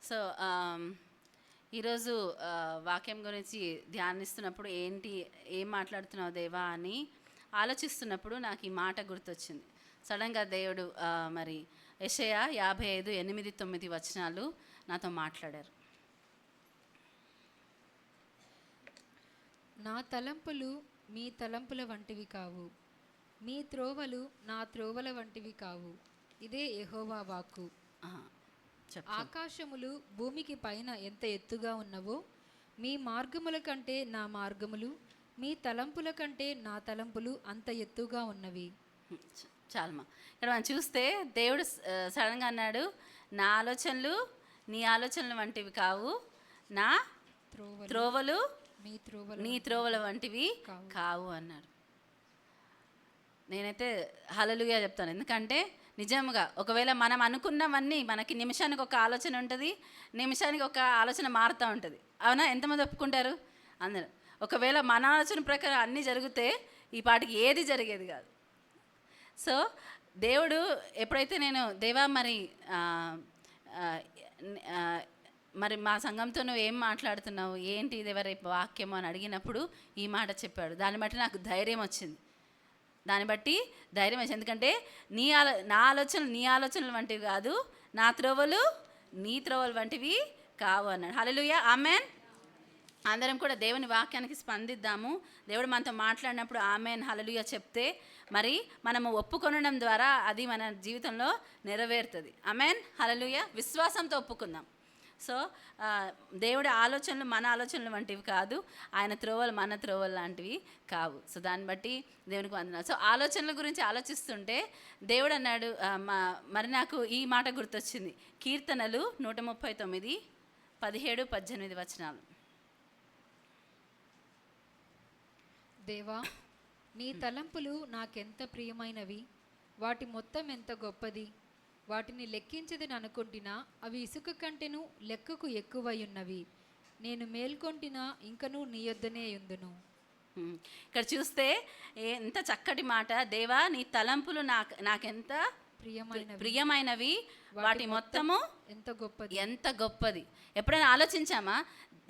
So ఈరోజు వాక్యం గురించి ధ్యానిస్తున్నప్పుడు ఏం మాట్లాడుతున్నావు దేవా అని ఆలోచిస్తున్నప్పుడు నాకు ఈ మాట గుర్తొచ్చింది. సడన్గా దేవుడు మరి యెషయా 55:8-9 వచనాలు నాతో మాట్లాడారు. నా తలంపులు మీ తలంపుల వంటివి కావు, మీ త్రోవలు నా త్రోవల వంటివి కావు. ఇదే యెహోవా వాక్కు. ఆకాశములు భూమికి పైన ఎంత ఎత్తుగా ఉన్నవో, మీ మార్గముల కంటే నా మార్గములు, మీ తలంపుల కంటే నా తలంపులు అంత ఎత్తుగా ఉన్నవి. చాలమ్మా. ఇక్కడ మనం చూస్తే దేవుడు సడన్గా అన్నాడు, నా ఆలోచనలు నీ ఆలోచనలు వంటివి కావు, నా త్రోవలు నీ త్రోవల వంటివి కావు అన్నాడు. నేనైతే హల్లెలూయా చెప్తాను. ఎందుకంటే నిజంగా ఒకవేళ మనం అనుకున్నవన్నీ, మనకి నిమిషానికి ఒక ఆలోచన ఉంటుంది, నిమిషానికి ఒక ఆలోచన మారుతూ ఉంటుంది. అవునా? ఎంతమంది ఒప్పుకుంటారు? అందరూ. ఒకవేళ మన ఆలోచన ప్రకారం అన్నీ జరిగితే ఈ పాటికి ఏది జరిగేది కాదు. సో దేవుడు ఎప్పుడైతే నేను దేవా మరి మా సంఘంతో నువ్వు ఏం మాట్లాడుతున్నావు, ఏంటి దేవా రేపు వాక్యము అని అడిగినప్పుడు ఈ మాట చెప్పాడు. దాన్ని బట్టి నాకు ధైర్యం వచ్చింది. ఎందుకంటే నా ఆలోచనలు నీ ఆలోచనలు వంటివి కాదు, నా త్రోవలు నీ త్రోవలు వంటివి కావు అన్నాడు. హల్లెలూయా, ఆమెన్. అందరం కూడా దేవుని వాక్యానికి స్పందిద్దాము. దేవుడు మనతో మాట్లాడినప్పుడు ఆమెన్ హల్లెలూయా చెప్తే మరి మనము ఒప్పుకొనడం ద్వారా అది మన జీవితంలో నెరవేరుతుంది. Amen hallelujah. విశ్వాసంతో ఒప్పుకుందాం. సో దేవుడి ఆలోచనలు మన ఆలోచనలు వంటివి కాదు, ఆయన త్రోవలు మన త్రోవలు లాంటివి కావు. సో దాన్ని బట్టి దేవునికి వందనాలు. సో ఆలోచనల గురించి ఆలోచిస్తుంటే దేవుడు అన్నాడు, మరి నాకు ఈ మాట గుర్తొచ్చింది. కీర్తనలు 139, 17, 18 వచనాలు. దేవా, నీ తలంపులు నాకెంత ప్రియమైనవి, వాటి మొత్తం ఎంత గొప్పది. వాటిని లెక్కించదని అనుకుంటున్నా, అవి ఇసుక కంటెను లెక్కకు ఎక్కువయున్నవి. నేను మేల్కొంటినా ఇంకనూ నీ యొద్దనే యుందును. ఇక్కడ చూస్తే ఎంత చక్కటి మాట. దేవా, నీ తలంపులు నాకెంత ప్రియమైనవి, వాటి మొత్తము ఎంత గొప్పది. ఎప్పుడైనా ఆలోచించామా?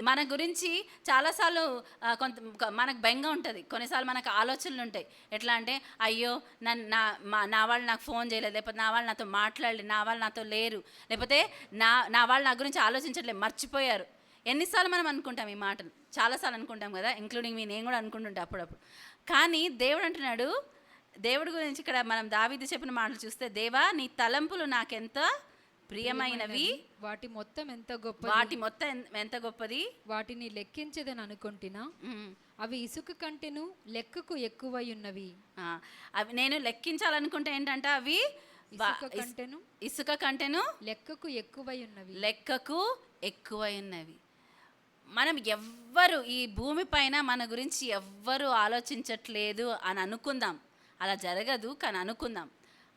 మన గురించి చాలాసార్లు మనకు బెంగ ఉంటుంది, కొన్నిసార్లు మనకు ఆలోచనలు ఉంటాయి. ఎట్లా అంటే, అయ్యో నా వాళ్ళు నాకు ఫోన్ చేయలేదు, లేకపోతే నా వాళ్ళు నాతో మాట్లాడలేదు, నా వాళ్ళు నాతో లేరు, లేకపోతే నా వాళ్ళు నా గురించి ఆలోచించట్లేదు, మర్చిపోయారు. ఎన్నిసార్లు మనం అనుకుంటాం ఈ మాటలు? చాలాసార్లు అనుకుంటాం కదా, ఇంక్లూడింగ్ నేను కూడా అనుకుంటుంటా అప్పుడప్పుడు. కానీ దేవుడు అంటున్నాడు, దేవుడి గురించి ఇక్కడ మనం దావీదు చెప్పిన మాటలు చూస్తే, దేవా, నీ తలంపులు నాకెంత ప్రియమైనవి, వాటి మొత్తం ఎంత గొప్పది. వాటిని లెక్కించదని అనుకుంటున్నా, అవి ఇసుక కంటెను లెక్కకు ఎక్కువై ఉన్నవి. అవి నేను లెక్కించాలనుకుంటే ఏంటంటే, అవి ఇసుక కంటెను లెక్కకు ఎక్కువై ఉన్నవి. మనం ఎవ్వరు ఈ భూమి పైన మన గురించి ఎవ్వరు ఆలోచించట్లేదు అని అనుకుందాం. అలా జరగదు, కానీ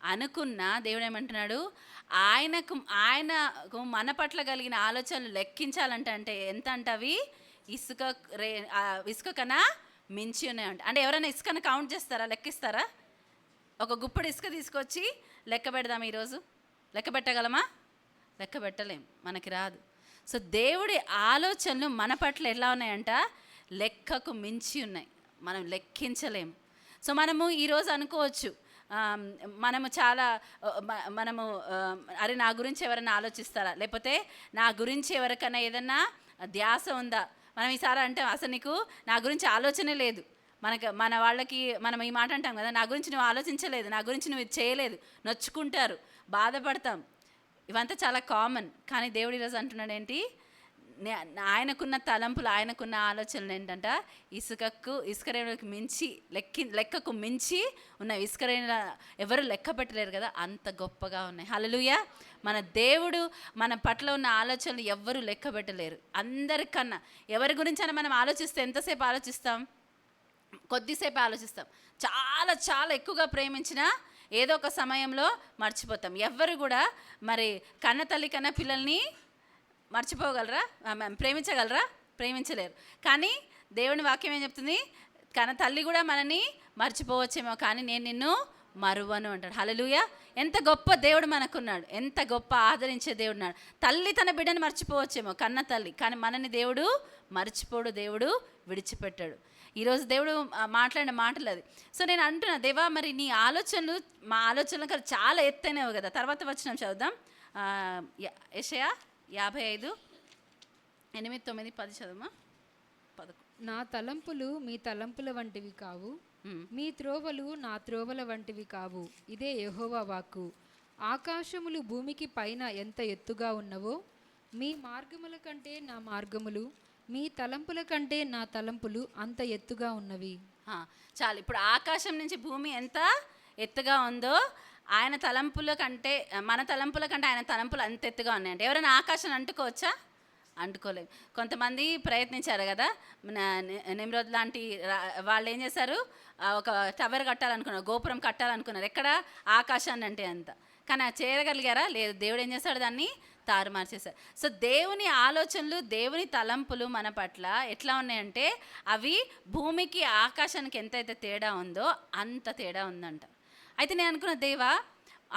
అనుకున్నా దేవుడు ఏమంటున్నాడు, ఆయనకు మన పట్ల కలిగిన ఆలోచనలు లెక్కించాలంటే ఎంత అంటే అవి ఇసుక కన్నా మించి ఉన్నాయంట. అంటే ఎవరైనా ఇసుకను కౌంట్ చేస్తారా, లెక్కిస్తారా? ఒక గుప్పడి ఇసుక తీసుకొచ్చి లెక్క పెడదాం ఈరోజు, లెక్క పెట్టగలమా? లెక్క పెట్టలేం, మనకి రాదు. సో దేవుడి ఆలోచనలు మన పట్ల ఎలా ఉన్నాయంట, లెక్కకు మించి ఉన్నాయి, మనం లెక్కించలేము. సో మనము ఈరోజు అనుకోవచ్చు, మనము అరే నా గురించి ఎవరైనా ఆలోచిస్తారా, లేకపోతే నా గురించి ఎవరికైనా ఏదన్నా ధ్యాస ఉందా. మనం ఈసారి అంటే అసలు నీకు నా గురించి ఆలోచనే లేదు. మన వాళ్ళకి మనం ఈ మాట అంటాం కదా, నా గురించి నువ్వు ఆలోచించలేదు, నా గురించి నువ్వు ఇది చేయలేదు, నొచ్చుకుంటారు, బాధపడతాం. ఇవంతా చాలా కామన్. కానీ దేవుడు ఈరోజు అంటున్నాడు ఏంటి, ఆయనకున్న తలంపులు, ఆయనకున్న ఆలోచనలు ఏంటంట, ఇసుకరేణులకు మించి లెక్కకు మించి ఉన్న ఇసుకరేణుల ఎవరు లెక్క పెట్టలేరు కదా, అంత గొప్పగా ఉన్నాయి. హల్లెలూయా. మన దేవుడు మన పట్ల ఉన్న ఆలోచనలు ఎవ్వరూ లెక్క పెట్టలేరు. అందరికన్నా ఎవరి గురించైనా మనం ఆలోచిస్తే ఎంతసేపు ఆలోచిస్తాం? కొద్దిసేపు ఆలోచిస్తాం. చాలా చాలా ఎక్కువగా ప్రేమించినా ఏదో ఒక సమయంలో మర్చిపోతాం. ఎవ్వరు కూడా మరి కన్న తల్లి కన్నా పిల్లల్ని మర్చిపోగలరా? ప్రేమించగలరా? ప్రేమించలేరు. కానీ దేవుని వాక్యం ఏం చెప్తుంది, కన్న తల్లి కూడా మనని మర్చిపోవచ్చేమో, కానీ నేను నిన్ను మరువను అంటాడు. హల్లెలూయా. ఎంత గొప్ప దేవుడు మనకున్నాడు, ఎంత గొప్ప ఆదరించే దేవుడు ఉన్నాడు. తల్లి తన బిడ్డను మర్చిపోవచ్చేమో, కన్న తల్లి, కానీ మనని దేవుడు మర్చిపోడు, దేవుడు విడిచిపెట్టాడు. ఈరోజు దేవుడు మాట్లాడిన మాటలు అది. సో నేను అంటున్నా, దేవా మరి నీ ఆలోచనలు మా ఆలోచనలు కదా చాలా ఎత్తైనవి కదా. తర్వాత వచనం చదువుదాం. యెషయా 55:8-9-10 చదువుమా. 11. నా తలంపులు మీ తలంపుల వంటివి కావు, మీ త్రోవలు నా త్రోవల వంటివి కావు. ఇదే యెహోవా వాక్కు. ఆకాశములు భూమికి పైన ఎంత ఎత్తుగా ఉన్నవో, మీ మార్గముల కంటే నా మార్గములు, మీ తలంపుల కంటే నా తలంపులు అంత ఎత్తుగా ఉన్నవి. చాలు. ఇప్పుడు ఆకాశం నుంచి భూమి ఎంత ఎత్తుగా ఉందో, ఆయన తలంపుల కంటే మన తలంపుల కంటే ఆయన తలంపులు అంత ఎత్తుగా ఉన్నాయంటే ఎవరైనా ఆకాశం అంటుకోవచ్చా? అంటుకోలేదు. కొంతమంది ప్రయత్నించారు కదా, నిమ్రోద్ లాంటి వాళ్ళు ఏం చేశారు, ఒక టవర్ కట్టాలనుకున్నారు, గోపురం కట్టాలనుకున్నారు. ఎక్కడ? ఆకాశాన్ని అంటే అంత. కానీ చేయగలిగారా? లేదు. దేవుడు ఏం చేశాడు, దాన్ని తారుమారు చేశారు. సో దేవుని ఆలోచనలు, దేవుని తలంపులు మన పట్ల ఎట్లా ఉన్నాయంటే అవి భూమికి ఆకాశానికి ఎంతైతే తేడా ఉందో అంత తేడా ఉందంట. అయితే నేను అనుకున్న, దేవా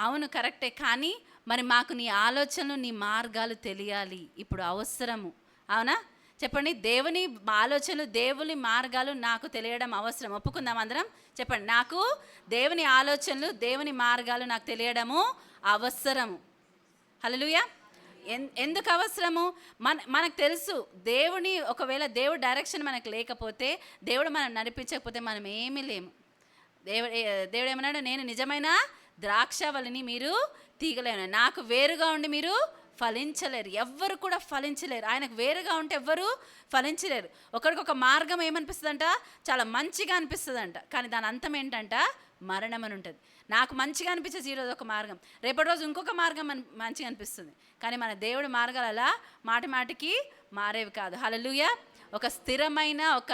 అవును కరెక్టే, కానీ మరి మాకు నీ ఆలోచనలు, నీ మార్గాలు తెలియాలి, ఇప్పుడు అవసరము. అవునా? చెప్పండి. దేవుని ఆలోచనలు, దేవుని మార్గాలు నాకు తెలియడం అవసరం. ఒప్పుకుందాం అందరం? చెప్పండి. నాకు దేవుని ఆలోచనలు, దేవుని మార్గాలు నాకు తెలియడము అవసరము. హల్లెలూయా. ఎందుకు అవసరము? మనకు తెలుసు, దేవుని ఒకవేళ దేవుడు డైరెక్షన్ మనకు లేకపోతే, దేవుడు మనం నడిపించకపోతే మనం ఏమీ లేము. దేవుడు ఏమన్నాడు, నేను నిజమైన ద్రాక్షవల్లిని, మీరు తీగలేను. నాకు వేరుగా ఉండి మీరు ఫలించలేరు, ఎవ్వరు కూడా ఫలించలేరు. ఆయనకు వేరుగా ఉంటే ఎవ్వరు ఫలించలేరు. ఒకరికొక మార్గం ఏమనిపిస్తుందంట, చాలా మంచిగా అనిపిస్తుందంట, కానీ దాని అంతం ఏంటంట, మరణం అని ఉంటుంది. నాకు మంచిగా అనిపించేది ఈరోజు ఒక మార్గం, రేపటి రోజు ఇంకొక మార్గం మంచిగా అనిపిస్తుంది. కానీ మన దేవుడి మార్గాలు అలా మాటి మాటికి మారేవి కాదు. హల్లెలూయా. ఒక స్థిరమైన, ఒక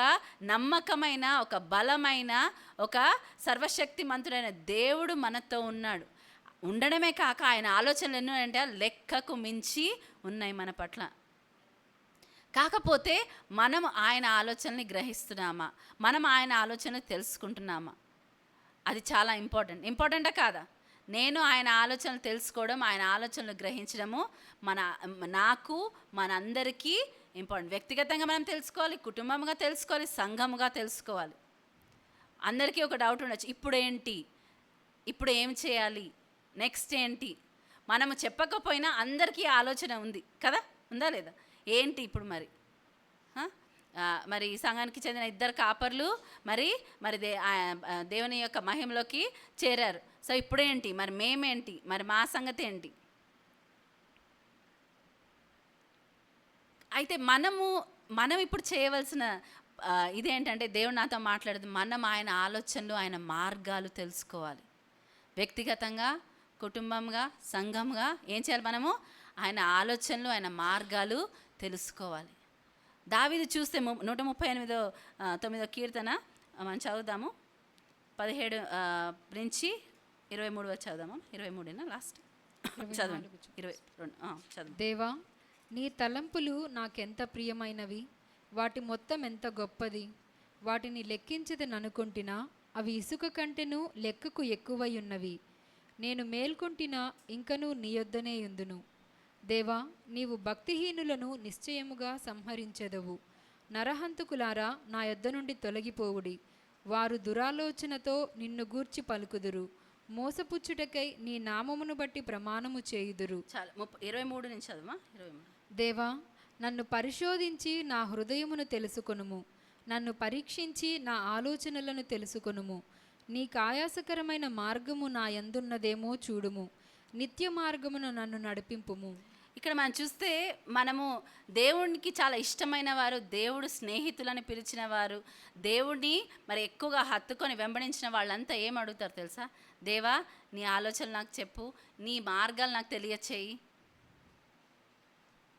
నమ్మకమైన, ఒక బలమైన, ఒక సర్వశక్తిమంతుడైన దేవుడు మనతో ఉన్నాడు. ఉండడమే కాక ఆయన ఆలోచనలు ఎన్నో అంటే లెక్కకు మించి ఉన్నాయి మన పట్ల. కాకపోతే మనం ఆయన ఆలోచనని గ్రహిస్తున్నామా, మనం ఆయన ఆలోచనలు తెలుసుకుంటున్నామా, అది చాలా ఇంపార్టెంటా కాదా? నేను ఆయన ఆలోచనలు తెలుసుకోవడం, ఆయన ఆలోచనలు గ్రహించడము నాకు మనందరికీ ఇంపార్టెంట్. వ్యక్తిగతంగా మనం తెలుసుకోవాలి, కుటుంబంగా తెలుసుకోవాలి, సంఘముగా తెలుసుకోవాలి. అందరికీ ఒక డౌట్ ఉండొచ్చు, ఇప్పుడేంటి, ఇప్పుడు ఏం చేయాలి, నెక్స్ట్ ఏంటి? మనము చెప్పకపోయినా అందరికీ ఆలోచన ఉంది కదా, ఉందా లేదా? ఏంటి ఇప్పుడు మరి? మరి ఈ సంఘానికి చెందిన 2 కాపర్లు మరి దేవుని యొక్క మహిమలోకి చేరారు. సో ఇప్పుడేంటి మరి, మేమేంటి మరి, మా సంగతి ఏంటి? అయితే మనం ఇప్పుడు చేయవలసిన ఇదేంటంటే, దేవుడు నాతో మాట్లాడేది, మనం ఆయన ఆలోచనలు, ఆయన మార్గాలు తెలుసుకోవాలి. వ్యక్తిగతంగా, కుటుంబంగా, సంఘంగా ఏం చేయాలి? మనము ఆయన ఆలోచనలు, ఆయన మార్గాలు తెలుసుకోవాలి. దావీదు చూస్తే 138:9 కీర్తన మనం చదువుదాము. 17 నుంచి 23 వరకు చదువుదాము. 23 లాస్ట్ చదవండి. 22 చదువు. దేవా, నీ తలంపులు నాకెంత ప్రియమైనవి, వాటి మొత్తం ఎంత గొప్పది. వాటిని లెక్కించదని అనుకుంటున్నా, అవి ఇసుక కంటెను లెక్కకు ఎక్కువై ఉన్నవి. నేను మేల్కొంటినా ఇంకనూ నీ యొద్దనే యుందును. దేవా, నీవు భక్తిహీనులను నిశ్చయముగా సంహరించెదవు. నరహంతకులారా, నా యొద్ద నుండి తొలగిపోవుడి. వారు దురాలోచనతో నిన్ను గూర్చి పలుకుదురు. మోసపుచ్చుటకై నీ నామమును బట్టి ప్రమాణము చేయుదురు. 23 నుంచి చదువా. 23. దేవా, నన్ను పరిశోధించి నా హృదయమును తెలుసుకొనుము. నన్ను పరీక్షించి నా ఆలోచనలను తెలుసుకొనుము. నీకు ఆయాసకరమైన మార్గము నా యందున్నదేమో చూడుము. నిత్య మార్గమును నన్ను నడిపింపుము. ఇక్కడ మనం చూస్తే, మనము దేవునికి చాలా ఇష్టమైన వారు, దేవుడు స్నేహితులని పిలిచిన వారు, దేవుడిని మరి ఎక్కువగా హత్తుకొని వెంబడించిన వాళ్ళంతా ఏం అడుగుతారు తెలుసా? దేవా, నీ ఆలోచనలు నాకు చెప్పు, నీ మార్గాలు నాకు తెలియచేయి.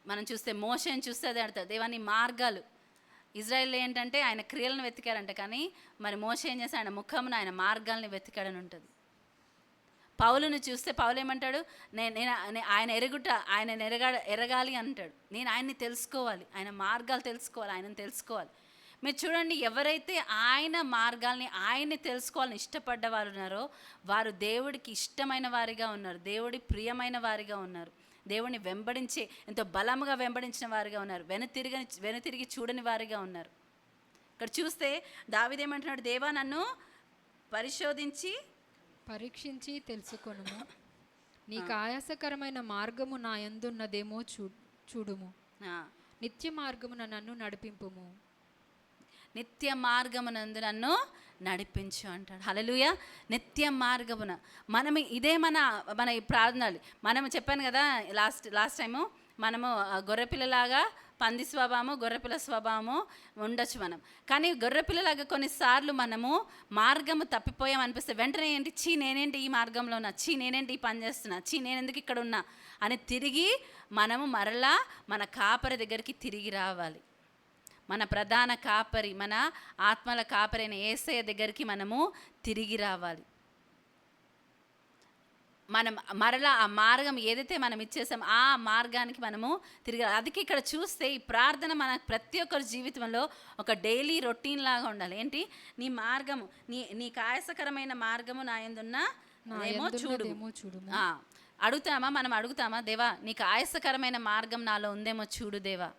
మనం చూస్తే మోషేని చూస్తే అదే అడుగుతారు, దేవా నీ మార్గాలు. ఇజ్రాయెల్ ఏంటంటే ఆయన క్రియలను వెతికారంట, కానీ మరి మోషే ఏం చేస్తే ఆయన ముఖమును, ఆయన మార్గాల్ని వెతికాడని ఉంటుంది. పౌలును చూస్తే పౌలు ఏమంటాడు, నేను ఆయన ఎరగాలి అంటాడు. నేను ఆయన్ని తెలుసుకోవాలి, ఆయన మార్గాలు తెలుసుకోవాలి, ఆయనను తెలుసుకోవాలి. మీరు చూడండి, ఎవరైతే ఆయన మార్గాల్ని ఆయన్ని తెలుసుకోవాలని ఇష్టపడ్డ వారు ఉన్నారో వారు దేవుడికి ఇష్టమైన వారిగా ఉన్నారు, దేవుడి ప్రియమైన వారిగా ఉన్నారు, దేవుడిని వెంబడించే ఎంతో బలముగా వెంబడించిన వారిగా ఉన్నారు, వెనుతిరిగి చూడని వారిగా ఉన్నారు. ఇక్కడ చూస్తే దావీదు ఏమంటున్నాడు, దేవా నన్ను పరీక్షించి తెలుసుకొనుము, నీకు ఆయాసకరమైన మార్గము నా యందున్నదేమో చూడుము, నిత్య మార్గమున నన్ను నడిపింపుము. నిత్య మార్గమునందు నన్ను నడిపించు అంటాడు. హల్లెలూయా. నిత్య మార్గమున మనం ఇదే మన ఈ ప్రార్థనలు. మనము చెప్పాను కదా లాస్ట్ టైము, మనము గొర్రెపిల్లలాగా పంది స్వభావము, గొర్రెపిల్ల స్వభావము ఉండొచ్చు మనం. కానీ గొర్రెపిల్లలాగా కొన్నిసార్లు మనము మార్గము తప్పిపోయాం అనిపిస్తే వెంటనే ఏంటి, నేనేంటి ఈ మార్గంలో ఉన్నా, నేనేంటి ఈ పని చేస్తున్నా, నేనెందుకు ఇక్కడ ఉన్నా అని తిరిగి మనము మరలా మన కాపరి దగ్గరికి తిరిగి రావాలి. మన ప్రధాన కాపరి, మన ఆత్మల కాపరి అయిన యేసయ్య దగ్గరికి మనము తిరిగి రావాలి. మనం మరలా ఆ మార్గం ఏదైతే మనం ఇచ్చేసాం ఆ మార్గానికి మనము తిరిగి. అందుకే ఇక్కడ చూస్తే ఈ ప్రార్థన మన ప్రతి ఒక్కరి జీవితంలో ఒక డైలీ రొటీన్ లాగా ఉండాలి. ఏంటి, నీ మార్గము, నీకు ఆయాసకరమైన మార్గము నా యందున్న ఏమో చూడు. మనం అడుగుతామా, దేవా నీకు ఆయాసకరమైన మార్గం నాలో ఉందేమో చూడు దేవా,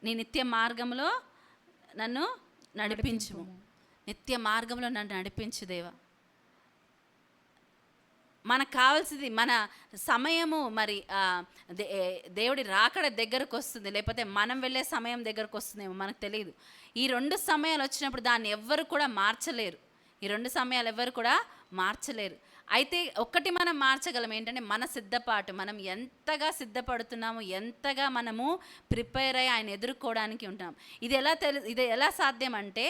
నీ నిత్య మార్గంలో నన్ను నడిపించు, నిత్య మార్గంలో నన్ను నడిపించు దేవా. మనకు కావాల్సింది మన సమయము, మరి దేవుడి రాకడ దగ్గరకు వస్తుంది, లేకపోతే మనం వెళ్ళే సమయం దగ్గరకు వస్తుందేమో మనకు తెలియదు. ఈ 2 సమయాలు వచ్చినప్పుడు దాన్ని ఎవ్వరు కూడా మార్చలేరు. ఈ 2 సమయాలు ఎవ్వరు కూడా మార్చలేరు. అయితే ఒక్కటి మనం మార్చగలం, ఏంటంటే మన సిద్ధపాటు. మనం ఎంతగా సిద్ధపడుతున్నాము, ఎంతగా మనము ప్రిపేర్ అయ్యి ఆయన ఎదుర్కోవడానికి ఉంటాం. ఇది ఎలా సాధ్యం అంటే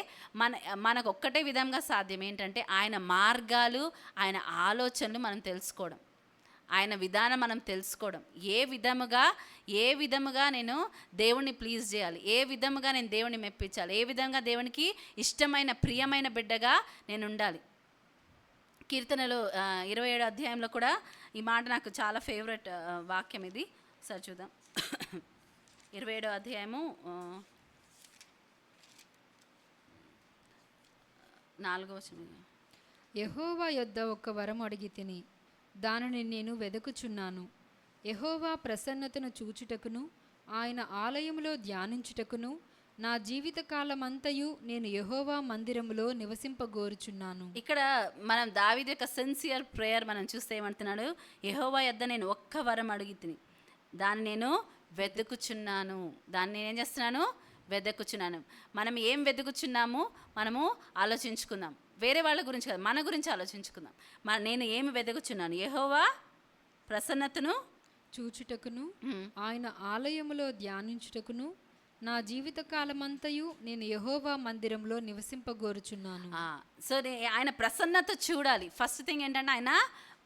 మనకు ఒక్కటే విధంగా సాధ్యం, ఏంటంటే ఆయన మార్గాలు, ఆయన ఆలోచనలు మనం తెలుసుకోవడం, ఆయన విధానం మనం తెలుసుకోవడం. ఏ విధముగా నేను దేవుణ్ణి ప్లీజ్ చేయాలి, ఏ విధముగా నేను దేవుణ్ణి మెప్పించాలి, ఏ విధంగా దేవునికి ఇష్టమైన ప్రియమైన బిడ్డగా నేను ఉండాలి. కీర్తనలు 27 అధ్యాయంలో కూడా ఈ మాట నాకు చాలా ఫేవరెట్ వాక్యం ఇది. సార్ చూద్దాం. 27 అధ్యాయము 4వ వచనం. యెహోవా యొద్ద ఒక వరం అడిగి తిని దానిని నేను వెదకుచున్నాను. యెహోవా ప్రసన్నతను చూచుటకును ఆయన ఆలయములో ధ్యానించుటకును నా జీవిత కాలమంతయు నేను యెహోవా మందిరములో నివసింపగోరుచున్నాను. ఇక్కడ మనం దావీదు యొక్క సిన్సియర్ ప్రేయర్ మనం చూస్తే ఏమంటున్నాడు, యెహోవా యొద్ద నేను ఒక్క వరం అడిగి తిని దాన్ని నేను వెతుకుచున్నాను. దాన్ని నేనేం చేస్తున్నాను, వెతుకుచున్నాను. మనం ఏం వెతుకుచున్నాము మనము ఆలోచించుకుందాం. వేరే వాళ్ళ గురించి కాదు, మన గురించి ఆలోచించుకుందాం. నేను ఏమి వెతుకుచున్నాను, యెహోవా ప్రసన్నతను చూచుటకును ఆయన ఆలయములో ధ్యానించుటకును నా జీవిత కాలమంతయు నేను యెహోవా మందిరంలో నివసింపగోరుచున్నాను. సో ఆయన ప్రసన్నత చూడాలి. ఫస్ట్ థింగ్ ఏంటంటే ఆయన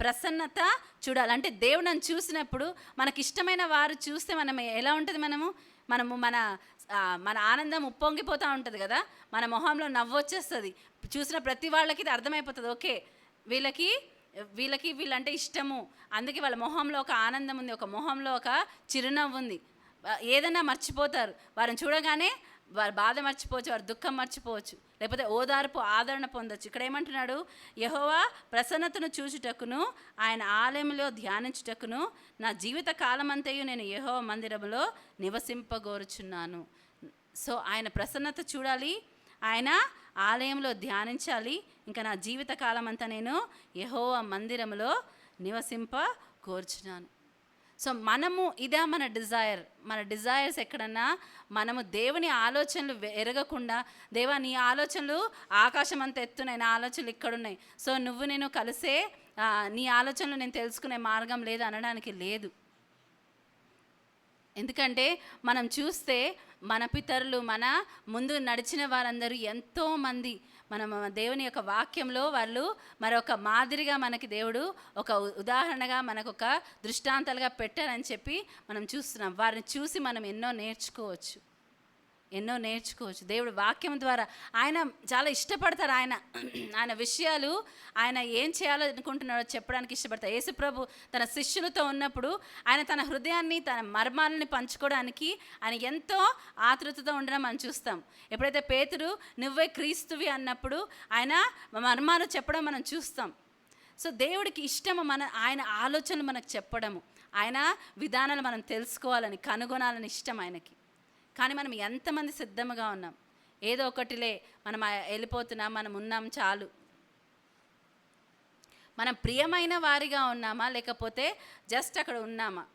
ప్రసన్నత చూడాలి. అంటే దేవుడు నన్ను చూసినప్పుడు, మనకి ఇష్టమైన వారు చూస్తే మనం ఎలా ఉంటుంది, మనము మన ఆనందం ఉప్పొంగిపోతూ ఉంటుంది కదా, మన మొహంలో నవ్వు వచ్చేస్తుంది. చూసిన ప్రతి వాళ్ళకి ఇది అర్థమైపోతుంది, ఓకే వీళ్ళంటే ఇష్టము, అందుకే వాళ్ళ మొహంలో ఒక ఆనందం ఉంది, ఒక మొహంలో ఒక చిరునవ్వు ఉంది. ఏదైనా మర్చిపోతారు, వారిని చూడగానే వారి బాధ మర్చిపోవచ్చు, వారి దుఃఖం మర్చిపోవచ్చు, లేకపోతే ఓదార్పు ఆదరణ పొందొచ్చు. ఇక్కడ ఏమంటున్నాడు, యెహోవా ప్రసన్నతను చూచుటకును ఆయన ఆలయంలో ధ్యానించుటకును నా జీవిత కాలమంతయు నేను యెహోవా మందిరంలో నివసింపగోరుచున్నాను. సో ఆయన ప్రసన్నత చూడాలి, ఆయన ఆలయంలో ధ్యానించాలి, ఇంకా నా జీవిత కాలం అంతా నేను యెహోవా మందిరంలో నివసింపగోరుచున్నాను. సో మనము ఇదే మన డిజైర్స్ ఎక్కడన్నా మనము దేవుని ఆలోచనలు ఎరగకుండా, దేవా నీ ఆలోచనలు ఆకాశం అంత ఎత్తున్నాయి, నా ఆలోచనలు ఇక్కడున్నాయి, సో నువ్వు నేను కలిసే నీ ఆలోచనలు నేను తెలుసుకునే మార్గం లేదు అనడానికి లేదు. ఎందుకంటే మనం చూస్తే మన పితరులు, మన ముందు నడిచిన వారందరూ ఎంతోమంది మనం దేవుని యొక్క వాక్యంలో వాళ్ళు మరొక మాదిరిగా మనకి దేవుడు ఒక ఉదాహరణగా మనకు ఒక దృష్టాంతాలుగా పెట్టారని చెప్పి మనం చూస్తున్నాం. వారిని చూసి మనం ఎన్నో నేర్చుకోవచ్చు, ఎన్నో నేర్చుకోవచ్చు. దేవుడు వాక్యం ద్వారా ఆయన చాలా ఇష్టపడతారు. ఆయన విషయాలు ఆయన ఏం చేయాలో అనుకుంటున్నాడో చెప్పడానికి ఇష్టపడతారు. యేసుప్రభు తన శిష్యులతో ఉన్నప్పుడు ఆయన తన హృదయాన్ని, తన మర్మాలని పంచుకోవడానికి ఆయన ఎంతో ఆతృతతో ఉండడం మనం చూస్తాం. ఎప్పుడైతే పేతురు నువ్వే క్రీస్తువి అన్నప్పుడు ఆయన మర్మాలు చెప్పడం మనం చూస్తాం. సో దేవుడికి ఇష్టము ఆయన ఆలోచనలు మనకు చెప్పడము, ఆయన విధానాలు మనం తెలుసుకోవాలని, కనుగొనాలని ఇష్టం ఆయనకి. కానీ మనం ఎంతమంది సిద్ధంగా ఉన్నాం? ఏదో ఒకటిలే మనం వెళ్ళిపోతున్నాం, మనం ఉన్నాం చాలు. మనం ప్రియమైన వారిగా ఉన్నామా, లేకపోతే జస్ట్ అక్కడ ఉన్నామా?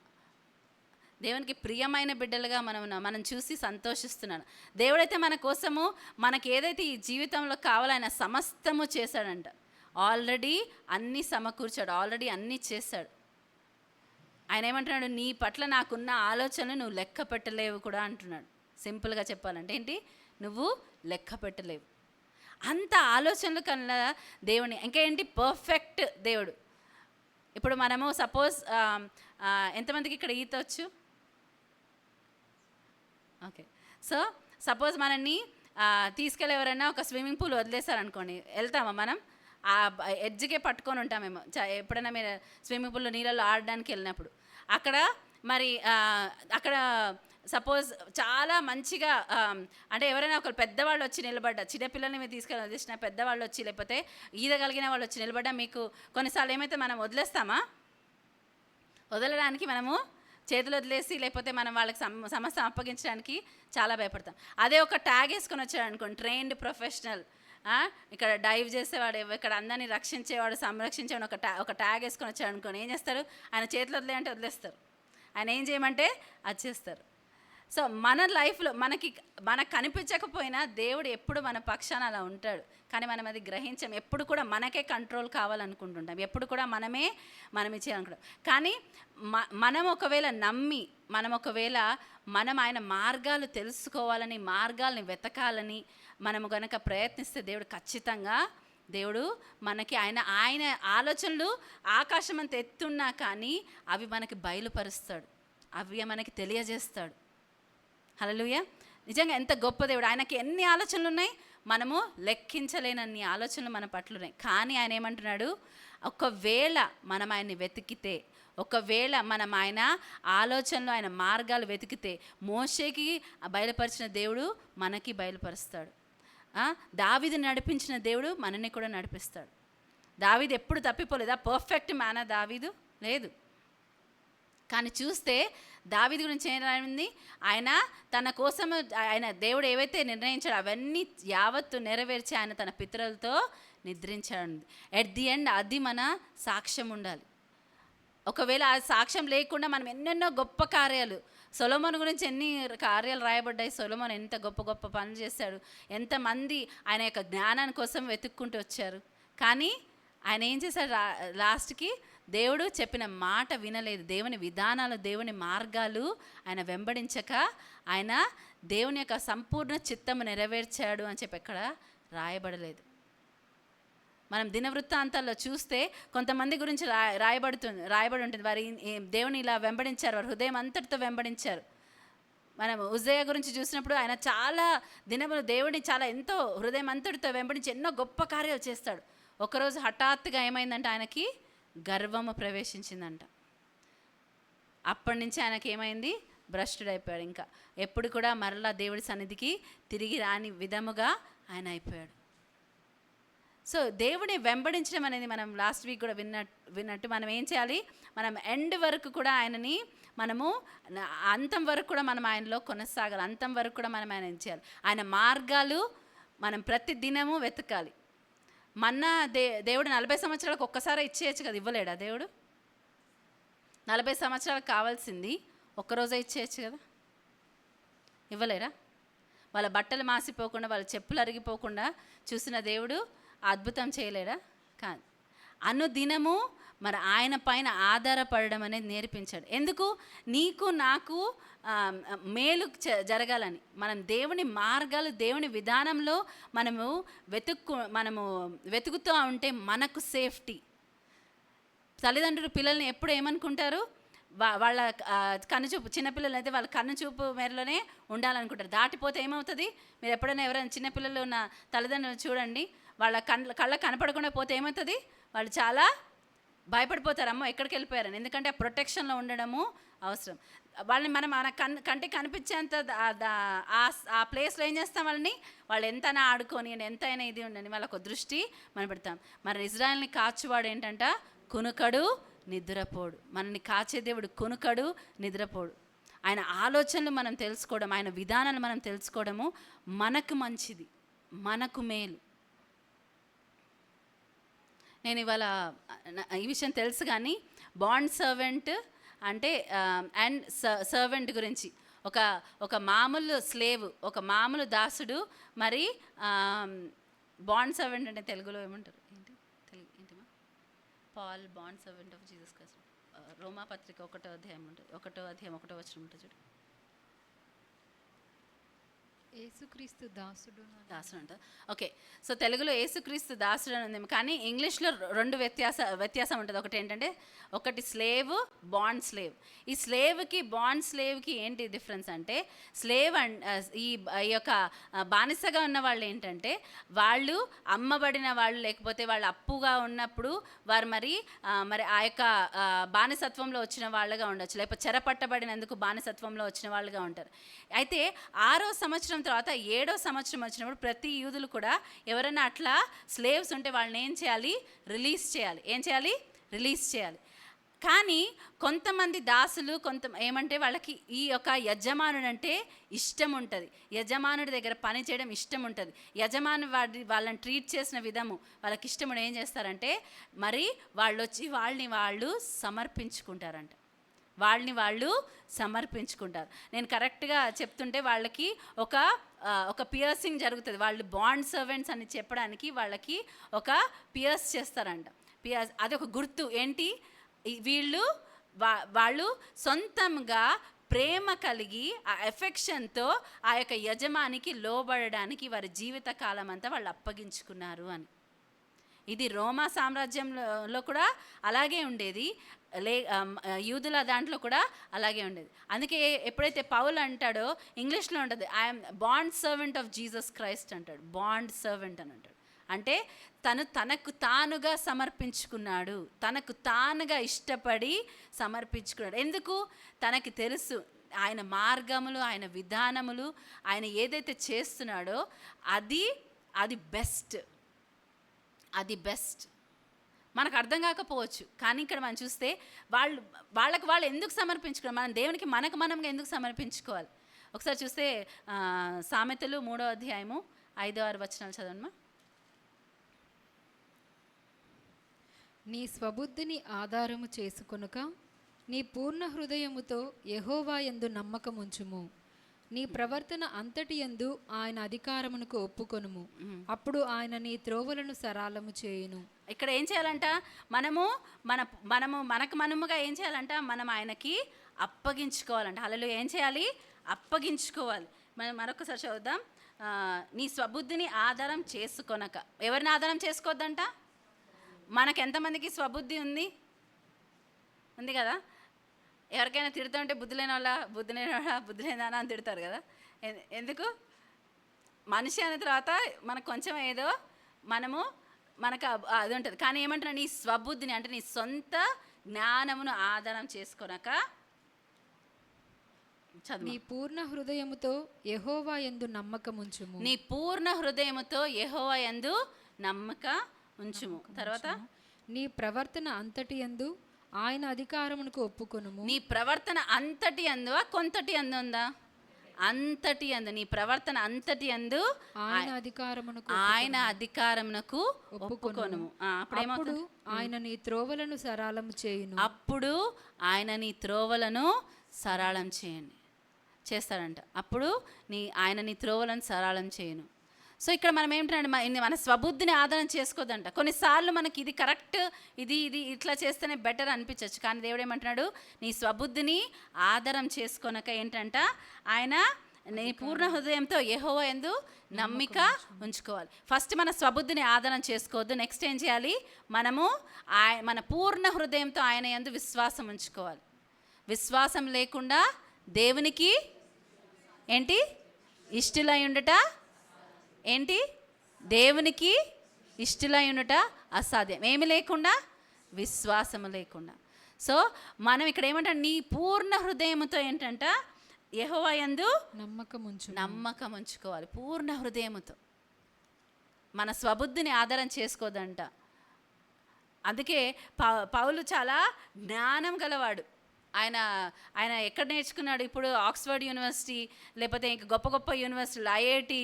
దేవునికి ప్రియమైన బిడ్డలుగా మనం ఉన్నాం. మనం చూసి సంతోషిస్తున్నాను. దేవుడైతే మన కోసము మనకి ఏదైతే ఈ జీవితంలో కావాలో ఆయన సమస్తము చేశాడంట. ఆల్రెడీ అన్నీ సమకూర్చాడు, ఆల్రెడీ అన్నీ చేశాడు. ఆయన ఏమంటున్నాడు? నీ పట్ల నాకున్న ఆలోచనలు నువ్వు లెక్క పెట్టలేవు కూడా అంటున్నాడు. సింపుల్గా చెప్పాలంటే ఏంటి? నువ్వు లెక్క పెట్టలేవు. అంత ఆలోచనలు కన్నా దేవుని ఇంకా ఏంటి? పర్ఫెక్ట్ దేవుడు. ఇప్పుడు మనము సపోజ్ ఎంతమందికి ఇక్కడ ఈత వచ్చు? ఓకే. సో సపోజ్ మనల్ని తీసుకెళ్ళి ఎవరైనా ఒక స్విమ్మింగ్ పూల్ వదిలేశారనుకోండి, వెళ్తామా మనం? ఆ ఎడ్జ్కే పట్టుకొని ఉంటామేమో. ఎప్పుడైనా మీరు స్విమ్మింగ్ పూల్లో నీళ్ళలో ఆడడానికి వెళ్ళినప్పుడు అక్కడ మరి అక్కడ సపోజ్ చాలా మంచిగా అంటే ఎవరైనా ఒక పెద్దవాళ్ళు వచ్చి నిలబడ్డా, చిన్నపిల్లల్ని మీరు తీసుకెళ్ళి వదిలేసిన పెద్దవాళ్ళు వచ్చి, లేకపోతే ఈదగలిగిన వాళ్ళు వచ్చి నిలబడ్డా, మీకు కొన్నిసార్లు ఏమైతే మనం వదిలేస్తామా? వదలడానికి మనము చేతులు వదిలేసి, లేకపోతే మనం వాళ్ళకి సమస్య అప్పగించడానికి చాలా భయపడతాం. అదే ఒక ట్యాగ్ వేసుకొని వచ్చాడు అనుకోండి, ట్రైన్డ్ ప్రొఫెషనల్, ఇక్కడ డైవ్ చేసేవాడు, ఇక్కడ అందరినీ రక్షించేవాడు, సంరక్షించేవాడు, ఒక ట్యాగ్ వేసుకొని వచ్చాడు అనుకోండి, ఏం చేస్తారు? ఆయన చేతులు వదిలేయంటే వదిలేస్తారు, ఆయన ఏం చేయమంటే అది చేస్తారు. సో మన లైఫ్లో మనకు కనిపించకపోయినా దేవుడు ఎప్పుడు మన పక్షాన అలా ఉంటాడు. కానీ మనం అది గ్రహించాం. ఎప్పుడు కూడా మనకే కంట్రోల్ కావాలనుకుంటుంటాం, ఎప్పుడు కూడా మనమే చేయాలనుకుంటాం. కానీ మనం ఒకవేళ నమ్మి, మనం ఆయన మార్గాలు తెలుసుకోవాలని, మార్గాల్ని వెతకాలని మనము గనక ప్రయత్నిస్తే దేవుడు మనకి ఆయన ఆలోచనలు ఆకాశం అంత ఎత్తున్నా కానీ అవి మనకి బయలుపరుస్తాడు, అవి మనకి తెలియజేస్తాడు. హల్లెలూయా. నిజంగా ఎంత గొప్ప దేవుడు. ఆయనకి ఎన్ని ఆలోచనలు ఉన్నాయి, మనము లెక్కించలేనన్ని ఆలోచనలు మన పట్ల ఉన్నాయి. కానీ ఆయన ఏమంటున్నాడు? ఒకవేళ మనం ఆయన్ని వెతికితే, ఒకవేళ మనం ఆయన ఆలోచనలు, ఆయన మార్గాలు వెతికితే, మోషేకి బయలుపరిచిన దేవుడు మనకి బయలుపరుస్తాడు. దావీదు నడిపించిన దేవుడు మనల్ని కూడా నడిపిస్తాడు. దావీదు ఎప్పుడు తప్పిపోలేదా? పర్ఫెక్ట్ మ్యానా దావీదు? లేదు. కానీ చూస్తే దావీదు గురించి ఏం రాయింది? ఆయన తన కోసం దేవుడు ఏవైతే నిర్ణయించాడో అవన్నీ యావత్తు నెరవేర్చి ఆయన తన పితరులతో నిద్రించాడు. ఎట్ ది ఎండ్ అది మన సాక్ష్యం ఉండాలి. ఒకవేళ ఆ సాక్ష్యం లేకుండా మనం ఎన్నెన్నో గొప్ప కార్యాలు, సొలొమోను గురించి ఎన్ని కార్యాలు రాయబడ్డాయి. సొలొమోను ఎంత గొప్ప గొప్ప పనులు చేశాడు, ఎంతమంది ఆయన యొక్క జ్ఞానాన్ని కోసం వెతుక్కుంటూ వచ్చారు. కానీ ఆయన ఏం చేశాడు? లాస్ట్కి దేవుడు చెప్పిన మాట వినలేదు. దేవుని విధానాలు, దేవుని మార్గాలు ఆయన వెంబడించక ఆయన దేవుని యొక్క సంపూర్ణ చిత్తము నెరవేర్చాడు అని చెప్పి ఎక్కడ రాయబడలేదు. మనం దినవృత్తాంతాల్లో చూస్తే కొంతమంది గురించి రాయబడి ఉంటుంది. వారి దేవుని ఇలా వెంబడించారు, వారి హృదయం అంతటితో వెంబడించారు. మనం ఉజ్జయ గురించి చూసినప్పుడు ఆయన చాలా దినములు దేవుడిని ఎంతో హృదయం అంతటితో వెంబడించి ఎన్నో గొప్ప కార్యాలు చేస్తాడు. ఒకరోజు హఠాత్తుగా ఏమైందంటే ఆయనకి గర్వము ప్రవేశించిందంట. అప్పటి నుంచి ఆయనకి ఏమైంది? భ్రష్టుడైపోయాడు. ఇంకా ఎప్పుడు కూడా మరలా దేవుడి సన్నిధికి తిరిగి రాని విధముగా ఆయన అయిపోయాడు. సో దేవుని వెంబడించడం అనేది మనం లాస్ట్ వీక్ కూడా విన్నట్టు మనం ఏం చేయాలి? మనం ఎండ్ వరకు కూడా ఆయనని అంతం వరకు కూడా మనం ఆయనలో కొనసాగాలి. అంతం వరకు కూడా మనం ఆయన ఏం చేయాలి? ఆయన మార్గాలు మనం ప్రతి దినము వెతకాలి. దేవుడు 40 సంవత్సరాలకు ఒక్కసారి ఇచ్చేయచ్చు కదా, ఇవ్వలేడా దేవుడు? 40 సంవత్సరాలకు కావాల్సింది ఒక్కరోజే ఇచ్చేయచ్చు కదా, ఇవ్వలేరా? వాళ్ళ బట్టలు మాసిపోకుండా, వాళ్ళ చెప్పులు అరిగిపోకుండా చూసిన దేవుడు అద్భుతం చేయలేడా? కాదు. అనుదినము మరి ఆయన పైన ఆధారపడడం అనేది నేర్పించాడు. ఎందుకు? నీకు నాకు మేలు జరగాలని. మనం దేవుని మార్గాలు, దేవుని విధానంలో మనము వెతుకుతూ ఉంటే మనకు సేఫ్టీ. తల్లిదండ్రులు పిల్లల్ని ఎప్పుడు ఏమనుకుంటారు? వాళ్ళ కన్నుచూపు, చిన్నపిల్లలు అయితే వాళ్ళ కన్నుచూపు మేరలోనే ఉండాలనుకుంటారు. దాటిపోతే ఏమవుతుంది? మీరు ఎప్పుడైనా ఎవరైనా చిన్నపిల్లలు ఉన్న తల్లిదండ్రులు చూడండి, వాళ్ళ కళ్ళకు కనపడకుండా పోతే ఏమవుతుంది? వాళ్ళు చాలా భయపడిపోతారు, అమ్మో ఎక్కడికి వెళ్ళిపోయారని. ఎందుకంటే ఆ ప్రొటెక్షన్లో ఉండడము అవసరం. వాళ్ళని మనం మన కంటికి కనిపించేంత ఆ ప్లేస్లో ఏం చేస్తాం? వాళ్ళు ఎంతైనా ఆడుకొని ఎంతైనా ఇది ఉండని వాళ్ళకు దృష్టి మనం పెడతాం. మరి ఇజ్రాయెల్ని కాచువాడు ఏంటంట? కునుకడు నిద్రపోడు. మనల్ని కాచే దేవుడు కునుకడు నిద్రపోడు. ఆయన ఆలోచనలు మనం తెలుసుకోవడం, ఆయన విధానాలు మనం తెలుసుకోవడము మనకు మంచిది, మనకు మేలు. నేను ఇవాళ ఈ విషయం తెలుసు, కానీ బాండ్ సర్వెంట్ అంటే అండ్ సర్వెంట్ గురించి ఒక మామూలు స్లేవ్, ఒక మామూలు దాసుడు, మరి బాండ్ సర్వెంట్ అంటే తెలుగులో ఏమంటారు? ఏంటిమా? Paul bond servant of Jesus Christ. రోమా పత్రిక 1వ అధ్యాయం ఉంటుంది, 1వ అధ్యాయం 1వ వచనం ఉంటుంది చూడు. యేసుక్రీస్తు దాసుడు అంట. ఓకే, సో తెలుగులో యేసుక్రీస్తు దాసుడు అని ఉంది, కానీ ఇంగ్లీష్లో రెండు వ్యత్యాసం ఉంటుంది. ఒకటి ఏంటంటే, ఒకటి స్లేవ్, బాండ్ స్లేవ్. ఈ స్లేవ్కి బాండ్ స్లేవ్కి ఏంటి డిఫరెన్స్ అంటే, స్లేవ్ ఈ యొక్క బానిసగా ఉన్న వాళ్ళు ఏంటంటే, వాళ్ళు అమ్మబడిన వాళ్ళు, లేకపోతే వాళ్ళు అప్పుగా ఉన్నప్పుడు వారు మరి ఆ యొక్క బానిసత్వంలో వచ్చిన వాళ్ళుగా ఉండొచ్చు, లేకపోతే చెరపట్టబడినందుకు బానిసత్వంలో వచ్చిన వాళ్ళుగా ఉంటారు. అయితే 6వ సంవత్సరం తర్వాత 7వ సంవత్సరం వచ్చినప్పుడు ప్రతి యూదులు కూడా ఎవరైనా అట్లా స్లేవ్స్ ఉంటే వాళ్ళని ఏం చేయాలి? రిలీజ్ చేయాలి. ఏం చేయాలి? రిలీజ్ చేయాలి. కానీ కొంతమంది దాసులు ఏమంటే వాళ్ళకి ఈ యొక్క యజమానుడు అంటే ఇష్టం ఉంటుంది, యజమానుడి దగ్గర పని చేయడం ఇష్టం ఉంటుంది, యజమాను వాళ్ళని ట్రీట్ చేసిన విధము వాళ్ళకి ఇష్టం. ఏం చేస్తారంటే మరి వాళ్ళు వచ్చి వాళ్ళు సమర్పించుకుంటారంట, వాళ్ళు సమర్పించుకుంటారు. నేను కరెక్ట్గా చెప్తుంటే వాళ్ళకి ఒక పియర్సింగ్ జరుగుతుంది. వాళ్ళు బాండ్ సర్వెంట్స్ అని చెప్పడానికి వాళ్ళకి ఒక పియర్స్ చేస్తారంట. అది ఒక గుర్తు ఏంటి? వాళ్ళు సొంతంగా ప్రేమ కలిగి ఆ ఎఫెక్షన్తో ఆ యొక్క యజమానికి లోబడడానికి వారి జీవిత కాలం అంతా వాళ్ళు అప్పగించుకున్నారు అని. ఇది రోమా సామ్రాజ్యంలో కూడా అలాగే ఉండేది, యూదుల దాంట్లో కూడా అలాగే ఉండేది. అందుకే ఎప్పుడైతే పౌలు అంటాడో, ఇంగ్లీష్లో ఉంటుంది, I'm bond servant of Jesus Christ అంటాడు. బాండ్ సర్వెంట్ అని అంటాడు. అంటే తనకు తానుగా సమర్పించుకున్నాడు, తనకు తానుగా ఇష్టపడి సమర్పించుకున్నాడు. ఎందుకు? తనకి తెలుసు ఆయన మార్గములు, ఆయన విధానములు, ఆయన ఏదైతే చేస్తున్నాడో అది బెస్ట్. మనకు అర్థం కాకపోవచ్చు, కానీ ఇక్కడ మనం చూస్తే వాళ్ళు ఎందుకు సమర్పించుకోవాలి? మనం దేవునికి మనంగా ఎందుకు సమర్పించుకోవాలి? ఒకసారి చూస్తే సామెతలు 3వ అధ్యాయము 5-6 వచనాలు చదవమ్మా. నీ స్వబుద్ధిని ఆధారము చేసుకొనుక నీ పూర్ణ హృదయముతో యెహోవా యందు నమ్మకముంచుము. నీ ప్రవర్తన అంతటి యందు ఆయన అధికారమునకు ఒప్పుకొనుము, అప్పుడు ఆయన నీ త్రోవలను సరళము చేయును. ఇక్కడ ఏం చేయాలంట? మనముగా ఏం చేయాలంట? మనం ఆయనకి అప్పగించుకోవాలంట. హల్లెలూయా. ఏం చేయాలి? అప్పగించుకోవాలి. మనం మరొకసారి చూద్దాం. నీ స్వబుద్ధిని ఆధారం చేసుకొనక. ఎవరిని ఆధారం చేసుకోవద్దంట? మనకు ఎంతమందికి స్వబుద్ధి ఉంది కదా? ఎవరికైనా తిడుతుంటే బుద్ధి లేనివాళ్ళ అని తిడతారు కదా. ఎందుకు? మనిషి అనే తర్వాత మనకు కొంచెం ఏదో మనకు అది ఉంటుంది. కానీ ఏమంటున్నా? నీ స్వబుద్ధిని అంటే నీ సొంత జ్ఞానమును ఆధారం చేసుకొనక నీ పూర్ణ హృదయముతో యెహోవా యందు నమ్మకముంచుము. నీ పూర్ణ హృదయముతో యెహోవా యందు ఉంచుము. తర్వాత నీ ప్రవర్తన అంతటి యందు ఆయన అధికారమునకు ఒప్పుకొనుము. నీ ప్రవర్తన అంతటి యందు కొంతటి యందు ఉందా? అంతటి యందు. నీ ప్రవర్తన అంతటి యందు ఆయన అధికారమునకు ఒప్పుకొనుము. అప్పుడు ఆయన నీ త్రోవలను సరళము చేయును. అప్పుడు ఆయన నీ త్రోవలను సరళం చేస్తాడంట. అప్పుడు ఆయన నీ త్రోవలను సరళం చేయును. సో ఇక్కడ మనం ఏమిటంటే మన స్వబుద్ధిని ఆధారం చేసుకోదంట. కొన్నిసార్లు మనకి ఇది కరెక్ట్, ఇది ఇట్లా చేస్తేనే బెటర్ అనిపించవచ్చు, కానీ దేవుడు ఏమంటున్నాడు? నీ స్వబుద్ధిని ఆధారం చేసుకొనక ఏంటంట? ఆయన నీ పూర్ణ హృదయంతో యెహోవా యందు నమ్మిక ఉంచుకోవాలి. ఫస్ట్ మన స్వబుద్ధిని ఆధారం చేసుకోవద్దు. నెక్స్ట్ ఏం చేయాలి? మన పూర్ణ హృదయంతో ఆయన యందు విశ్వాసం ఉంచుకోవాలి. విశ్వాసం లేకుండా దేవునికి ఏంటి ఇష్టలై ఉండుట ఏంటి దేవునికి ఇష్టలై ఉండుట అసాధ్యం. ఏమి లేకుండా విశ్వాసము లేకుండా. సో మనం ఇక్కడ ఏమంటాం, నీ పూర్ణ హృదయముతో ఏంటంట యెహోవా యందు నమ్మకం ఉంచుకోవాలి. పూర్ణ హృదయముతో మన స్వబుద్ధిని ఆధారం చేసుకోదంట. అందుకే పౌలు చాలా జ్ఞానం గలవాడు. ఆయన ఎక్కడ నేర్చుకున్నాడు? ఇప్పుడు ఆక్స్ఫర్డ్ యూనివర్సిటీ లేకపోతే ఇంక గొప్ప గొప్ప యూనివర్సిటీలు, ఐఐటి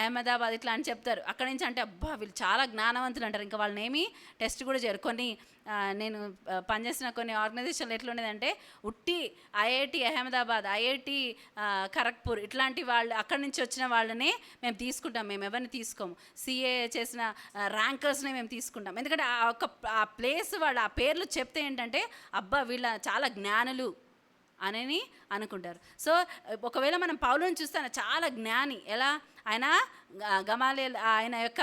అహ్మదాబాద్ ఇట్లా అని చెప్తారు. అక్కడి నుంచి అంటే అబ్బా వీళ్ళు చాలా జ్ఞానవంతులు అంటారు. ఇంకా వాళ్ళని ఏమీ టెస్ట్ కూడా చేయరు. కొన్ని నేను పనిచేసిన కొన్ని ఆర్గనైజేషన్లు ఎట్లుండేదంటే ఉట్టి ఐఐటి అహ్మదాబాద్, ఐఐటి ఖరగ్పూర్ ఇట్లాంటి వాళ్ళు అక్కడి నుంచి వచ్చిన వాళ్ళనే మేము తీసుకుంటాం. మేము ఎవరిని తీసుకోము. సిఏ చేసిన ర్యాంకర్స్ని మేము తీసుకుంటాం. ఎందుకంటే ఆ ప్లేస్ వాళ్ళు ఆ పేర్లు చెప్తే ఏంటంటే అబ్బా వీళ్ళ చాలా జ్ఞానులు అని అనుకుంటారు. సో ఒకవేళ మనం పౌలుని చూస్తే ఆయన చాలా జ్ఞాని. ఎలా? ఆయన గమాలియల్ ఆయన యొక్క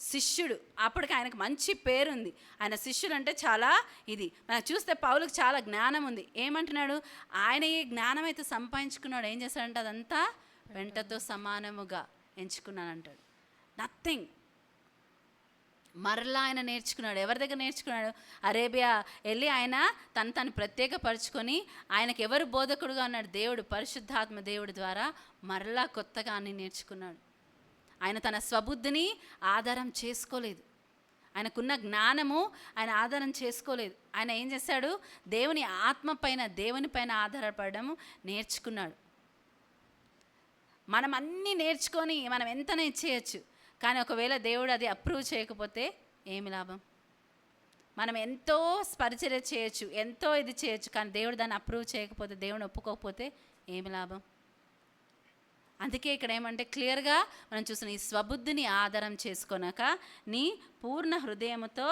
శిష్యుడు. అప్పటికి ఆయనకు మంచి పేరుంది. ఆయన శిష్యుడు అంటే చాలా ఇది. మనం చూస్తే పౌలుకు చాలా జ్ఞానం ఉంది. ఏమంటున్నాడు? ఆయన ఏ జ్ఞానం అయితే సంపాదించుకున్నాడు, ఏం చేశాడంటే అదంతా వెంటతో సమానముగా ఎంచుకున్నానంటాడు. నథింగ్. మరలా ఆయన నేర్చుకున్నాడు. ఎవరి దగ్గర నేర్చుకున్నాడు? అరేబియా వెళ్ళి ఆయన తను ప్రత్యేకపరుచుకొని ఆయనకు ఎవరు బోధకుడుగా ఉన్నాడు? దేవుడు, పరిశుద్ధాత్మ దేవుడి ద్వారా మరలా కొత్తగా అన్ని నేర్చుకున్నాడు. ఆయన తన స్వబుద్ధిని ఆధారం చేసుకోలేదు. ఆయనకున్న జ్ఞానము ఆయన ఆధారం చేసుకోలేదు. ఆయన ఏం చేశాడు? దేవుని ఆత్మ పైన, దేవుని పైన ఆధారపడడం నేర్చుకున్నాడు. మనం అన్నీ నేర్చుకొని మనం ఎంతనే చేయొచ్చు, కానీ ఒకవేళ దేవుడు అది అప్రూవ్ చేయకపోతే ఏమి లాభం? మనం ఎంతో పరిచర్య చేయొచ్చు, ఎంతో ఇది చేయొచ్చు, కానీ దేవుడు దాన్ని అప్రూవ్ చేయకపోతే, దేవుని ఒప్పుకోకపోతే ఏమి లాభం? అందుకే ఇక్కడ ఏమంటే క్లియర్గా మనం చూసిన ఈ స్వబుద్ధిని ఆధారం చేసుకొనక నీ పూర్ణ హృదయముతో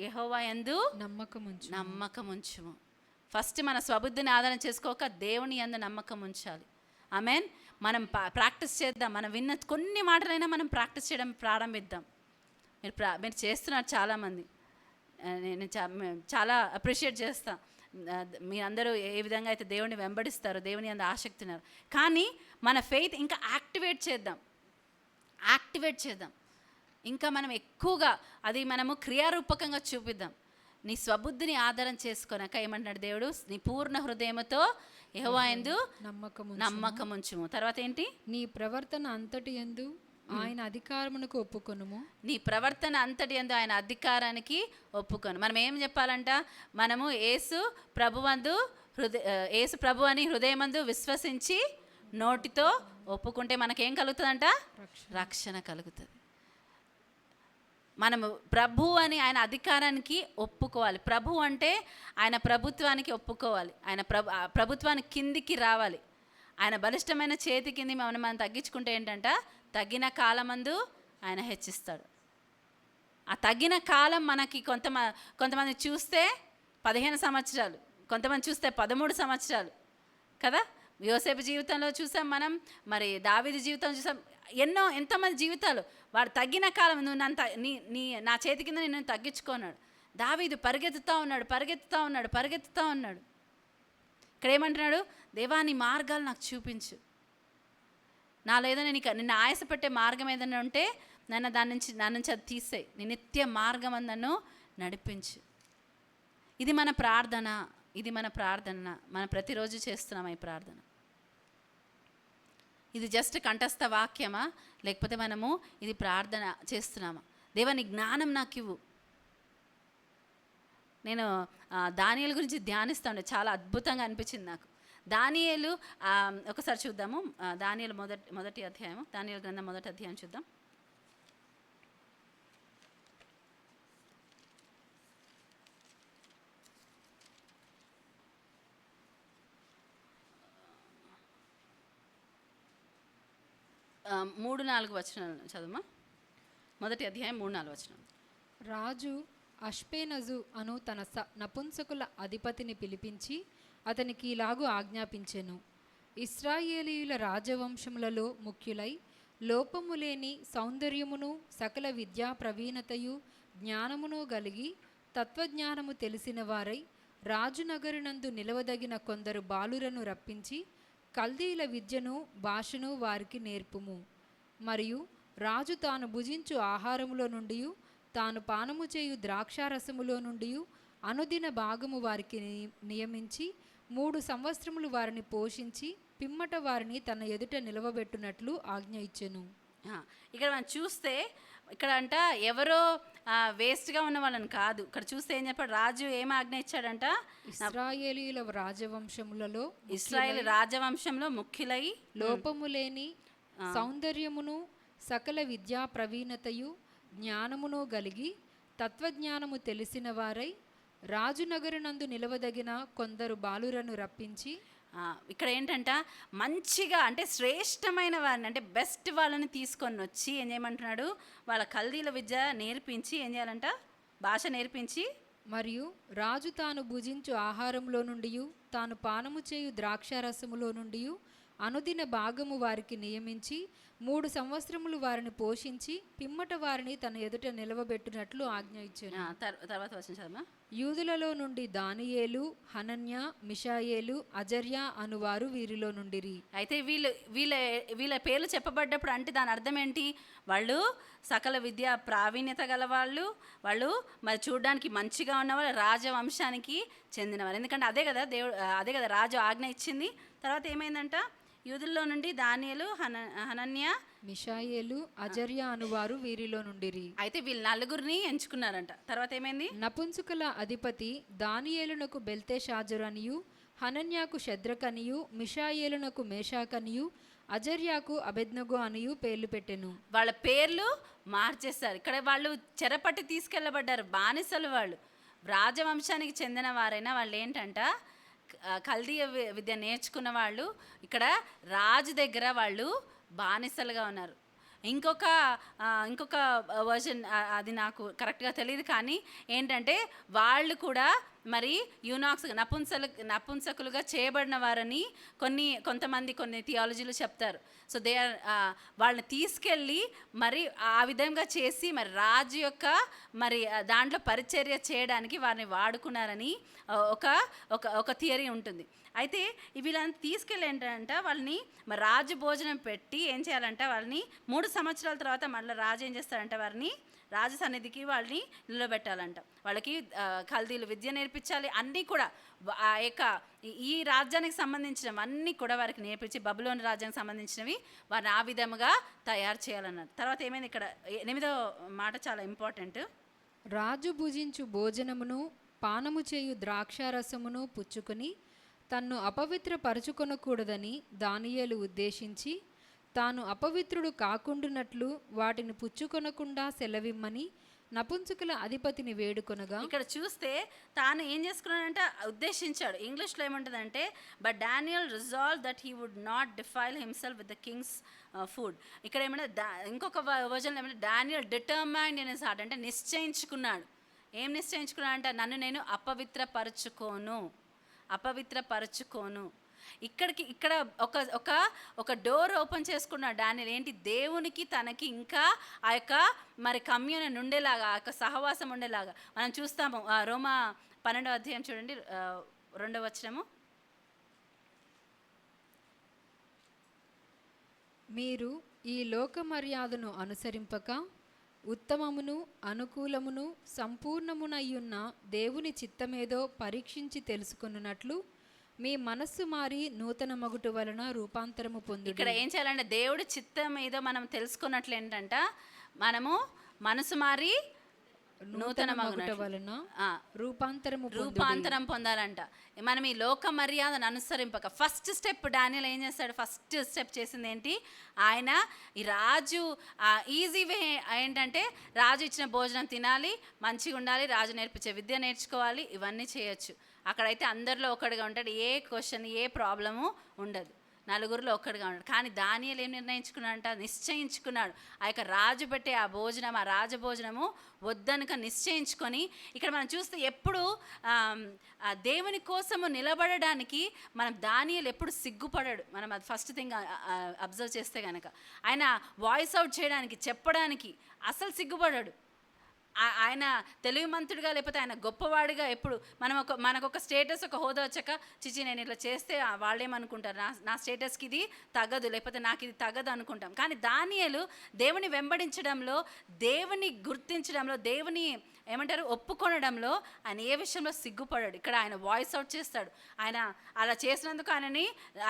యెహోవా యందు నమ్మకం ఉంచుము. ఫస్ట్ మన స్వబుద్ధిని ఆధారం చేసుకోక దేవుని యందు నమ్మకం ఉంచాలి. ఆమేన్. మనం ప్రాక్టీస్ చేద్దాం. మనం విన్న కొన్ని మాటలైనా మనం ప్రాక్టీస్ చేయడం ప్రారంభిద్దాం. మీరు చేస్తున్నారు చాలామంది. నేను చాలా అప్రిషియేట్ చేస్తాను. మీరందరూ ఏ విధంగా అయితే దేవుని వెంబడిస్తారో, దేవుని అందు ఆసక్తి ఉన్నారు. కానీ మన ఫెయిత్ ఇంకా యాక్టివేట్ చేద్దాం. ఇంకా మనం ఎక్కువగా అది మనము క్రియారూపకంగా చూపిద్దాం. నీ స్వబుద్ధిని ఆధారం చేసుకొనక ఏమంటున్నాడు దేవుడు? నీ పూర్ణ హృదయముతో యెహోవా యందు నమ్మకం ఉంచుము. తర్వాత ఏంటి? నీ ప్రవర్తన అంతటి యందు ఆయన అధికారమునకు ఒప్పుకొనుము. నీ ప్రవర్తన అంతటి యందు ఆయన అధికారానికి ఒప్పుకొను. మనం ఏం చెప్పాలంట? మనము యేసు ప్రభు అని హృదయమందు విశ్వసించి నోటితో ఒప్పుకుంటే మనకేం కలుగుతుందంట? రక్షణ కలుగుతుంది. మనము ప్రభు అని ఆయన అధికారానికి ఒప్పుకోవాలి. ప్రభు అంటే ఆయన ప్రభుత్వానికి ఒప్పుకోవాలి. ఆయన ప్రభుత్వానికి కిందికి రావాలి. ఆయన బలిష్టమైన చేతి కింది మనం తగ్గించుకుంటే ఏంటంట? తగిన కాలమందు ఆయన హెచ్చిస్తాడు. ఆ తగిన కాలం మనకి కొంతమంది చూస్తే 15 సంవత్సరాలు, కొంతమంది చూస్తే 13 సంవత్సరాలు కదా. యోసేపు జీవితంలో చూసాం మనం, మరి దావీదు జీవితంలో చూసాం. ఎంతోమంది జీవితాలు వాడు తగ్గిన కాలం, నువ్వు నా చేతి కింద నేను తగ్గించుకున్నాడు. దావీదు పరిగెత్తుతూ ఉన్నాడు. ఇక్కడ ఏమంటున్నాడు? దేవా నీ మార్గాలు నాకు చూపించు. నాలో ఏదైనా నిన్ను ఆయాసపెట్టే మార్గం ఏదైనా ఉంటే నా నుంచి అది తీసేయి. నీ నిత్య మార్గం నన్ను నడిపించు. ఇది మన ప్రార్థన. మనం ప్రతిరోజు చేస్తున్నాం ఈ ప్రార్థన. ఇది జస్ట్ కంఠస్థ వాక్యమా, లేకపోతే మనము ఇది ప్రార్థన చేస్తున్నామా? దేవా నీ జ్ఞానం నాకు ఇవ్వు. నేను దానియేలు గురించి ధ్యానిస్తాను. చాలా అద్భుతంగా అనిపించింది నాకు. దానియేలు ఒకసారి చూద్దాము. దానియేలు మొదటి అధ్యాయము, దానియేలు గ్రంథం మొదటి అధ్యాయం చూద్దాం. మూడు 4 వచనాలు చదువుమా. మొదటి అధ్యాయం 3-4 వచనాలు. రాజు అష్పేనజు అను తన నపుంసకుల అధిపతిని పిలిపించి అతనికి ఇలాగు ఆజ్ఞాపించెను. ఇశ్రాయేలీయుల రాజవంశములలో ముఖ్యులై లోపము లేని సౌందర్యమును సకల విద్యా ప్రవీణతయు జ్ఞానమును గలిగి తత్వజ్ఞానము తెలిసిన వారై రాజునగరునందు నిలవదగిన కొందరు బాలురను రప్పించి కల్దీల విద్యను భాషను వారికి నేర్పుము. మరియు రాజు తాను భుజించు ఆహారములో నుండి తాను పానము చేయు ద్రాక్షారసములో నుండి అనుదిన భాగము వారికి నియమించి 3 సంవత్సరములు వారిని పోషించి పిమ్మట వారిని తన ఎదుట నిలవబెట్టునట్లు ఆజ్ఞ ఇచ్చెను. ఇక్కడ మనం చూస్తే ఇక్కడ అంట ఎవరో వేస్ట్గా ఉన్న వాళ్ళని కాదు, ఇక్కడ చూస్తే ఏం చెప్పాడు, రాజు ఏం ఆజ్ఞ ఇచ్చాడంట, ఇశ్రాయేలీయుల రాజవంశములలో ఇశ్రాయేల్ రాజవంశంలో ముఖ్యులై లోపము లేని సౌందర్యమును సకల విద్యా ప్రవీణతయు జ్ఞానమును గలిగి తత్వజ్ఞానము తెలిసిన వారై రాజునగరునందు నిలవదగిన కొందరు బాలురను రప్పించి. ఇక్కడ ఏంటంట, మంచిగా అంటే శ్రేష్టమైన వారిని అంటే బెస్ట్ వాళ్ళని తీసుకొని వచ్చి ఏం చేయమంటున్నాడు, వాళ్ళ కల్దీల విద్య నేర్పించి ఏం చేయాలంట, భాష నేర్పించి. మరియు రాజు తాను భుజించు ఆహారంలో నుండి తాను పానము చేయు ద్రాక్షారసములో నుండి అనుదిన భాగము వారికి నియమించి 3 సంవత్సరములు వారిని పోషించి పిమ్మట వారిని తన ఎదుట నిలవబెట్టునట్లు ఆజ్ఞ ఇచ్చాను. తర్వాత వచ్చిన చదవమా. యూదులలో నుండి దానియేలు, హనన్య, మిషాయేలు, అజర్యా అనువారు వీరిలో నుండిరి. అయితే వీళ్ళ పేర్లు చెప్పబడ్డప్పుడు అంటే దాని అర్థం ఏంటి, వాళ్ళు సకల విద్యా ప్రావీణ్యత గల వాళ్ళు, వాళ్ళు మరి చూడడానికి మంచిగా ఉన్నవాళ్ళు, రాజవంశానికి చెందినవారు. ఎందుకంటే అదే కదా రాజు ఆజ్ఞ ఇచ్చింది. తర్వాత ఏమైందంట, యూదుల్లో నుండి దానియేలు, హనన్య, మిషాయేలు, అజర్యా అనువారు వీరిలో నుండిరి. అయితే వీళ్ళు 4 ఎంచుకున్నారంట. తర్వాత ఏమైంది, నపుంసకుల అధిపతి దానియేలునకు బెల్తెషాజరు అనియు, హనన్యాకు షద్రకనియు, మిషాయేలునకు మేషాకనియు, అజర్యాకు అబెద్నగో అనియు పేర్లు పెట్టెను. వాళ్ళ పేర్లు మార్చేస్తారు. ఇక్కడ వాళ్ళు చెరపట్టి తీసుకెళ్ళబడ్డారు, బానిసలు. వాళ్ళు రాజవంశానికి చెందిన వారైనా వాళ్ళు ఏంటంట, కల్దీయ విద్య నేర్చుకున్న వాళ్ళు ఇక్కడ రాజు దగ్గర వాళ్ళు బానిసలుగా ఉన్నారు. ఇంకొక వర్షన్ అది నాకు కరెక్ట్గా తెలియదు, కానీ ఏంటంటే వాళ్ళు కూడా మరి యూనాక్స్ నపుంసకులుగా చేయబడిన వారని కొంతమంది థియాలజీలు చెప్తారు. సో వాళ్ళని తీసుకెళ్ళి మరి ఆ విధంగా చేసి మరి రాజు యొక్క మరి దాంట్లో పరిచర్య చేయడానికి వారిని వాడుకున్నారని ఒక థియరీ ఉంటుంది. అయితే వీళ్ళని తీసుకెళ్ళి ఏంటంట, వాళ్ళని మరి రాజు భోజనం పెట్టి ఏం చేయాలంట, వాళ్ళని 3 సంవత్సరాల తర్వాత మళ్ళీ రాజు ఏం చేస్తారంట, వారిని రాజు సన్నిధికి వాళ్ళని నిలబెట్టాలంట. వాళ్ళకి కల్దీలు విద్య నేర్పించాలి. అన్నీ కూడా ఆ యొక్క ఈ రాజ్యానికి సంబంధించినవి అన్నీ కూడా వారికి నేర్పించి బబులోని రాజ్యానికి సంబంధించినవి వారిని ఆ విధముగా తయారు చేయాలన్నారు. తర్వాత ఏమైంది, ఇక్కడ 8వ మాట చాలా ఇంపార్టెంట్. రాజు భుజించు భోజనమును పానము చేయు ద్రాక్షారసమును పుచ్చుకొని తన్ను అపవిత్రపరచుకొనకూడదని దానియేలు ఉద్దేశించి తాను అపవిత్రుడు కాకుండునట్లు వాటిని పుచ్చుకొనకుండా సెలవిమ్మని నపుంసకుల అధిపతిని వేడుకొనగా. ఇక్కడ చూస్తే తాను ఏం చేసుకున్నాడంటే ఉద్దేశించాడు. ఇంగ్లీష్లో ఏముంటుందంటే, but Daniel resolve that he would not defile himself with the king's food. ఇక్కడ ఏమంటే ఇంకొక వర్జన్లో ఏమంటే Daniel determined in his heart, అంటే నిశ్చయించుకున్నాడు. ఏం నిశ్చయించుకున్నాడు అంటే, నన్ను నేను అపవిత్రపరచుకోను. ఇక్కడ ఒక డోర్ ఓపెన్ చేసుకున్నాడు డానియేల్. ఏంటి, దేవునికి తనకి ఇంకా ఆ యొక్క మరి కమ్యూనియన్ ఉండేలాగా, ఆ యొక్క సహవాసం ఉండేలాగా మనం చూస్తాము. రోమా 12వ అధ్యాయం చూడండి, 2వ వచనము. మీరు ఈ లోక మర్యాదను అనుసరింపక ఉత్తమమును అనుకూలమును సంపూర్ణమునయ్యున్న దేవుని చిత్తమేదో పరీక్షించి తెలుసుకున్నట్లు మీ మనస్సు మారి నూతన మగుటు వలన రూపాంతరము పొంది. ఇక్కడ ఏం చేయాలంటే దేవుడి చిత్తం ఏదో మనం తెలుసుకున్నట్లు ఏంటంట, మనము మనసు మారి నూతన మగుట వలన రూపాంతరం పొందాలంట. మనం ఈ లోక మర్యాదను అనుసరింపక ఫస్ట్ స్టెప్ డానియేల్ ఏం చేస్తాడు, ఫస్ట్ స్టెప్ చేసింది ఏంటి, ఆయన ఈ రాజు ఈజీ వే ఏంటంటే రాజు ఇచ్చిన భోజనం తినాలి, మంచిగా ఉండాలి, రాజు నేర్పించే విద్య నేర్చుకోవాలి, ఇవన్నీ చేయొచ్చు. అక్కడైతే అందరిలో ఒకటిగా ఉంటాడు, ఏ క్వశ్చన్ ఏ ప్రాబ్లము ఉండదు, నలుగురిలో ఒక్కడిగా ఉన్నాడు. కానీ దానియేలు ఏం నిర్ణయించుకున్నాడంట, నిశ్చయించుకున్నాడు. ఆ యొక్క రాజు పెట్టే ఆ భోజనం, ఆ రాజభోజనము వద్దనుక నిశ్చయించుకొని, ఇక్కడ మనం చూస్తే ఎప్పుడు దేవుని కోసము నిలబడడానికి మనం దానియేలు ఎప్పుడు సిగ్గుపడాడు. మనం అది ఫస్ట్ థింగ్ అబ్జర్వ్ చేస్తే కనుక ఆయన వాయిస్ అవుట్ చేయడానికి, చెప్పడానికి అసలు సిగ్గుపడాడు. ఆయన తెలివిమంతుడిగా లేకపోతే ఆయన గొప్పవాడిగా ఎప్పుడు మనకు ఒక స్టేటస్, ఒక హోదా వచ్చాక చిచి నేను ఇట్లా చేస్తే వాళ్ళేమనుకుంటారు, నా స్టేటస్కి ఇది తగదు, లేకపోతే నాకు ఇది తగదు అనుకుంటాం. కానీ దానియేలు దేవుని వెంబడించడంలో, దేవుని గుర్తించడంలో, దేవుని ఏమంటారు ఒప్పుకొనడంలో ఆయన ఏ విషయంలో సిగ్గుపడాడు. ఇక్కడ ఆయన వాయిస్ అవుట్ చేస్తాడు. ఆయన అలా చేసినందుకు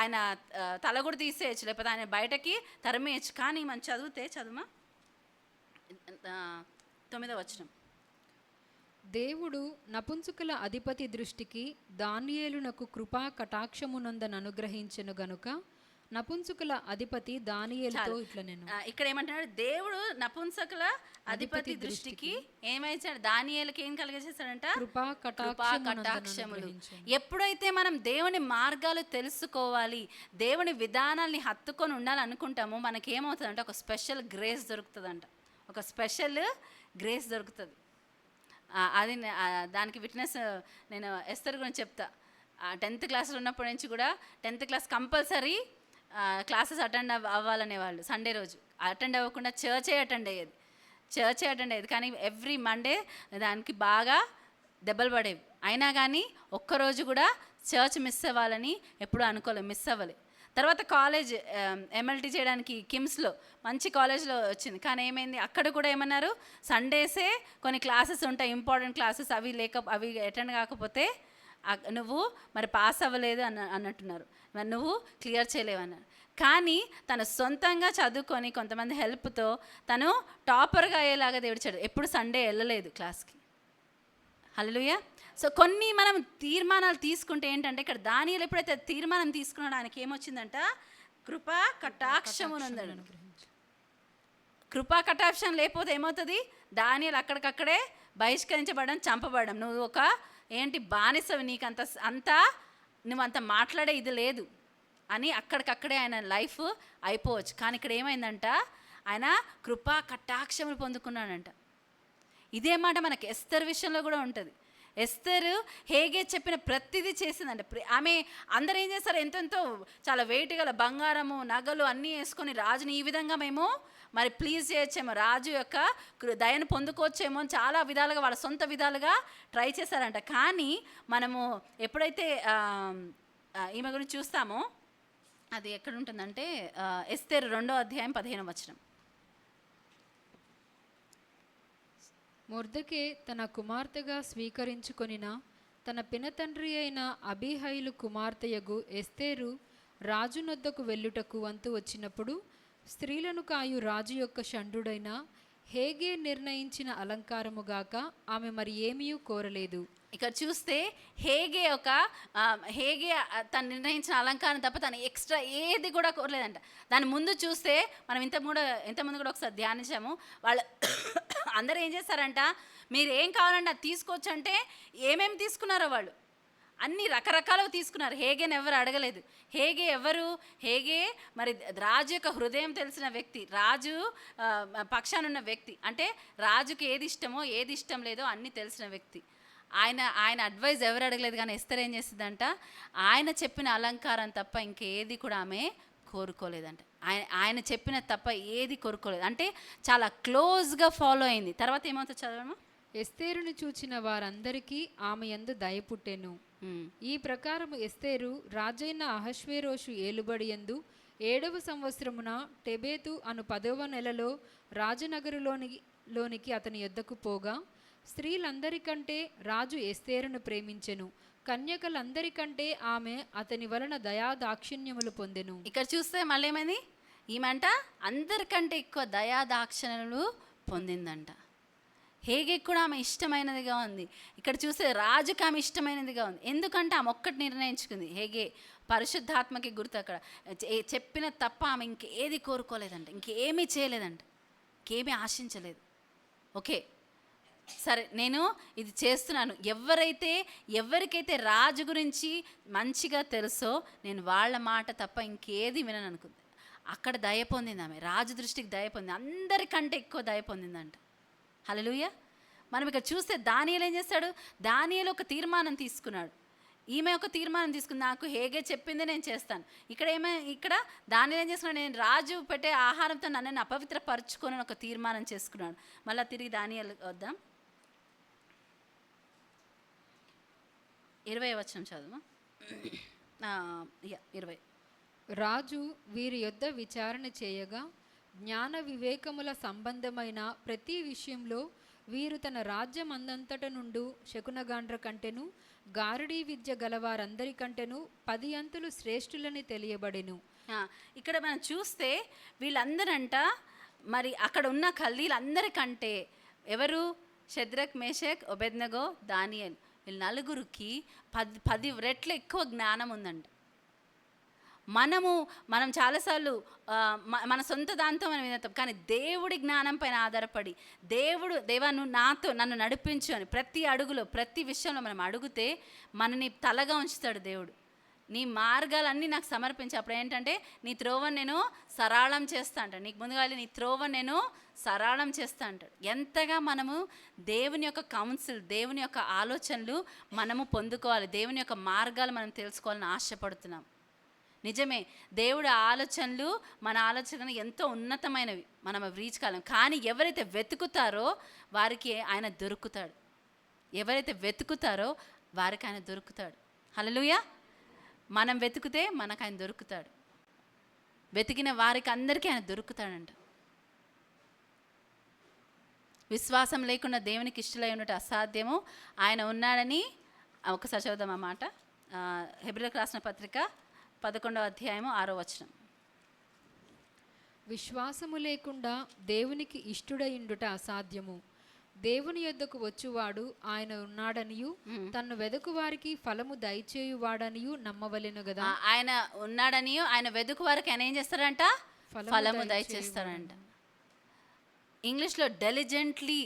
ఆయన తల కూడా తీసేయచ్చు, లేకపోతే ఆయన బయటకి తరిమేయచ్చు. కానీ మనం చదువుమా 9వ వచనం. దేవుడు నపుంసకుల అధిపతి దృష్టికి దానియేలునకు కృపా కటాక్షమునందను అనుగ్రహించెను గనుక నపుంసకుల అధిపతి దానియేలుతో ఇట్లా నేను ఇక్కడ ఏమంటున్నాడు, దేవుడు నపుంసకుల అధిపతి దృష్టికి ఏమైచాడు, దానియేలుకి ఏం కలిగజేశాడంట, కృపా కటాక్షములు. ఎప్పుడైతే మనం దేవుని మార్గాలు తెలుసుకోవాలి, దేవుని విధానాల్ని హత్తుకొని ఉండాలి అనుకుంటామో మనకేమవుతుందంటే ఒక స్పెషల్ గ్రేస్ దొరుకుతుందంట, ఒక స్పెషల్ గ్రేస్ దొరుకుతుంది. అది దానికి విట్నెస్ నేను ఎస్తర్ గురించి చెప్తా. 10th క్లాస్లో ఉన్నప్పటి నుంచి కూడా 10th class compulsory classes attend అవ్వాలనేవాళ్ళు. సండే రోజు అటెండ్ అవ్వకుండా చర్చే అటెండ్ అయ్యేది. కానీ ఎవ్రీ మండే దానికి బాగా దెబ్బలు పడేవి. అయినా కానీ ఒక్కరోజు కూడా చర్చ్ మిస్ అవ్వాలని ఎప్పుడూ అనుకోలేదు, మిస్ అవ్వలే. తర్వాత కాలేజ్ MLT చేయడానికి కిమ్స్లో మంచి కాలేజ్లో వచ్చింది. కానీ ఏమైంది, అక్కడ కూడా ఏమన్నారు, సండేసే కొన్ని క్లాసెస్ ఉంటాయి, ఇంపార్టెంట్ క్లాసెస్, అవి అటెండ్ కాకపోతే నువ్వు మరి పాస్ అవ్వలేదు అన్నట్టున్నారు, మరి నువ్వు క్లియర్ చేయలేవు అన్నారు. కానీ తను సొంతంగా చదువుకొని కొంతమంది హెల్ప్తో తను టాపర్గా అయ్యేలాగా దేవుడిచాడు. ఎప్పుడు సండే వెళ్ళలేదు క్లాస్కి. హల్లెలూయా. సో కొన్ని మనం తీర్మానాలు తీసుకుంటే ఏంటంటే, ఇక్కడ దానియేలు ఎప్పుడైతే తీర్మానం తీసుకున్నాడో ఆయనకి ఏమొచ్చిందంట, కృపా కటాక్షమునందడు. కృపా కటాక్షం లేకపోతే ఏమవుతుంది, దానియేలు అక్కడికక్కడే బహిష్కరించబడడం, చంపబడడం. నువ్వు ఒక బానిసవి, నీకు నువ్వు అంత మాట్లాడే ఇది లేదు అని అక్కడికక్కడే ఆయన లైఫ్ అయిపోవచ్చు. కానీ ఇక్కడ ఏమైందంట, ఆయన కృపా కటాక్షములు పొందుకున్నాడంట. ఇదే మాట మనకి ఎస్తర్ విషయంలో కూడా ఉంటుంది. ఎస్తరు హేగే చెప్పిన ప్రతిదీ చేసిందంట. ఆమె అందరూ ఏం చేస్తారు, ఎంతెంతో చాలా వెయిట్ గల బంగారము, నగలు అన్నీ వేసుకొని రాజుని ఈ విధంగా మేము మరి ప్లీజ్ చేయొచ్చేమో, రాజు యొక్క దయను పొందుకోవచ్చేమో అని చాలా విధాలుగా వాళ్ళ సొంత విధాలుగా ట్రై చేశారంట. కానీ మనము ఎప్పుడైతే ఈమె గురించి చూస్తామో అది ఎక్కడ ఉంటుందంటే ఎస్తేరు 2వ అధ్యాయం 15వ వచనం. మొర్దెకే తన కుమార్తెగా స్వీకరించుకొనిన తన పినతండ్రి అయిన అబీహైలు కుమార్తెయగు ఎస్తేరు రాజునొద్దకు వెళ్ళుటకు వంతు వచ్చినప్పుడు స్త్రీలను కాయు రాజు యొక్క షండుడైన హేగే నిర్ణయించిన అలంకారముగాక ఆమె మరి ఏమీ కోరలేదు. ఇక్కడ చూస్తే హేగే తను నిర్ణయించిన అలంకారం తప్ప తను ఎక్స్ట్రా ఏది కూడా కోరలేదంట. దాని ముందు చూస్తే మనం ఇంతకుముందు కూడా ఒకసారి ధ్యానించాము. వాళ్ళు అందరూ ఏం చేస్తారంట, మీరు ఏం కావాలంటే అది తీసుకోవచ్చు అంటే ఏమేమి తీసుకున్నారో వాళ్ళు అన్ని రకరకాలుగా తీసుకున్నారు. హేగేని ఎవరు అడగలేదు. హేగే మరి రాజు యొక్క హృదయం తెలిసిన వ్యక్తి, రాజు పక్షానున్న వ్యక్తి, అంటే రాజుకి ఏది ఇష్టమో ఏది ఇష్టం లేదో అన్నీ తెలిసిన వ్యక్తి. ఆయన అడ్వైజ్ ఎవరు అడగలేదు. కానీ ఎస్తర్ ఏం చేస్తుందంట, ఆయన చెప్పిన అలంకారం తప్ప ఇంకేది కూడా ఆమె కోరుకోలేదంట. ఆయన చెప్పిన తప్ప ఏది కోరుకోలేదు. అంటే చాలా క్లోజ్గా ఫాలో అయింది. తర్వాత ఏమవుతుంది చదవము. ఎస్తేరును చూచిన వారందరికీ ఆమె యందు దయ పుట్టెను. ఈ ప్రకారము ఎస్తేరు రాజైన అహష్వేరోషు ఏలుబడి యందు 7వ సంవత్సరమున టెబేతు అను 10వ నెలలో రాజనగరులోనికి అతని యొద్దకు పోగా స్త్రీలందరికంటే రాజు ఎస్తేరును ప్రేమించెను, కన్యకలందరికంటే ఆమె అతని వలన దయాదాక్షిణ్యములు పొందెను. ఇక్కడ చూస్తే మళ్ళీ ఏమైంది, ఈమెంట అందరికంటే ఎక్కువ దయాదాక్షిణ్యములు పొందిందంట. హేగే కూడా ఆమె ఇష్టమైనదిగా ఉంది. ఇక్కడ చూస్తే రాజుకి ఆమె ఇష్టమైనదిగా ఉంది. ఎందుకంటే ఆమె ఒక్కటి నిర్ణయించుకుంది. హేగే పరిశుద్ధాత్మకి గుర్తు. అక్కడ చెప్పిన తప్ప ఆమె ఇంకేది కోరుకోలేదంట, ఇంకేమీ చేయలేదంట, ఇంకేమీ ఆశించలేదు. ఓకే సరే నేను ఇది చేస్తున్నాను, ఎవరికైతే రాజు గురించి మంచిగా తెలుసో నేను వాళ్ళ మాట తప్ప ఇంకేది వినను అనుకుంది. అక్కడ దయ పొందింది ఆమె, రాజు దృష్టికి దయ పొందింది, అందరికంటే ఎక్కువ దయ పొందిందంట. హల్లెలూయా. మనం ఇక్కడ చూస్తే దానియేలు ఏం చేస్తాడు, దానియేలు ఒక తీర్మానం తీసుకున్నాడు, ఈమె ఒక తీర్మానం తీసుకుంది, నాకు హేగే చెప్పింది నేను చేస్తాను. ఇక్కడ దానియేలు ఏం చేస్తున్నాడు, నేను రాజు పెట్టే ఆహారంతో నన్ను అపవిత్రపరచుకొని ఒక తీర్మానం చేసుకున్నాడు. మళ్ళీ తిరిగి దానియేలు వద్దాం. 20 వచనం చదువు. 20. రాజు వీరి యొద్ద విచారణ చేయగా జ్ఞాన వివేకముల సంబంధమైన ప్రతి విషయంలో వీరు తన రాజ్యమందంతట నుండు శకునగాండ్ర కంటెను గారడీ విద్య గలవారందరికంటెను 10 అంతులు శ్రేష్ఠులని తెలియబడెను. ఇక్కడ మనం చూస్తే వీళ్ళందరంట మరి అక్కడ ఉన్న కల్దీలందరికంటే ఎవరు? షద్రక్, మేషక్, ఒబేద్నెగో, దానియేల్, వీళ్ళ నలుగురికి 10 రెట్లు ఎక్కువ జ్ఞానం ఉందంట. మనం చాలాసార్లు మన సొంత దాంతో మనం వినతాం, కానీ దేవుడి జ్ఞానం పైన ఆధారపడి దేవా నువ్వు నన్ను నడిపించు అని ప్రతి అడుగులో ప్రతి విషయంలో మనం అడిగితే మనని తలగా ఉంచుతాడు దేవుడు. నీ మార్గాలన్నీ నాకు సమర్పించి, అప్పుడు ఏంటంటే నీ త్రోవను నేను సరళం చేస్తా అంటాడు. నీకు ముందుగా నీ త్రోవను నేను సరళం చేస్తా అంటాడు. ఎంతగా మనము దేవుని యొక్క కౌన్సిల్, దేవుని యొక్క ఆలోచనలు మనము పొందుకోవాలి, దేవుని యొక్క మార్గాలు మనం తెలుసుకోవాలని ఆశపడుతున్నాం. నిజమే, దేవుడి ఆలోచనలు మన ఆలోచనలు ఎంతో ఉన్నతమైనవి, మనం అవి రీచ్ కాలేం. కానీ ఎవరైతే వెతుకుతారో వారికి ఆయన దొరుకుతాడు. ఎవరైతే వెతుకుతారో వారికి ఆయన దొరుకుతాడు. హల్లెలూయా. మనం వెతికితే మనకు ఆయన దొరుకుతాడు. వెతికిన వారికి అందరికీ ఆయన దొరుకుతాడంట. విశ్వాసం లేకుండా దేవునికి ఇష్టలై ఉన్నట్టు అసాధ్యము. ఆయన ఉన్నాడని ఒకసారి చదువుదాం ఆ మాట. హెబ్రీయులకు రాసిన పత్రిక 11వ అధ్యాయము 6వ వచనం. విశ్వాసము లేకుండా దేవునికి ఇష్టుడయుండుట అసాధ్యము. దేవుని యొద్దకు వచ్చువాడు ఆయన ఉన్నాడనియు తన్ను వెదుకు వారికి ఫలము దయచేయువాడనియు నమ్మవలెను కదా. ఆయన ఉన్నాడనియు ఆయన వెదుకు వారికి ఆయన ఏం చేస్తాడంట? ఫలము దయచేస్తాడంట. ఇంగ్లీష్లో డెలిజెంట్లీ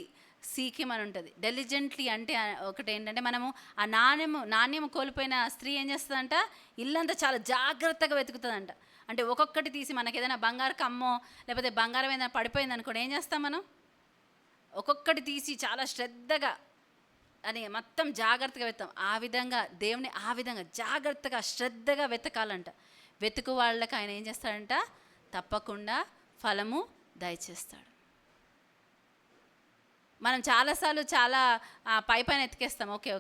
సీకిమ్ అని ఉంటుంది. డెలిజెంట్లీ అంటే ఒకటి ఏంటంటే, మనము ఆ నాణ్యము కోల్పోయిన స్త్రీ ఏం చేస్తుందంట? ఇల్లంతా చాలా జాగ్రత్తగా వెతుకుతుందంట. అంటే ఒక్కొక్కటి తీసి మనకి ఏదైనా బంగారు కమ్మో లేకపోతే బంగారం ఏదైనా పడిపోయింది అనుకోండి, ఏం చేస్తాం మనం? ఒక్కొక్కటి తీసి చాలా శ్రద్ధగా అని మొత్తం జాగ్రత్తగా వెతాం. ఆ విధంగా దేవుని ఆ విధంగా జాగ్రత్తగా శ్రద్ధగా వెతకాలంట. వెతుకు వాళ్ళకి ఆయన ఏం చేస్తాడంట? తప్పకుండా ఫలము దయచేస్తాడు. మనం చాలాసార్లు చాలా పైన ఎతికేస్తాం. ఓకే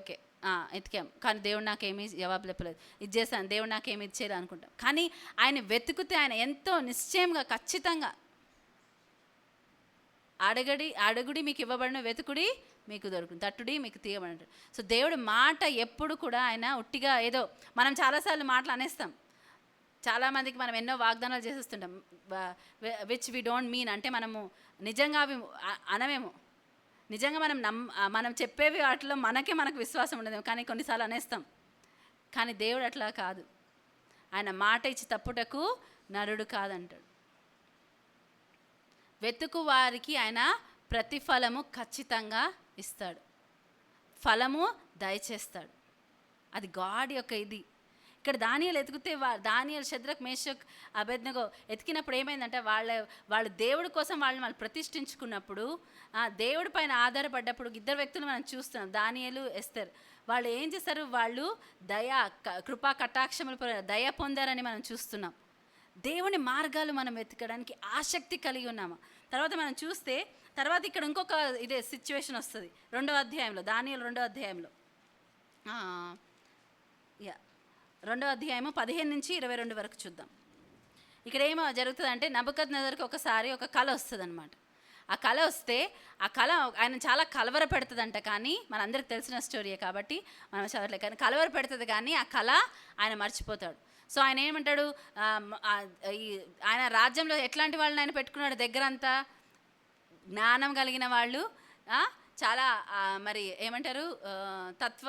ఎతికాం, కానీ దేవుడు నాకేమీ జవాబు చెప్పలేదు, ఇది చేశాను, దేవుడు నాకేమి ఇచ్చేది అనుకుంటాం. కానీ ఆయన వెతుకుతే ఆయన ఎంతో నిశ్చయంగా ఖచ్చితంగా అడుగుడి మీకు ఇవ్వబడిన, వెతుకుడి మీకు దొరుకుతుంది, తట్టుడి మీకు తీయబడి. సో దేవుడి మాట ఎప్పుడు కూడా ఆయన ఉట్టిగా ఏదో, మనం చాలాసార్లు మాటలు అనేస్తాం. చాలామందికి మనం ఎన్నో వాగ్దానాలు చేసేస్తుంటాం, విచ్ వి డోంట్ మీన్. అంటే మనము నిజంగా అవి అనమేమో, నిజంగా మనం చెప్పేవి వాటిలో మనకు విశ్వాసం ఉండదేమో, కానీ కొన్నిసార్లు అనేస్తాం. కానీ దేవుడు అట్లా కాదు. ఆయన మాట ఇచ్చి తప్పుటకు నరుడు కాదంటాడు. వెతుకు వారికి ఆయన ప్రతిఫలము ఖచ్చితంగా ఇస్తాడు, ఫలము దయచేస్తాడు. అది గాడ్ యొక్క ఇది. ఇక్కడ దానియేలు ఎతికితే దానియేలు, షద్రక్, మేషక్, అబేద్నెగో ఎతికినప్పుడు ఏమైందంటే వాళ్ళు దేవుడి కోసం వాళ్ళు ప్రతిష్ఠించుకున్నప్పుడు, దేవుడి పైన ఆధారపడ్డప్పుడు ఇద్దరు వ్యక్తులు మనం చూస్తున్నాం, దానియేలు, ఎస్తేర్. వాళ్ళు ఏం చేస్తారు? వాళ్ళు కృపా కటాక్షములు దయ పొందారని మనం చూస్తున్నాం. దేవుని మార్గాలు మనం వెతకడానికి ఆసక్తి కలిగి ఉన్నాము. తర్వాత మనం చూస్తే ఇక్కడ ఇంకొక ఇదే సిచ్యువేషన్ వస్తుంది 2వ అధ్యాయంలో, దానియేలు 2వ అధ్యాయంలో 2వ అధ్యాయము 15 నుంచి 22 వరకు చూద్దాం. ఇక్కడ ఏమో జరుగుతుందంటే, నబుకద్నెజరుకి ఒకసారి ఒక కళ వస్తుంది అనమాట. ఆ కళ వస్తే ఆ కళ ఆయన చాలా కలవర పెడుతుందంట. కానీ మనందరికి తెలిసిన స్టోరీయే కాబట్టి మనం చదవట్లేదు, కానీ కలవర పెడుతుంది. కానీ ఆ కళ ఆయన మర్చిపోతాడు. సో ఆయన ఏమంటాడు? ఆయన రాజ్యంలో ఎట్లాంటి వాళ్ళని ఆయన పెట్టుకున్నాడు? దగ్గరంతా జ్ఞానం కలిగిన వాళ్ళు, చాలా మరి ఏమంటారు, తత్వ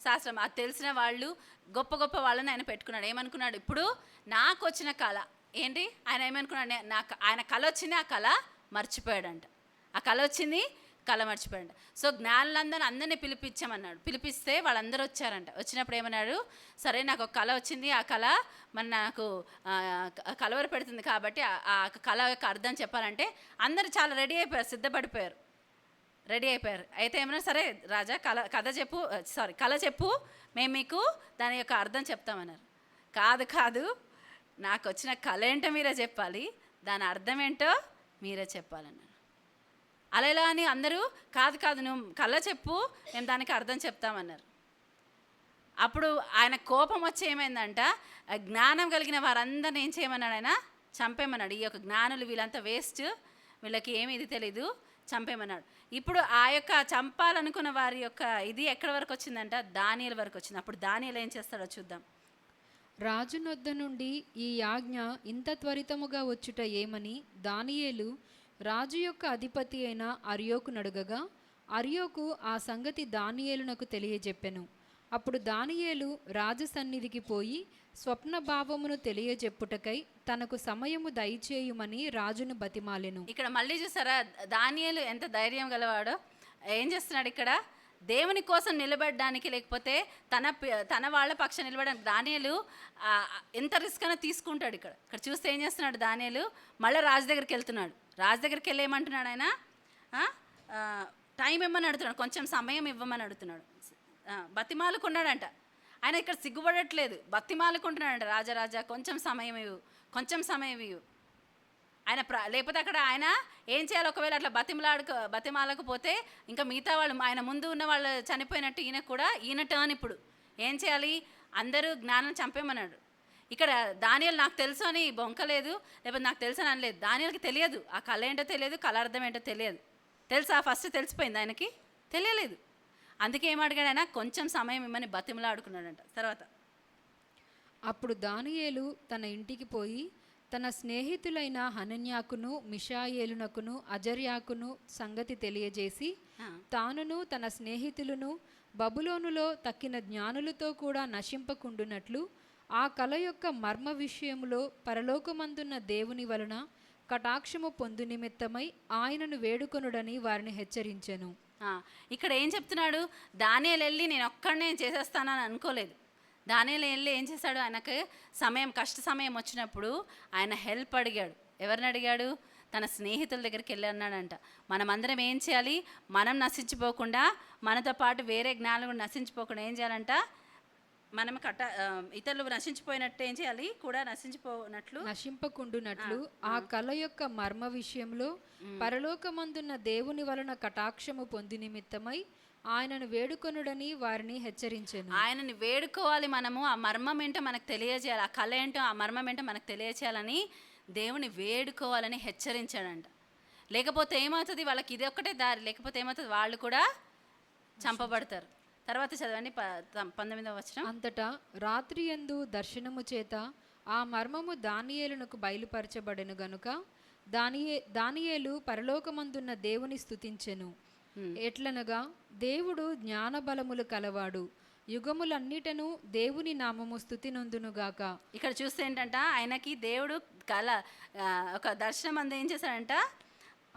శాస్త్రం అది తెలిసిన వాళ్ళు, గొప్ప గొప్ప వాళ్ళని ఆయన పెట్టుకున్నాడు. ఏమనుకున్నాడు? ఇప్పుడు నాకు వచ్చిన కళ ఏంటి? ఆయన ఏమనుకున్నాడు? ఆయన కళ వచ్చింది, ఆ కళ మర్చిపోయాడంట. ఆ కళ వచ్చింది, కళ మర్చిపోయాడంట. సో అందరినీ పిలిపించామన్నాడు. పిలిపిస్తే వాళ్ళందరూ వచ్చారంట. వచ్చినప్పుడు ఏమన్నాడు? సరే, నాకు ఒక కళ వచ్చింది, ఆ కళ మరి నాకు కలవర పెడుతుంది, కాబట్టి ఆ కళ యొక్క అర్థం చెప్పాలంటే అందరూ చాలా రెడీ అయిపోయారు, సిద్ధపడిపోయారు, రెడీ అయిపోయారు. అయితే ఏమన్నా, సరే రాజా కళ చెప్పు, మేము మీకు దాని యొక్క అర్థం చెప్తామన్నారు. కాదు, నాకు వచ్చిన కళ ఏంటో మీరే చెప్పాలి, దాని అర్థం ఏంటో మీరే చెప్పాలన్నారు. అలా ఎలా అని అందరూ కాదు నువ్వు కళ చెప్పు, మేము దానికి అర్థం చెప్తామన్నారు. అప్పుడు ఆయన కోపం వచ్చి ఏమైందంట, ఆ జ్ఞానం కలిగిన వారందరిని ఏం చేయమన్నాడు ఆయన? చంపేమన్నాడు. ఈ యొక్క జ్ఞానులు వీళ్ళంతా వేస్ట్, వీళ్ళకి ఏమి ఇది తెలీదు, చంపేమన్నాడు. ఇప్పుడు ఆ యొక్క చంపాలనుకున్న వారి యొక్క ఇది ఎక్కడి వరకు వచ్చిందంట? దానియేలు వరకు వచ్చింది. అప్పుడు దానియేలు ఏం చేస్తాడో చూద్దాం. రాజునొద్ద నుండి ఈ ఆజ్ఞ ఇంత త్వరితముగా వచ్చుట ఏమని దానియేలు రాజు యొక్క అధిపతి అయిన అర్యోకు నడుగగా, అర్యోకు ఆ సంగతి దానియేలునకు తెలియజెప్పెను. అప్పుడు దానియేలు రాజు సన్నిధికి పోయి స్వప్న భావమును తెలియజెప్పుటకై తనకు సమయము దయచేయుమని రాజును బతిమాలెను. ఇక్కడ మళ్ళీ చూసారా, దానియేలు ఎంత ధైర్యం గలవాడో. ఏం చేస్తున్నాడు ఇక్కడ? దేవుని కోసం నిలబడడానికి, లేకపోతే తన వాళ్ళ పక్షం నిలబడడానికి దానియేలు ఎంత రిస్క్ అయినా తీసుకుంటాడు. ఇక్కడ చూస్తే ఏం చేస్తున్నాడు దానియేలు? మళ్ళీ రాజు దగ్గరికి వెళ్తున్నాడు. రాజు దగ్గరికి వెళ్ళి ఏమంటున్నాడు ఆయన? టైం ఇవ్వమని అడుగుతున్నాడు, కొంచెం సమయం ఇవ్వమని అడుగుతున్నాడు. బతిమాలుకున్నాడంట. ఆయన ఇక్కడ సిగ్గుపడట్లేదు, బతిమాలుకుంటున్నాడంట. రాజా కొంచెం సమయం ఇవ్వు, కొంచెం సమయం ఇవ్వు. ఆయన లేకపోతే అక్కడ ఆయన ఏం చేయాలి? ఒకవేళ అట్లా బతిమాలకపోతే ఇంకా మిగతా వాళ్ళు, ఆయన ముందు ఉన్న వాళ్ళు చనిపోయినట్టు ఈయన టర్న్. ఇప్పుడు ఏం చేయాలి? అందరూ జ్ఞానం చంపేమన్నాడు. ఇక్కడ దానియేలు నాకు తెలుసు అని బొంకలేదు, లేకపోతే నాకు తెలుసు అని అనలేదు. దానియేలుకి తెలియదు, ఆ కళ ఏంటో తెలియదు, కళ అర్థం ఏంటో తెలియదు. తెలుసా? ఫస్ట్ తెలిసిపోయింది, ఆయనకి తెలియలేదు. అందుకే ఏమడిగాడు ఆయన? కొంచెం సమయం ఇమ్మని బతిమలాడుకున్నాడంట. తర్వాత అప్పుడు దానియేలు తన ఇంటికి పోయి తన స్నేహితులైన హనన్యాకును మిషాయేలునకును అజర్యాకును సంగతి తెలియజేసి తానును తన స్నేహితులను బబులోనులో తక్కిన జ్ఞానులతో కూడా నశింపకుండునట్లు ఆ కల యొక్క మర్మ విషయములో పరలోకమందున్న దేవుని వలన కటాక్షము పొందు నిమిత్తమై ఆయనను వేడుకొనుడని వారిని హెచ్చరించెను. ఇక్కడ ఏం చెప్తున్నాడు? దానియేలు వెళ్ళి నేను ఒక్కడనే చేసేస్తానని అనుకోలేదు. దానియేలు వెళ్ళి ఏం చేశాడు? ఆయనకు కష్ట సమయం వచ్చినప్పుడు ఆయన హెల్ప్ అడిగాడు. ఎవరిని అడిగాడు? తన స్నేహితుల దగ్గరికి వెళ్ళి అన్నాడంట, మనమందరం ఏం చేయాలి? మనం నశించిపోకుండా, మనతో పాటు వేరే జ్ఞానులు నశించిపోకుండా ఏం చేయాలంట? మనం ఇతరులు నశించిపోయినట్టు ఏం చేయాలి? కూడా నశింపకుండునట్లు ఆ కళ యొక్క మర్మ విషయంలో పరలోకమందున్న దేవుని వలన కటాక్షము పొంది నిమిత్తమై ఆయనను వేడుకొనుడని వారిని హెచ్చరించెను. ఆయనని వేడుకోవాలి మనము. ఆ మర్మం ఏంటో మనకు తెలియజేయాలి, ఆ కళ ఏంటో ఆ మర్మం ఏంటో మనకు తెలియచేయాలని దేవుని వేడుకోవాలని హెచ్చరించాడంట. లేకపోతే ఏమవుతుంది? వాళ్ళకి ఇది ఒక్కటే దారి. లేకపోతే ఏమవుతుంది? వాళ్ళు కూడా చంపబడతారు. తర్వాత చదవండి 19వ వచనం. అంతటా రాత్రి యందు దర్శనము చేత ఆ మర్మము దానియేలునకు బయలుపరచబడెను గనుక దానియేలు పరలోకమందున్న దేవుని స్తుతించెను. ఎట్లనగా దేవుడు జ్ఞానబలములు కలవాడు, యుగములన్నిటను దేవుని నామము స్తుతి నొందునుగాక. ఇక్కడ చూస్తే ఏంటంట, ఆయనకి దేవుడు ఒక దర్శనం అందు ఏం చేశాడంట?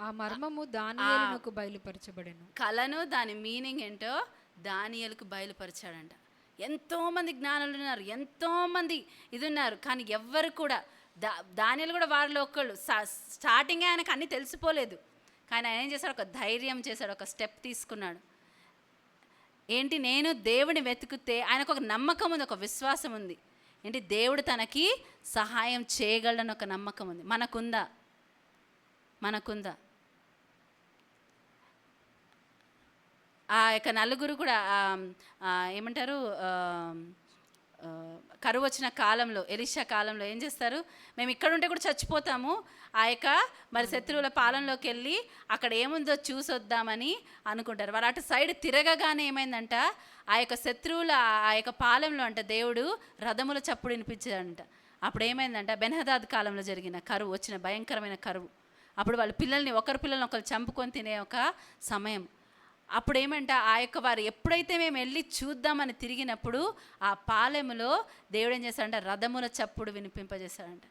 ఆ మర్మము దానియేలునకు బయలుపరచబడెను. కళను దాని మీనింగ్ ఏంటో దానియేలుకు బయలుపరిచాడంట. ఎంతోమంది జ్ఞానులు ఉన్నారు, ఎంతోమంది ఇది ఉన్నారు, కానీ ఎవ్వరు కూడా దానియేలు కూడా వారిలో ఒకళ్ళు. స్టార్టింగే ఆయనకు అన్నీ తెలిసిపోలేదు, కానీ ఆయన ఏం చేశాడు? ఒక ధైర్యం చేశాడు, ఒక స్టెప్ తీసుకున్నాడు. ఏంటి? నేను దేవుని వెతుకుతే ఆయనకు ఒక నమ్మకం ఉంది, ఒక విశ్వాసం ఉంది. ఏంటి? దేవుడు తనకి సహాయం చేయగలడని ఒక నమ్మకం ఉంది. మనకుందా? ఆ యొక్క నలుగురు కూడా ఏమంటారు, కరువు వచ్చిన కాలంలో, ఎలీషా కాలంలో ఏం చేస్తారు? మేము ఇక్కడ ఉంటే కూడా చచ్చిపోతాము, ఆ యొక్క మరి శత్రువుల పాలనలోకి వెళ్ళి అక్కడ ఏముందో చూసొద్దామని అనుకుంటారు. వారు అటు సైడ్ తిరగగానే ఏమైందంట, ఆ యొక్క శత్రువుల ఆ యొక్క పాలెంలో అంట దేవుడు రథముల చప్పుడు వినిపించాడంట. అప్పుడు ఏమైందంట, బెన్హదాద్ కాలంలో జరిగిన కరువు, వచ్చిన భయంకరమైన కరువు. అప్పుడు వాళ్ళ పిల్లల్ని ఒకరు చంపుకొని తినే ఒక సమయం. అప్పుడు ఏమంట, ఆ యొక్క వారు ఎప్పుడైతే మేము వెళ్ళి చూద్దామని తిరిగినప్పుడు ఆ పాలెములో దేవుడు ఏం చేశాడంట, రథముల చప్పుడు వినిపింపజేశాడంట.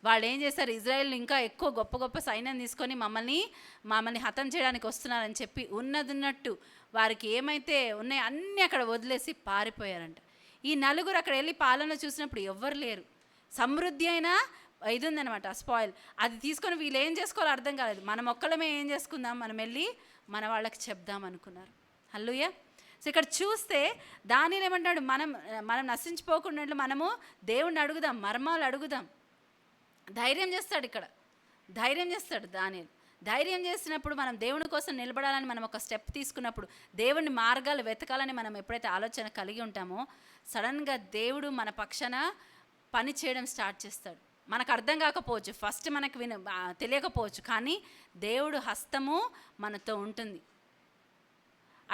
వాళ్ళు ఏం చేశారు? ఇజ్రాయెల్ ఇంకా ఎక్కువ గొప్ప గొప్ప సైన్యం తీసుకొని మమ్మల్ని హతం చేయడానికి వస్తున్నారని చెప్పి ఉన్నట్టు వారికి ఏమైతే ఉన్నాయో అన్నీ అక్కడ వదిలేసి పారిపోయారంట. ఈ నలుగురు అక్కడ వెళ్ళి పాలన చూసినప్పుడు ఎవ్వరు లేరు. సమృద్ధి అయినా ఇది ఉందనమాట, స్పాయిల్. అది తీసుకొని వీళ్ళు ఏం చేసుకోవాలో అర్థం కాలేదు. మనం ఒక్కళ్ళమే ఏం చేసుకుందాం, మనం వెళ్ళి మన వాళ్ళకి చెప్దాం అనుకున్నారు. హల్లెలూయా. సో ఇక్కడ చూస్తే దానియేలు ఏమంటాడు, మనం నశించిపోకుండా మనము దేవుణ్ణి అడుగుదాం, మర్మాలు అడుగుదాం. ధైర్యం చేస్తాడు, ఇక్కడ ధైర్యం చేస్తాడు దానియేలు. ధైర్యం చేసినప్పుడు, మనం దేవుని కోసం నిలబడాలని మనం ఒక స్టెప్ తీసుకున్నప్పుడు, దేవుని మార్గాలు వెతకాలని మనం ఎప్పుడైతే ఆలోచన కలిగి ఉంటామో, సడన్గా దేవుడు మన పక్షాన పని చేయడం స్టార్ట్ చేస్తాడు. మనకు అర్థం కాకపోవచ్చు, ఫస్ట్ మనకు తెలియకపోవచ్చు, కానీ దేవుడు హస్తము మనతో ఉంటుంది.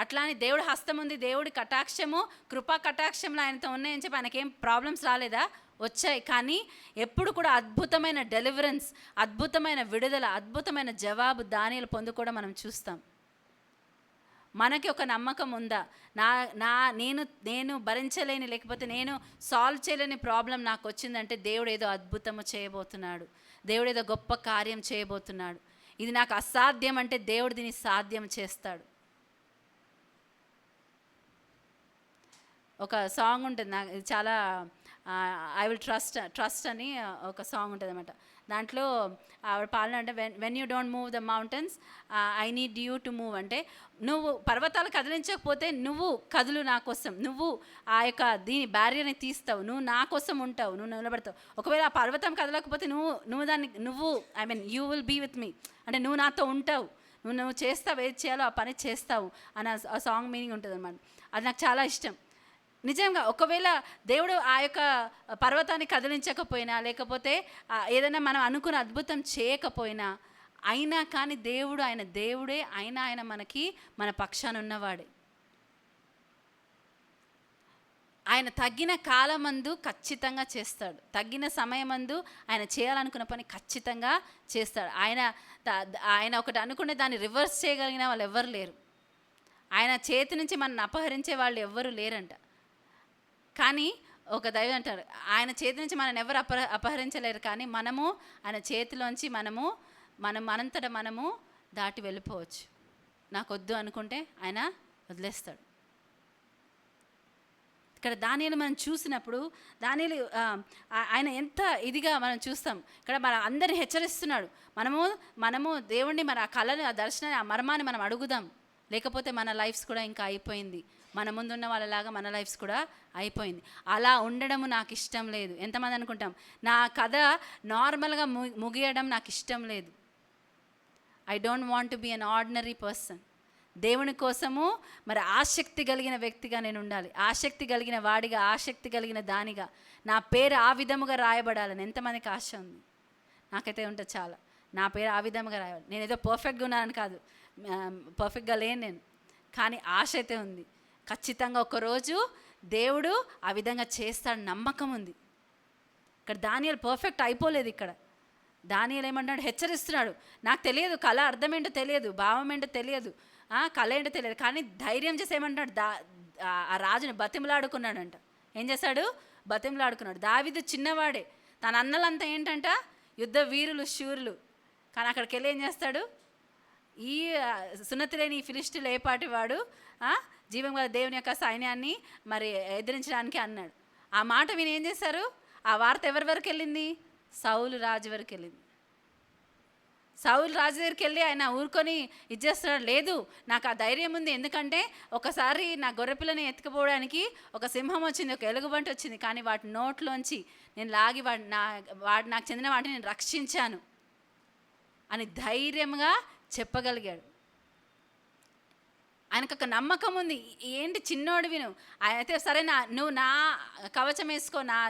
అట్లా అని దేవుడు హస్తం ఉంది, దేవుడి కటాక్షము, కృపా కటాక్షములు ఆయనతో ఉన్నాయని చెప్పి ఆయనకేం ప్రాబ్లమ్స్ రాలేదా? వచ్చాయి. కానీ ఎప్పుడు కూడా అద్భుతమైన డెలివరెన్స్, అద్భుతమైన విడుదల, అద్భుతమైన జవాబు దానియేలు పొందుకోవడం మనం చూస్తాం. మనకి ఒక నమ్మకం ఉందా? నేను భరించలేని, లేకపోతే నేను సాల్వ్ చేయలేని ప్రాబ్లం నాకు వచ్చిందంటే దేవుడు ఏదో అద్భుతము చేయబోతున్నాడు, దేవుడు ఏదో గొప్ప కార్యం చేయబోతున్నాడు. ఇది నాకు అసాధ్యం అంటే దేవుడు దీన్ని సాధ్యం చేస్తాడు. ఒక సాంగ్ ఉంటుంది, నాకు ఇది చాలా ఐ విల్ ట్రస్ట్ అని ఒక సాంగ్ ఉంటుంది అనమాట. దాంట్లో ఆవిడ పాలన అంటే when you don't move the mountains I need you to move, అంటే నువ్వు పర్వతాలు కదిలించకపోతే నువ్వు కదులు నా కోసం, నువ్వు ఆ యొక్క దీని బ్యారియర్ని తీస్తావు, నువ్వు నా కోసం ఉంటావు, నువ్వు నిలబడతావు. ఒకవేళ ఆ పర్వతం కదలకపోతే నువ్వు I mean you will be with me, అంటే నువ్వు నాతో ఉంటావు, నువ్వు చేస్తావు, ఏది చేయాలో ఆ పని చేస్తావు అని ఆ సాంగ్ మీనింగ్ ఉంటుంది అనమాట. అది నాకు చాలా ఇష్టం. నిజంగా ఒకవేళ దేవుడు ఆ యొక్క పర్వతాన్ని కదిలించకపోయినా, లేకపోతే ఏదైనా మనం అనుకున్న అద్భుతం చేయకపోయినా, అయినా కానీ దేవుడు ఆయన దేవుడే, అయినా ఆయన మన పక్షాన ఉన్నవాడే. ఆయన తగ్గిన కాలమందు ఖచ్చితంగా చేస్తాడు, తగ్గిన సమయమందు ఆయన చేయాలనుకున్న పని ఖచ్చితంగా చేస్తాడు. ఆయన ఒకటి అనుకునే దాన్ని రివర్స్ చేయగలిగిన వాళ్ళు ఎవ్వరు లేరు. ఆయన చేతి నుంచి మనల్ని అపహరించే వాళ్ళు ఎవ్వరు లేరంట. కానీ ఒక దైవం అంటారు, ఆయన చేతి నుంచి మనల్ని ఎవరు అపహరించలేరు, కానీ మనము ఆయన చేతిలోంచి మనంతటా మనము దాటి వెళ్ళిపోవచ్చు. నాకు వద్దు అనుకుంటే ఆయన వదిలేస్తాడు. ఇక్కడ దానియేలు మనం చూసినప్పుడు, దానియేలు ఆయన ఎంత ఇదిగా మనం చూస్తాం. ఇక్కడ మన అందరిని హెచ్చరిస్తున్నాడు. మనము దేవుణ్ణి మన ఆ కళని, ఆ దర్శనాన్ని, ఆ మర్మాన్ని మనం అడుగుదాం, లేకపోతే మన లైఫ్స్ కూడా ఇంకా అయిపోయింది, మన ముందున్న వాళ్ళలాగా మన లైఫ్స్ కూడా అయిపోయింది. అలా ఉండడము నాకు ఇష్టం లేదు. ఎంతమంది అనుకుంటాం, నా కథ నార్మల్గా ముగియడం నాకు ఇష్టం లేదు. I don't want to be an ordinary person. దేవుని కోసము మరి ఆసక్తి కలిగిన వ్యక్తిగా నేను ఉండాలి, ఆసక్తి కలిగిన వాడిగా, ఆసక్తి కలిగిన దానిగా, నా పేరు ఆ విధముగా రాయబడాలని ఎంతమందికి ఆశ ఉంది? నాకైతే ఉంటుంది చాలా, నా పేరు ఆ విధముగా రాయబడాలి. నేను ఏదో పర్ఫెక్ట్గా ఉన్నానని కాదు, పర్ఫెక్ట్గా లేను నేను, కానీ ఆశ అయితే ఉంది. ఖచ్చితంగా ఒకరోజు దేవుడు ఆ విధంగా చేస్తాడు, నమ్మకం ఉంది. ఇక్కడ దానియేలు పర్ఫెక్ట్ అయిపోలేదు. ఇక్కడ దానియేలు ఏమంటాడు, హెచ్చరిస్తున్నాడు. నాకు తెలియదు, కళ అర్థం ఏంటో తెలియదు, భావం ఏంటో తెలియదు, కళ ఏంటో తెలియదు, కానీ ధైర్యం చేసి ఏమంటాడు, ఆ రాజుని బతిమలాడుకున్నాడంట. ఏం చేశాడు? బతిమలాడుకున్నాడు. దావీదు చిన్నవాడే, తన అన్నలంతా ఏంటంట యుద్ధ వీరులు, శూరులు, కానీ అక్కడికి వెళ్ళి ఏం చేస్తాడు, ఈ సున్నతి లేని ఈ ఫిలిష్టీయులు ఏపాటి వాడు, జీవం గల దేవుని యొక్క సైన్యాన్ని మరి ఎదిరించడానికి అన్నాడు. ఆ మాట విని ఏం చేశారు? ఆ వార్త ఎవరి వరకు వెళ్ళింది? సౌలు రాజు వరకు వెళ్ళింది. సౌలు రాజు దగ్గరికి వెళ్ళి ఆయన ఊరుకొని ఇచ్చేస్తున్నాడు. లేదు, నాకు ఆ ధైర్యం ఉంది, ఎందుకంటే ఒకసారి నా గొర్రెపిల్లని ఎత్తుకుపోవడానికి ఒక సింహం వచ్చింది, ఒక ఎలుగుబంటి వచ్చింది, కానీ వాటి నోట్లోంచి నేను లాగి నాకు చెందిన వాటిని నేను రక్షించాను అని ధైర్యంగా చెప్పగలిగాడు. ఆయనకు ఒక నమ్మకం ఉంది. ఏంటి చిన్నోడివి నువ్వు, అయితే సరే నువ్వు నా కవచం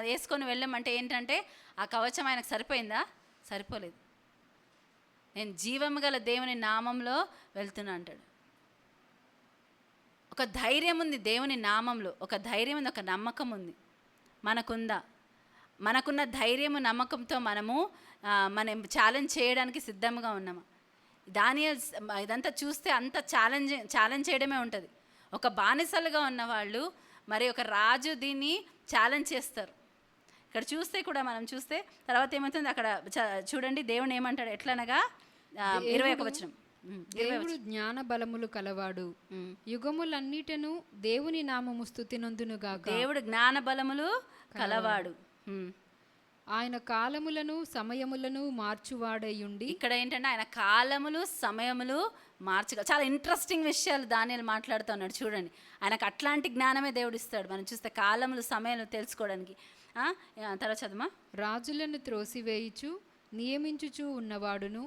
వేసుకొని వెళ్ళమంటే ఏంటంటే, ఆ కవచం ఆయనకు సరిపోయిందా? సరిపోలేదు. నేను జీవము గల దేవుని నామంలో వెళ్తున్నా అంటాడు. ఒక ధైర్యం ఉంది దేవుని నామంలో, ఒక ధైర్యం ఉంది, ఒక నమ్మకం ఉంది. మనకుందా? మనకున్న ధైర్యము, నమ్మకంతో మనం ఛాలెంజ్ చేయడానికి సిద్ధంగా ఉన్నాము. దానియేలు ఇదంతా చూస్తే అంత ఛాలెంజ్ చేయడమే ఉంటుంది. ఒక బానిసలుగా ఉన్నవాళ్ళు మరి ఒక రాజు దీన్ని ఛాలెంజ్ చేస్తారు. ఇక్కడ చూస్తే కూడా మనం చూస్తే తర్వాత ఏమవుతుంది అక్కడ చూడండి, దేవుని ఏమంటాడు ఎట్లనగా 21 వచనం. దేవుడు జ్ఞాన బలములు కలవాడు, యుగములన్నిటను దేవుని నామము స్తుతి నొందునుగాక. దేవుడు జ్ఞాన బలములు కలవాడు, ఆయన కాలములను సమయములను మార్చువాడయుండి. ఇక్కడ ఏంటంటే ఆయన కాలములు సమయములు చాలా ఇంట్రెస్టింగ్ విషయాలు దానియేలు మాట్లాడుతున్నాడు. చూడండి, ఆయనకు అట్లాంటి జ్ఞానమే దేవుడు ఇస్తాడు. మనం చూస్తే కాలములు సమయాలు తెలుసుకోవడానికి. తర్వాత చదుమా. రాజులను త్రోసివేయుచు నియమించుచు ఉన్నవాడును,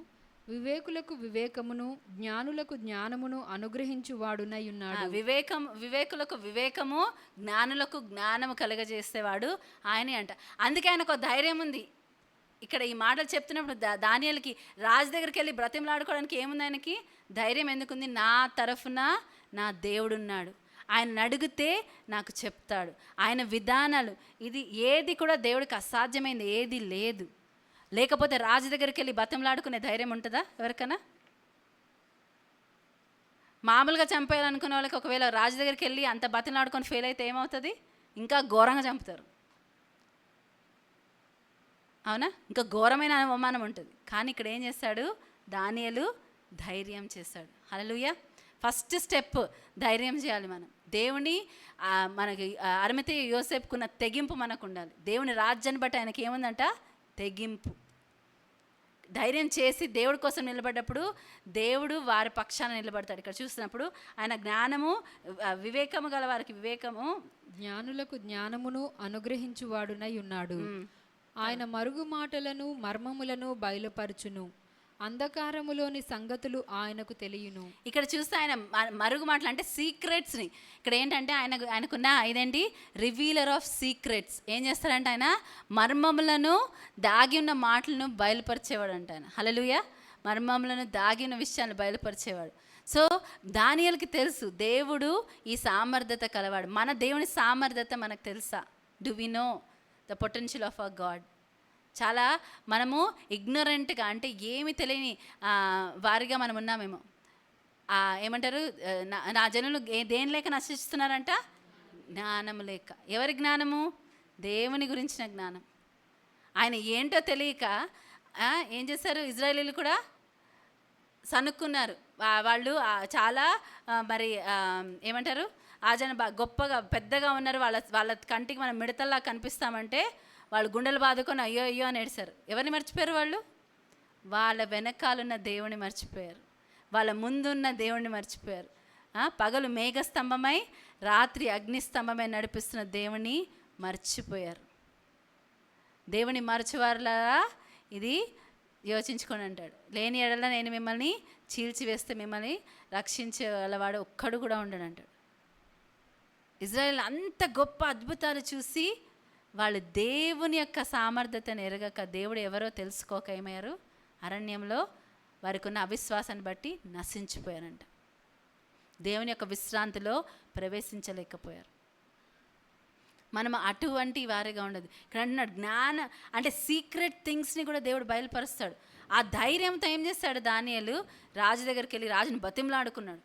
వివేకులకు వివేకమును జ్ఞానులకు జ్ఞానమును అనుగ్రహించువాడునై ఉన్నాడు. వివేకులకు వివేకము, జ్ఞానులకు జ్ఞానము కలుగజేసేవాడు ఆయనే అంట. అందుకే ఆయనకు ఒక ధైర్యం ఉంది. ఇక్కడ ఈ మాటలు చెప్తున్నప్పుడు దానియేలుకి రాజు దగ్గరికి వెళ్ళి బ్రతిమలాడుకోవడానికి ఏముంది? ఆయనకి ధైర్యం ఎందుకుంది? నా తరఫున నా దేవుడున్నాడు, ఆయన అడిగితే నాకు చెప్తాడు. ఆయన విధానాలు, ఇది ఏది కూడా దేవుడికి అసాధ్యమైంది ఏది లేదు. లేకపోతే రాజు దగ్గరికి వెళ్ళి బతంలాడుకునే ధైర్యం ఉంటుందా ఎవరికైనా? మామూలుగా చంపేయాలనుకునే వాళ్ళకి ఒకవేళ రాజు దగ్గరికి వెళ్ళి అంత బతంలాడుకొని ఫెయిల్ అయితే ఏమవుతుంది? ఇంకా ఘోరంగా చంపుతారు, అవునా? ఇంకా ఘోరమైన అవమానం ఉంటుంది. కానీ ఇక్కడ ఏం చేస్తాడు? దానియేలు ధైర్యం చేస్తాడు. హల్లెలూయా. ఫస్ట్ స్టెప్ ధైర్యం చేయాలి మనం. దేవుని మనకి అరిమతయి యోసేపుకున్న తెగింపు మనకు ఉండాలి. దేవుని రాజ్యాన్ని బట్టి ఆయనకి ఏముందంట? తెగింపు. ధైర్యం చేసి దేవుడి కోసం నిలబడ్డప్పుడు దేవుడు వారి పక్షాన నిలబడతాడు. ఇక్కడ చూసినప్పుడు ఆయన జ్ఞానము, వివేకము గల వారికి వివేకము, జ్ఞానులకు జ్ఞానమును అనుగ్రహించువాడునై ఉన్నాడు. ఆయన మరుగు మాటలను మర్మములను బయలుపరచును, అంధకారములోని సంగతులు ఆయనకు తెలియను. ఇక్కడ చూస్తే ఆయన మరుగు మాటలు అంటే సీక్రెట్స్ని, ఇక్కడ ఏంటంటే ఆయనకున్న ఇదేంటి? Revealer of secrets. ఏం చేస్తాడంటే ఆయన మర్మములను, దాగి ఉన్న మాటలను బయలుపరిచేవాడు అంట ఆయన. హల్లెలూయా. మర్మములను, దాగి ఉన్న విషయాన్ని బయలుపరిచేవాడు. సో దానియేలుకి తెలుసు దేవుడు ఈ సామర్థ్యత కలవాడు. మన దేవుని సామర్థ్యత మనకు తెలుసా? Do we know the potential of our God? చాలా మనము ఇగ్నరెంట్గా, అంటే ఏమి తెలియని వారిగా మనం ఉన్నామేమో. ఏమంటారు? నా జనులు దేని లేక నశిస్తున్నారంట? జ్ఞానము లేక. ఎవరి జ్ఞానము? దేవుని గురించిన జ్ఞానం. ఆయన ఏంటో తెలియక ఏం చేశారు? ఇజ్రాయేలీలు కూడా సనుక్కున్నారు. వాళ్ళు చాలా మరి ఏమంటారు? ఆ జన గొప్పగా పెద్దగా ఉన్నారు, వాళ్ళ కంటికి మనం మిడతల్లా కనిపిస్తామంటే వాళ్ళు గుండెలు బాదుకొని అయ్యో అయ్యో అని ఏడ్చారు. ఎవరిని మర్చిపోయారు వాళ్ళు? వాళ్ళ వెనకాలన్న దేవుని మర్చిపోయారు, వాళ్ళ ముందున్న దేవుణ్ణి మర్చిపోయారు. పగలు మేఘస్తంభమై రాత్రి అగ్నిస్తంభమై నడిపిస్తున్న దేవుని మర్చిపోయారు. దేవుని మరచివారులా ఇది యోచించుకొని అంటాడు. లేని ఎడల నేను మిమ్మల్ని చీల్చివేస్తే మిమ్మల్ని రక్షించేవాడు ఒక్కడు కూడా ఉండడు అంటాడు. ఇజ్రాయేల్ అంత గొప్ప అద్భుతాలు చూసి వాళ్ళు దేవుని యొక్క సామర్థ్యతను ఎరగక, దేవుడు ఎవరో తెలుసుకోక ఏమయ్యారు? అరణ్యంలో వారికి ఉన్న అవిశ్వాసాన్ని బట్టి నశించిపోయారంట. దేవుని యొక్క విశ్రాంతిలో ప్రవేశించలేకపోయారు. మనం అటువంటి వారిగా ఉండదు. ఇక్కడ అంటున్నాడు జ్ఞాన అంటే సీక్రెట్ థింగ్స్ని కూడా దేవుడు బయలుపరుస్తాడు. ఆ ధైర్యంతో ఏం చేస్తాడు? దానియేలు రాజు దగ్గరికి వెళ్ళి రాజుని బతిమలాడుకున్నాడు.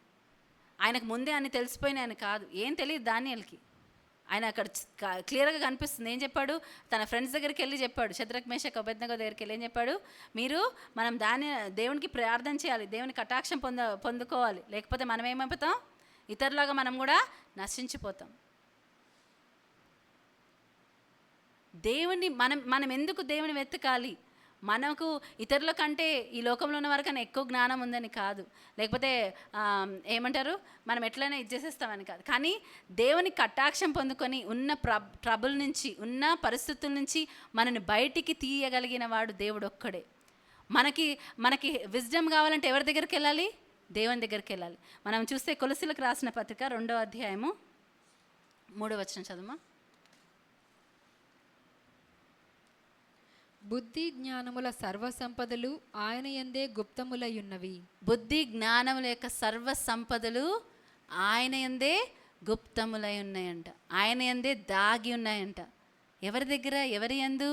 ఆయనకు ముందే అన్ని తెలిసిపోయినాయని కాదు, ఏం తెలియదు దానియేలుకి. ఆయన అక్కడ క్లియర్గా కనిపిస్తుంది. ఏం చెప్పాడు? తన ఫ్రెండ్స్ దగ్గరికి వెళ్ళి చెప్పాడు, శద్రక్ మేషక్ అబేద్నెగో దగ్గరికి వెళ్ళి ఏం చెప్పాడు? మనం దేవునికి ప్రార్థన చేయాలి, దేవుని కటాక్షం పొందుకోవాలి, లేకపోతే మనం ఏమైపోతాం? ఇతరులాగా మనం కూడా నశించిపోతాం. దేవుని మనం ఎందుకు దేవుని వెతకాలి? మనకు ఇతరుల కంటే ఈ లోకంలో ఉన్న వారికన్నా ఎక్కువ జ్ఞానం ఉందని కాదు, లేకపోతే ఏమంటారు మనం ఎట్లయినా ఇది చేసేస్తామని కాదు. కానీ దేవుని కటాక్షం పొందుకొని ఉన్న ట్రబుల్ నుంచి, ఉన్న పరిస్థితుల నుంచి మనని బయటికి తీయగలిగిన వాడు దేవుడు ఒక్కడే. మనకి విజ్డమ్ కావాలంటే ఎవరి దగ్గరికి వెళ్ళాలి? దేవుని దగ్గరికి వెళ్ళాలి. మనం చూస్తే కొలసీలకు రాసిన పత్రిక 2వ అధ్యాయము 3వ వచనం చదువు. బుద్ధి జ్ఞానముల సర్వ సంపదలు ఆయన యందే గుప్తములయ్యున్నవి. బుద్ధి జ్ఞానముల యొక్క సర్వ సంపదలు ఆయన యందే గుప్తములై ఉన్నాయంట, ఆయన యందే దాగి ఉన్నాయంట. ఎవరి దగ్గర? ఎవరి యందు?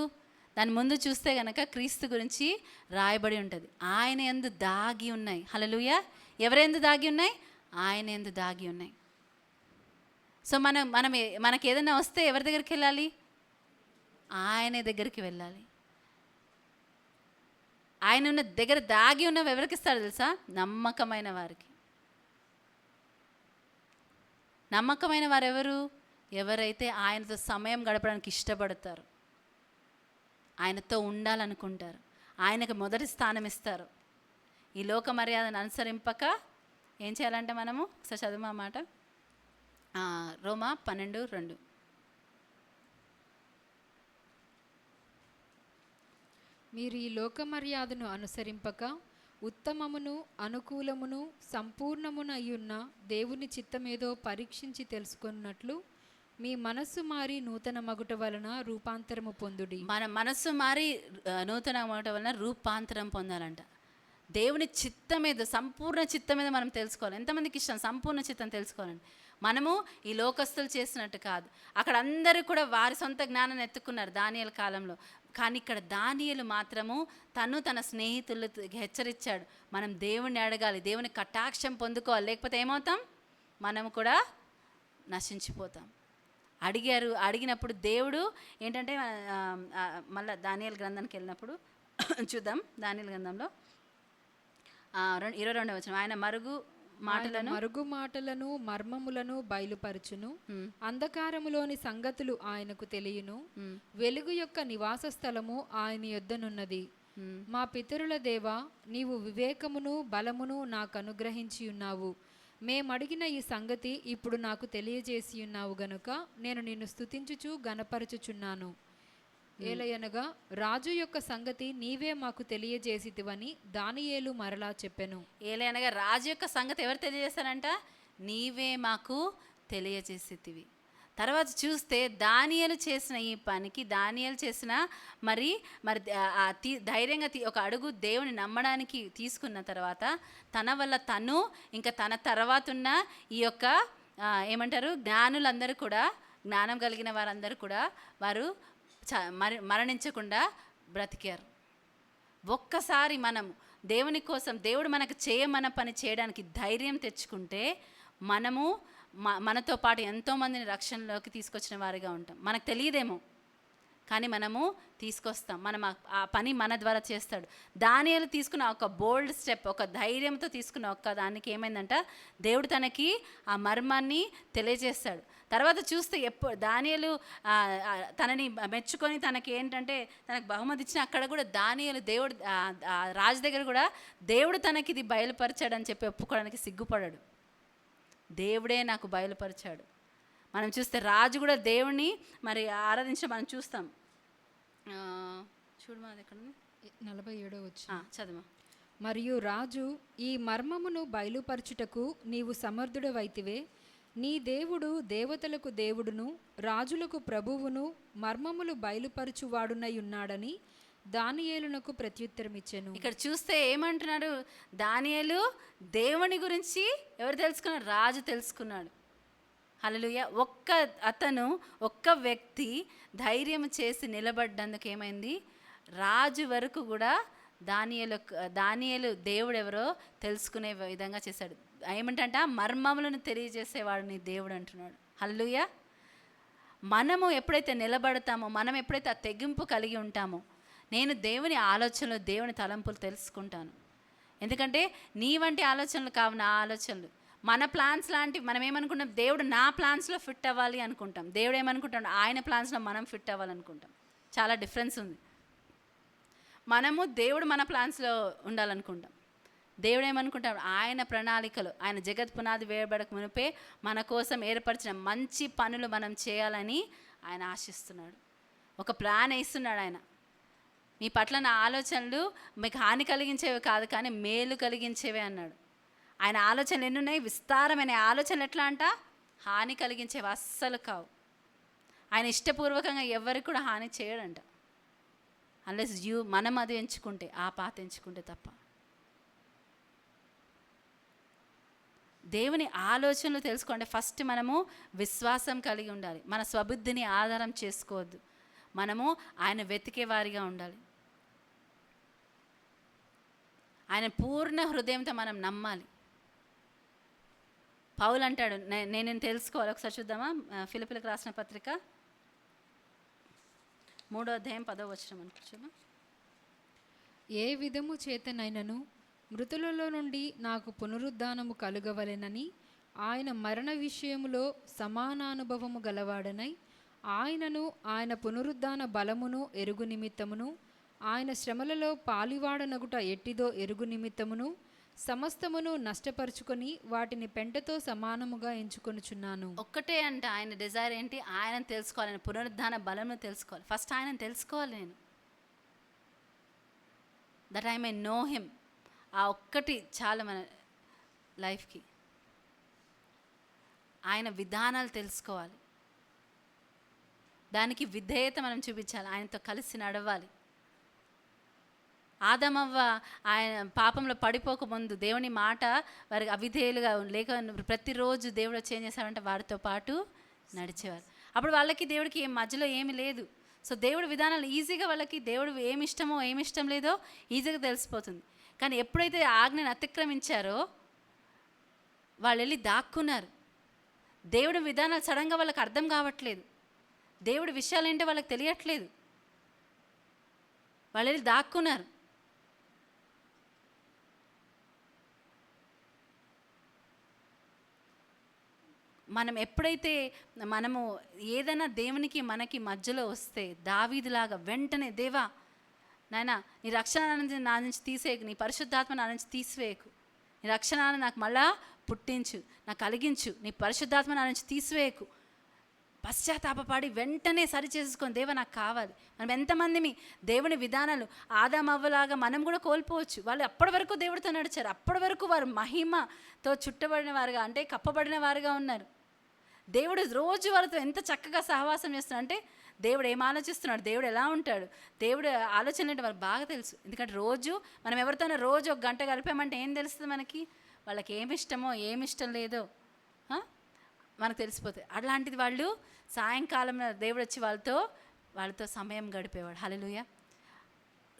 దాని ముందు చూస్తే కనుక క్రీస్తు గురించి రాయబడి ఉంటుంది. ఆయన యందు దాగి ఉన్నాయి. హల్లెలూయా. ఎవరి యందు దాగి ఉన్నాయి? ఆయన యందు దాగి ఉన్నాయి. సో మనకి ఏదైనా వస్తే ఎవరి దగ్గరికి వెళ్ళాలి? ఆయన దగ్గరికి వెళ్ళాలి. ఆయన ఉన్న దగ్గర దాగి ఉన్నవి ఎవరికి ఇస్తాడు తెలుసా? నమ్మకమైన వారికి. నమ్మకమైన వారు ఎవరు? ఎవరైతే ఆయనతో సమయం గడపడానికి ఇష్టపడతారు, ఆయనతో ఉండాలనుకుంటారు, ఆయనకు మొదటి స్థానం ఇస్తారు. ఈ లోక మర్యాదను అనుసరింపక ఏం చేయాలంటే మనము ఒకసారి చదువు ఆ మాట. రోమా 12:2. మీరు ఈ లోక మర్యాదను అనుసరింపక ఉత్తమమును అనుకూలమును సంపూర్ణమునయ్యున్న దేవుని చిత్తమేదో పరీక్షించి తెలుసుకున్నట్లు మీ మనస్సు మారి నూతన మగుట వలన రూపాంతరము పొందుడి. మన మనస్సు మారి నూతన మాట వలన రూపాంతరం పొందాలంట. దేవుని చిత్తం మీద, సంపూర్ణ చిత్తం మీద మనం తెలుసుకోవాలి. ఎంతమందికి ఇష్టం సంపూర్ణ చిత్తం తెలుసుకోవాలండి? మనము ఈ లోకస్తులు చేసినట్టు కాదు. అక్కడ అందరూ కూడా వారి సొంత జ్ఞానాన్ని ఎత్తుకున్నారు దానియేలు కాలంలో. కానీ ఇక్కడ దానియేలు మాత్రము తన స్నేహితులు హెచ్చరించాడు, మనం దేవుణ్ణి అడగాలి, దేవుని కటాక్షం పొందుకోవాలి, లేకపోతే ఏమవుతాం? మనము కూడా నశించిపోతాం. అడిగినప్పుడు దేవుడు ఏంటంటే మళ్ళీ దానియేలు గ్రంథానికి వెళ్ళినప్పుడు చూద్దాం. దానియేలు గ్రంథంలో 22వ వచనం, ఆయన మరుగు మాటలను మర్మములను బయలుపరచును, అంధకారములోని సంగతులు ఆయనకు తెలియను, వెలుగు యొక్క నివాస స్థలము ఆయన యొద్దనున్నది. మా పితరుల దేవా, నీవు వివేకమును బలమును నాకు అనుగ్రహించి ఉన్నావు. మేమడిగిన ఈ సంగతి ఇప్పుడు నాకు తెలియజేసి ఉన్నావు గనుక నేను నిన్ను స్తుతించుచు గణపరచుచున్నాను. ఏలయనగా రాజు యొక్క సంగతి నీవే మాకు తెలియజేసితివని దానియేలు మరలా చెప్పెను. ఏలయనగా రాజు యొక్క సంగతి ఎవరు తెలియజేశారంట? నీవే మాకు తెలియజేసితివి. తర్వాత చూస్తే దానియేలు చేసిన ఈ పనికి, దానియేలు చేసిన మరి ధైర్యంగా ఒక అడుగు దేవుని నమ్మడానికి తీసుకున్న తర్వాత తన వల్ల తను ఇంకా తన తర్వాత ఉన్న ఈ యొక్క ఏమంటారు జ్ఞానులందరూ కూడా, జ్ఞానం కలిగిన వారందరూ కూడా వారు మరణించకుండా బ్రతికారు. ఒక్కసారి మనం దేవుని కోసం, దేవుడు మనకు చేయమన్న పని చేయడానికి ధైర్యం తెచ్చుకుంటే మనము మనతో పాటు ఎంతోమందిని రక్షణలోకి తీసుకొచ్చిన వారిగా ఉంటాం. మనకు తెలియదేమో, కానీ మనము తీసుకొస్తాం. మనం ఆ పని మన ద్వారా చేస్తాడు. దానియేలు తీసుకున్న ఒక బోల్డ్ స్టెప్, ఒక ధైర్యంతో తీసుకున్న ఒక్క దానికి ఏమైందంట, దేవుడు తనకి ఆ మర్మాన్ని తెలియజేస్తాడు. తర్వాత చూస్తే దానియేలు తనని మెచ్చుకొని తనకి ఏంటంటే తనకు బహుమతి ఇచ్చిన అక్కడ కూడా దానియేలు దేవుడు రాజు దగ్గర కూడా దేవుడు తనకి ఇది బయలుపరిచాడని చెప్పి ఒప్పుకోవడానికి సిగ్గుపడాడు. దేవుడే నాకు బయలుపరిచాడు. మనం చూస్తే రాజు కూడా దేవుణ్ణి మరి ఆరాధించడం మనం చూస్తాం. చూడమా, అది ఎక్కడ 47వ వచనం చదువు. మరియు రాజు, ఈ మర్మమును బయలుపరచుటకు నీవు సమర్థుడవైతివే. నీ దేవుడు దేవతలకు దేవుడును రాజులకు ప్రభువును మర్మములు బయలుపరచువాడునై ఉన్నాడని దానియేలునకు ప్రత్యుత్తరమిచ్చెను. ఇక్కడ చూస్తే ఏమంటున్నాడు? దానియేలు దేవుని గురించి ఎవరు తెలుసుకున్నాడు? రాజు తెలుసుకున్నాడు. హల్లెలూయా. ఒక్క వ్యక్తి ధైర్యం చేసి నిలబడ్డందుకు ఏమైంది? రాజు వరకు కూడా దానియేలు దేవుడు ఎవరో తెలుసుకునే విధంగా చేశాడు. ఏమంటంట, మర్మములను తెలియజేసేవాడు నీ దేవుడు అంటున్నాడు. హల్లెలూయా. మనము ఎప్పుడైతే నిలబడతామో, మనం ఎప్పుడైతే ఆ తెగింపు కలిగి ఉంటామో, నేను దేవుని ఆలోచనలు, దేవుని తలంపులు తెలుసుకుంటాను. ఎందుకంటే నీ వంటి ఆలోచనలు కావు నా ఆలోచనలు. మన ప్లాన్స్ లాంటివి. మనం ఏమనుకుంటాం? దేవుడు నా ప్లాన్స్లో ఫిట్ అవ్వాలి అనుకుంటాం. దేవుడు ఏమనుకుంటాడు? ఆయన ప్లాన్స్లో మనం ఫిట్ అవ్వాలనుకుంటాం. చాలా డిఫరెన్స్ ఉంది. మనము దేవుడు మన ప్లాన్స్లో ఉండాలనుకుంటాం. దేవుడు ఏమనుకుంటాడు? ఆయన ప్రణాళికలు, ఆయన జగత్ పునాది వేయబడక మునిపే మన కోసం ఏర్పరిచిన మంచి పనులు మనం చేయాలని ఆయన ఆశిస్తున్నాడు. ఒక ప్లాన్ వేస్తున్నాడు ఆయన. మీ పట్ల నా ఆలోచనలు మీకు హాని కలిగించేవి కాదు, కానీ మేలు కలిగించేవే అన్నాడు. ఆయన ఆలోచనలు ఎన్ని ఉన్నాయి? విస్తారమైన ఆలోచనలు. ఎట్లా అంట? హాని కలిగించేవి అస్సలు కావు. ఆయన ఇష్టపూర్వకంగా ఎవరికి కూడా హాని చేయడంట, అన్లెస్ మనం అది ఎంచుకుంటే, ఆ పాత ఎంచుకుంటే తప్ప. దేవుని ఆలోచనలు తెలుసుకోండి. ఫస్ట్ మనము విశ్వాసం కలిగి ఉండాలి. మన స్వబుద్ధిని ఆధారం చేసుకోవద్దు. మనము ఆయన వెతికే వారిగా ఉండాలి. ఆయన పూర్ణ హృదయంతో మనం నమ్మాలి. పౌలు అంటాడు, నేను తెలుసుకోవాలి. ఒకసారి చూద్దామా? ఫిలిప్పీలకు రాసిన పత్రిక 3వ అధ్యాయం 10వ వచనం అనుకుంటున్నా. ఏ విధము చేతనైనను మృతులలో నుండి నాకు పునరుద్ధానము కలుగవలెనని ఆయన మరణ విషయములో సమానానుభవము గలవాడనై ఆయనను ఆయన పునరుద్ధాన బలమును ఎరుగు నిమిత్తమును ఆయన శ్రమలలో పాలివాడనగుట ఎట్టిదో ఎరుగు నిమిత్తమును సమస్తమును నష్టపరుచుకొని వాటిని పెంటతో సమానముగా ఎంచుకొనుచున్నాను. ఒక్కటే అంట ఆయన డిజైర్ ఏంటి? ఆయన తెలుసుకోవాలి. ఆయన పునరుద్ధాన బలమును తెలుసుకోవాలి. ఫస్ట్ ఆయన తెలుసుకోవాలి. నేను that I may know him. ఆ ఒక్కటి చాలా మన లైఫ్కి. ఆయన విధానాలు తెలుసుకోవాలి, దానికి విధేయత మనం చూపించాలి, ఆయనతో కలిసి నడవాలి. ఆదమవ్వ ఆయన పాపంలో పడిపోకముందు దేవుని మాట వారికి అవిధేయులుగా లేక ప్రతిరోజు దేవుడు వచ్చి ఏం చేశారంటే వారితో పాటు నడిచేవారు. అప్పుడు వాళ్ళకి దేవుడికి మధ్యలో ఏమీ లేదు. సో దేవుడి విధానాలు ఈజీగా వాళ్ళకి దేవుడు ఏమి ఇష్టమో ఏమి ఇష్టం లేదో ఈజీగా తెలిసిపోతుంది. కానీ ఎప్పుడైతే ఆజ్ఞను అతిక్రమించారో వాళ్ళు వెళ్ళి దాక్కున్నారు. దేవుడి విధానాలు సడన్గా వాళ్ళకి అర్థం కావట్లేదు, దేవుడి విషయాలు ఏంటో వాళ్ళకి తెలియట్లేదు, వాళ్ళు వెళ్ళి దాక్కున్నారు. మనం ఎప్పుడైతే మనము ఏదైనా దేవునికి మనకి మధ్యలో వస్తే దావీదులాగా వెంటనే దేవా నాయనా నీ రక్షణ నా నుంచి తీసేయకు, నీ పరిశుద్ధాత్మ నా నుంచి తీసివేయకు, నీ రక్షణ నాకు మళ్ళా పుట్టించు, నాకు కలిగించు, నీ పరిశుద్ధాత్మ నా నుంచి తీసివేయకు. పశ్చాత్తాపడి వెంటనే సరి చేసుకొని దేవా నాకు కావాలి. మనం ఎంతమంది దేవుని విధానాలు ఆదామవ్వలాగా మనం కూడా కోల్పోవచ్చు. వాళ్ళు అప్పటి వరకు దేవుడితో నడిచారు, అప్పటి వరకు వారు మహిమతో చుట్టబడిన వారుగా అంటే కప్పబడిన వారుగా ఉన్నారు. దేవుడు రోజు వాళ్ళతో ఎంత చక్కగా సహవాసం చేస్తున్నాడు అంటే దేవుడు ఏం ఆలోచిస్తున్నాడు, దేవుడు ఎలా ఉంటాడు, దేవుడు ఆలోచన అంటే వాళ్ళకి బాగా తెలుసు. ఎందుకంటే రోజు మనం ఎవరితోనో రోజు 1 గంట గడిపామంటే ఏం తెలుస్తుంది మనకి, వాళ్ళకి ఏమి ఇష్టమో ఏమి ఇష్టం లేదో మనకు తెలిసిపోతుంది. అలాంటిది వాళ్ళు సాయంకాలం దేవుడు వచ్చి వాళ్ళతో సమయం గడిపేవాడు. హల్లెలూయా.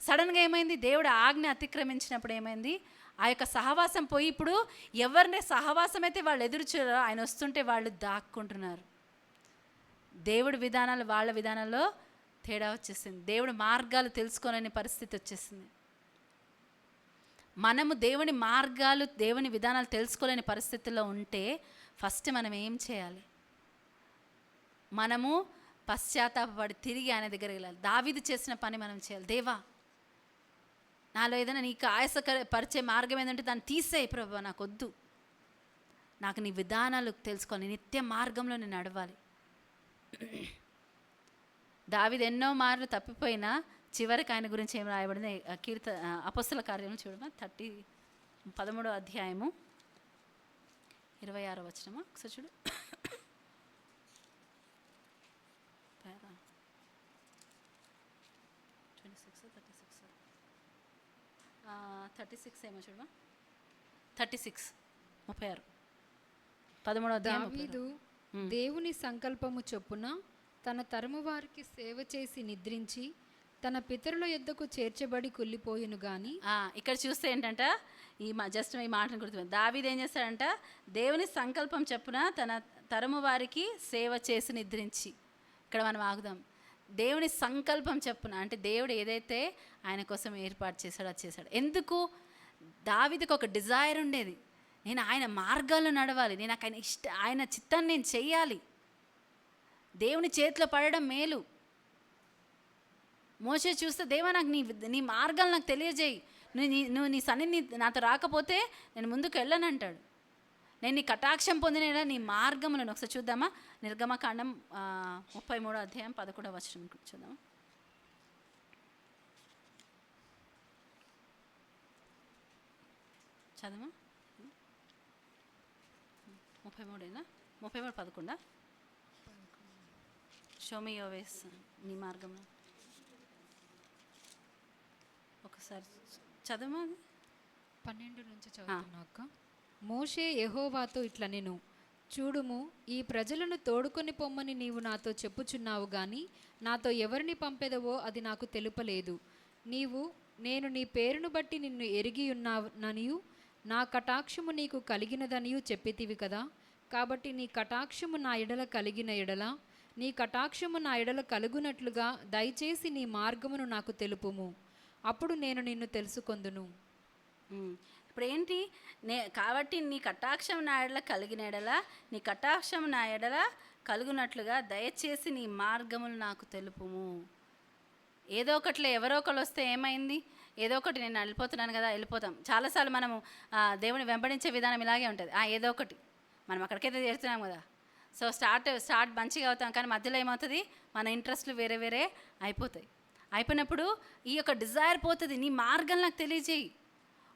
సడన్గా ఏమైంది, దేవుడు ఆజ్ఞ అతిక్రమించినప్పుడు ఏమైంది, ఆ యొక్క సహవాసం పోయి ఇప్పుడు ఎవరిని సహవాసం అయితే వాళ్ళు ఎదురుచారో ఆయన వస్తుంటే వాళ్ళు దాక్కుంటున్నారు. దేవుడి విధానాలు వాళ్ళ విధానాల్లో తేడా వచ్చేసింది, దేవుడి మార్గాలు తెలుసుకోలేని పరిస్థితి వచ్చేసింది. మనము దేవుని మార్గాలు దేవుని విధానాలు తెలుసుకోలేని పరిస్థితుల్లో ఉంటే ఫస్ట్ మనం ఏం చేయాలి, మనము పశ్చాత్తాపడి తిరిగి ఆయన దగ్గరికి వెళ్ళాలి. దావీదు చేసిన పని మనం చేయాలి. దేవా నాలో ఏదైనా నీకు ఆయాసపరిచే మార్గం ఏంటంటే దాన్ని తీసేయి ప్రభువా, నాకు వద్దు, నాకు నీ విధానాలు తెలుసుకోవాలి, నిత్య మార్గంలో నేను నడవాలి. దావీదు ఎన్నో మార్లు తప్పిపోయినా చివరికి ఆయన గురించి ఏం రాయబడింది, అపొస్తలుల కార్యం చూడమా 13వ అధ్యాయము 26వ వచనమా ఒకసారి చూడు. 36 ఏమో చూడమా 36 36 13వ అధ్యాయం. దావీదు దేవుని సంకల్పము చొప్పున తన తరము వారికి సేవ చేసి నిద్రించి తన పితరుల యొద్దకు చేర్చబడి కుళ్ళిపోయిను గాని. ఇక్కడ చూస్తే ఏంటంట, జస్ట్ ఈ మాటను గుర్తు, దావీదు ఏం చేస్తాడంట, దేవుని సంకల్పం చొప్పున తన తరము వారికి సేవ చేసి నిద్రించి. ఇక్కడ మనం ఆగుదాం. దేవుని సంకల్పం చొప్పున అంటే దేవుడు ఏదైతే ఆయన కోసం ఏర్పాటు చేశాడో అది చేశాడు. ఎందుకు, దావీదుకు ఒక డిజైర్ ఉండేది, నేను ఆయన మార్గాల్లో నడవాలి, నేను ఆయన చిత్తాన్ని నేను చెయ్యాలి, దేవుని చేతిలో పడడం మేలు. మోషే చూస్తే దేవా నాకు నీ మార్గాలు నాకు తెలియజేయి, నువ్వు నీ సన్నిధి నాతో రాకపోతే నేను ముందుకు వెళ్ళను అంటాడు. నేను నీ కటాక్షం పొందిన నీ మార్గములను ఒకసారి చూద్దామా. నిర్గమకాండం 33వ అధ్యాయం 11వ వచనం చూద్దామా. చదవా 33 11 షోమి యోవేస్ నీ మార్గంలో ఒకసారి చదవమా. 12 నుంచి చదువుతున్నాక. మోషే యెహోవాతో ఇట్లా నేను చూడుము, ఈ ప్రజలను తోడుకొని పొమ్మని నీవు నాతో చెప్పుచున్నావు గాని నాతో ఎవరిని పంపెదవో అది నాకు తెలుపలేదు. నేను నీ పేరును బట్టి నిన్ను ఎరిగి ఉన్నాననియు నా కటాక్షము నీకు కలిగినదనియు చెప్పితివి కదా. కాబట్టి నీ కటాక్షము నా ఎడల కలిగిన ఎడల నీ కటాక్షము నా ఎడల కలుగునట్లుగా దయచేసి నీ మార్గమును నాకు తెలుపుము, అప్పుడు నేను నిన్ను తెలుసుకొందును. ఇప్పుడు ఏంటి, కాబట్టి నీ కటాక్షం నా ఎడల కలిగిన ఎడల నీ కటాక్షం నా ఎడల కలుగునట్లుగా దయచేసి నీ మార్గములు నాకు తెలుపుము. ఏదో ఒకటిలో ఎవరో ఒకరు వస్తే ఏమైంది, ఏదో ఒకటి నేను వెళ్ళిపోతున్నాను కదా, వెళ్ళిపోతాం. చాలాసార్లు మనము దేవుని వెంబడించే విధానం ఇలాగే ఉంటుంది. ఏదో ఒకటి మనం అక్కడికైతే చేరుతున్నాం కదా, సో స్టార్ట్ మంచిగా అవుతాం, కానీ మధ్యలో ఏమవుతుంది, మన ఇంట్రెస్ట్లు వేరే వేరే అయిపోతాయి. అయిపోయినప్పుడు ఈ యొక్క డిజైర్ పోతుంది, నీ మార్గం నాకు తెలియజేయి.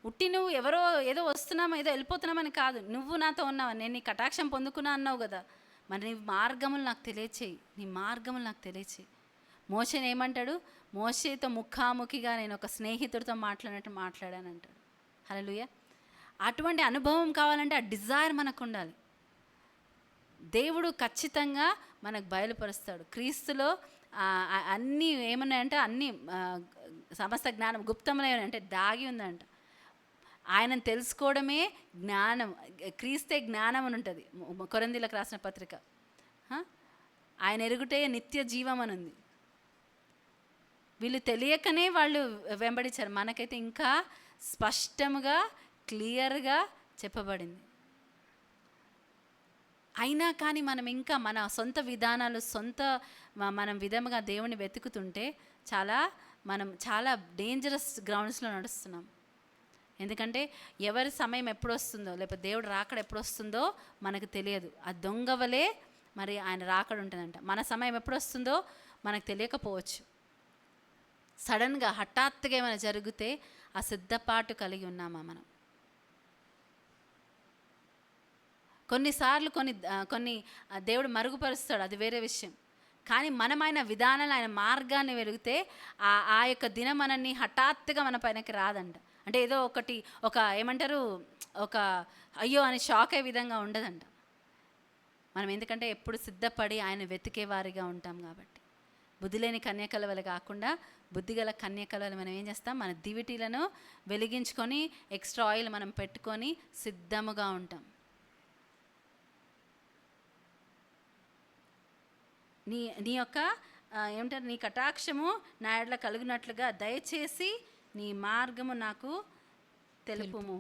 ఉట్టి నువ్వు ఎవరో ఏదో వస్తున్నామో ఏదో వెళ్ళిపోతున్నామని కాదు, నువ్వు నాతో ఉన్నావు, నేను నీ కటాక్షం పొందుకున్నా అన్నావు కదా, మరి నీ మార్గములు నాకు తెలియచేయి, నీ మార్గములు నాకు తెలియచేయి. మోషేని ఏమంటాడు? మోషేతో ముఖాముఖిగా నేను ఒక స్నేహితుడితో మాట్లాడినట్టు మాట్లాడానంటాడు. హల్లెలూయా. అటువంటి అనుభవం కావాలంటే ఆ డిజైర్ మనకు ఉండాలి. దేవుడు ఖచ్చితంగా మనకు బయలుపరుస్తాడు. క్రీస్తులో అన్నీ ఏమన్నాయంటే అన్నీ సమస్త జ్ఞానం గుప్తంలో అంటే దాగి ఉందంట. ఆయనను తెలుసుకోవడమే జ్ఞానం, క్రీస్తే జ్ఞానం అని ఉంటుంది కొరింథీయులకు రాసిన పత్రిక. ఆయన ఎరుగుటే నిత్య జీవం అని ఉంది. వీళ్ళు తెలియకనే వాళ్ళు వెంబడించారు. మనకైతే ఇంకా స్పష్టంగా క్లియర్గా చెప్పబడింది. అయినా కానీ మనం ఇంకా మన సొంత విధానాలు మనం విధముగా దేవుని వెతుకుతుంటే మనం చాలా డేంజరస్ గ్రౌండ్స్లో నడుస్తున్నాం. ఎందుకంటే ఎవరి సమయం ఎప్పుడు వస్తుందో, లేకపోతే దేవుడు రాకడ ఎప్పుడు వస్తుందో మనకు తెలియదు. ఆ దొంగవలే మరి ఆయన రాకడ ఉంటుందంట. మన సమయం ఎప్పుడు వస్తుందో మనకు తెలియకపోవచ్చు. సడన్గా హఠాత్తుగా ఏమైనా జరిగితే ఆ సిద్ధపాటు కలిగి ఉన్నామా మనం? కొన్నిసార్లు కొన్ని దేవుడు మరుగుపరుస్తాడు, అది వేరే విషయం. కానీ మనం ఆయన విధానాలు, ఆయన మార్గాన్ని వెలిగితే ఆ యొక్క దినం మనల్ని హఠాత్తుగా మన పైనకి రాదంట. అంటే ఏదో ఏమంటారు, అయ్యో అని షాక్ అయ్యే విధంగా ఉండదంట. మనం ఎందుకంటే ఎప్పుడు సిద్ధపడి ఆయన వెతికే వారిగా ఉంటాం కాబట్టి. బుద్ధి లేని కన్యకల వల్ల కాకుండా బుద్ధిగల కన్యకల వల్ల మనం ఏం చేస్తాం? మన దివిటీలను వెలిగించుకొని ఎక్స్ట్రా ఆయిల్ మనం పెట్టుకొని సిద్ధముగా ఉంటాం. నీ యొక్క ఏమంటారు, నీ కటాక్షము నా ఎడల కలుగునట్లుగా దయచేసి నీ మార్గము నాకు తెలుపుము,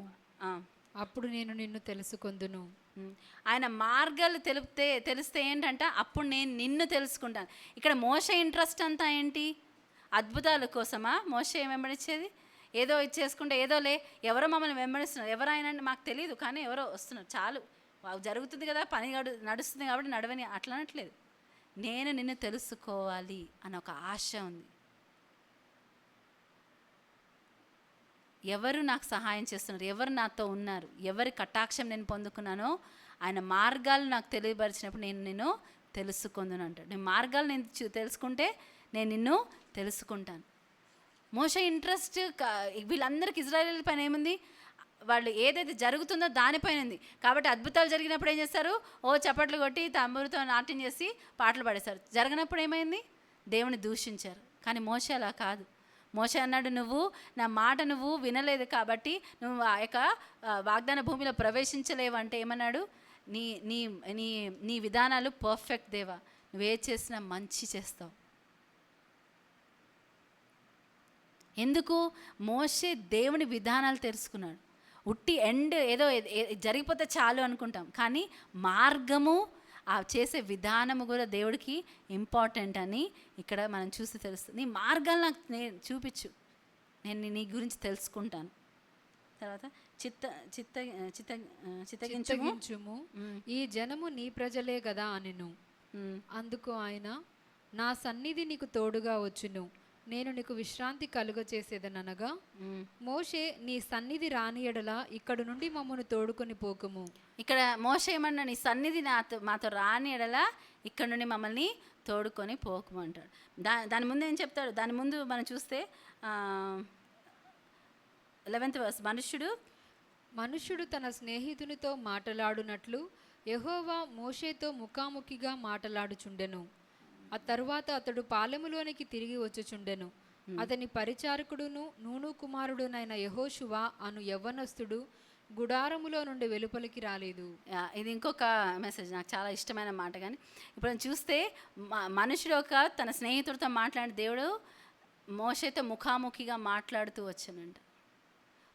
అప్పుడు నేను నిన్ను తెలుసుకొందును. ఆయన మార్గాలు తెలిస్తే ఏంటంట, అప్పుడు నేను నిన్ను తెలుసుకుంటాను. ఇక్కడ మోషే ఇంట్రెస్ట్ అంతా ఏంటి? అద్భుతాల కోసమా మోషే వెంబడించేది? ఏదో ఇచ్చేసుకుంటే ఎవరో మమ్మల్ని వెంబడిస్తున్నారు, ఎవరైనా మాకు తెలియదు, కానీ ఎవరో వస్తున్నారు, చాలు జరుగుతుంది కదా, పని నడుస్తుంది కాబట్టి నడవని అట్లా అనట్లేదు. నేను నిన్ను తెలుసుకోవాలి అని ఒక ఆశ ఉంది. ఎవరు నాకు సహాయం చేస్తున్నారు, ఎవరు నాతో ఉన్నారు, ఎవరి కటాక్షం నేను పొందుకున్నానో ఆయన మార్గాలు నాకు తెలియపరిచినప్పుడు నేను నిన్ను తెలుసుకుందును అంటాడు. నేను మార్గాలు నేను తెలుసుకుంటే నేను నిన్ను తెలుసుకుంటాను. మోషే ఇంట్రెస్ట్ వీళ్ళందరికీ ఇజ్రాయేల్ పైన ఏముంది? వాళ్ళు ఏదైతే జరుగుతుందో దానిపైన ఉంది. కాబట్టి అద్భుతాలు జరిగినప్పుడు ఏం చేస్తారు? చప్పట్లు కొట్టి తంబూరుతో నాట్యం చేసి పాటలు పాడేస్తారు. జరగనప్పుడు ఏమైంది? దేవుని దూషించారు. కానీ మోషే అలా కాదు. మోషే అన్నాడు, నా మాట వినలేదు కాబట్టి నువ్వు ఆ యొక్క వాగ్దాన భూమిలో ప్రవేశించలేవు అంటే ఏమన్నాడు? నీ నీ నీ నీ విధానాలు పర్ఫెక్ట్ దేవా, నువ్వే చేసినా మంచి చేస్తావు. ఎందుకు? మోషే దేవుని విధానాలు తెలుసుకున్నాడు. ఉట్టి ఏదో జరిగిపోతే చాలు అనుకుంటాం, కానీ మార్గము చేసే విధానము కూడా దేవుడికి ఇంపార్టెంట్ అని ఇక్కడ మనం చూసి తెలుస్తుంది. నీ మార్గాలు నాకు చూపించు, నేను నీ గురించి తెలుసుకుంటాను. తర్వాత చిత్తగించుము, ఈ జనము నీ ప్రజలే కదా అనెను. అందుకు ఆయన, నా సన్నిధి నీకు తోడుగా వచ్చును, నేను నీకు విశ్రాంతి కలుగ చేసేదనగా, మోషే నీ సన్నిధి రాని ఎడల ఇక్కడ నుండి మమ్మను తోడుకొని పోకుము. ఇక్కడ మోషే ఏమన్నా, నీ సన్నిధి మాతో రాని ఎడల ఇక్కడ నుండి మమ్మల్ని తోడుకొని పోకుము అంటాడు. దాని ముందు ఏం చెప్తాడు? దాని ముందు మనం చూస్తే 11th verse, మనుష్యుడు తన స్నేహితునితో మాటలాడునట్లు యెహోవా మోషేతో ముఖాముఖిగా మాటలాడుచుండెను. ఆ తరువాత అతడు పాలెములోనికి తిరిగి వచ్చుచుండెను. అతని పరిచారకుడును నూను కుమారుడునైన యెహోషువ అను యవ్వనస్తుడు గుడారములో నుండి వెలుపలికి రాలేదు. ఇది ఇంకొక మెసేజ్, నాకు చాలా ఇష్టమైన మాట. కానీ ఇప్పుడు చూస్తే మనుషుడు తన స్నేహితుడితో మాట్లాడిన దేవుడు మోషేతో ముఖాముఖిగా మాట్లాడుతూ వచ్చానంట.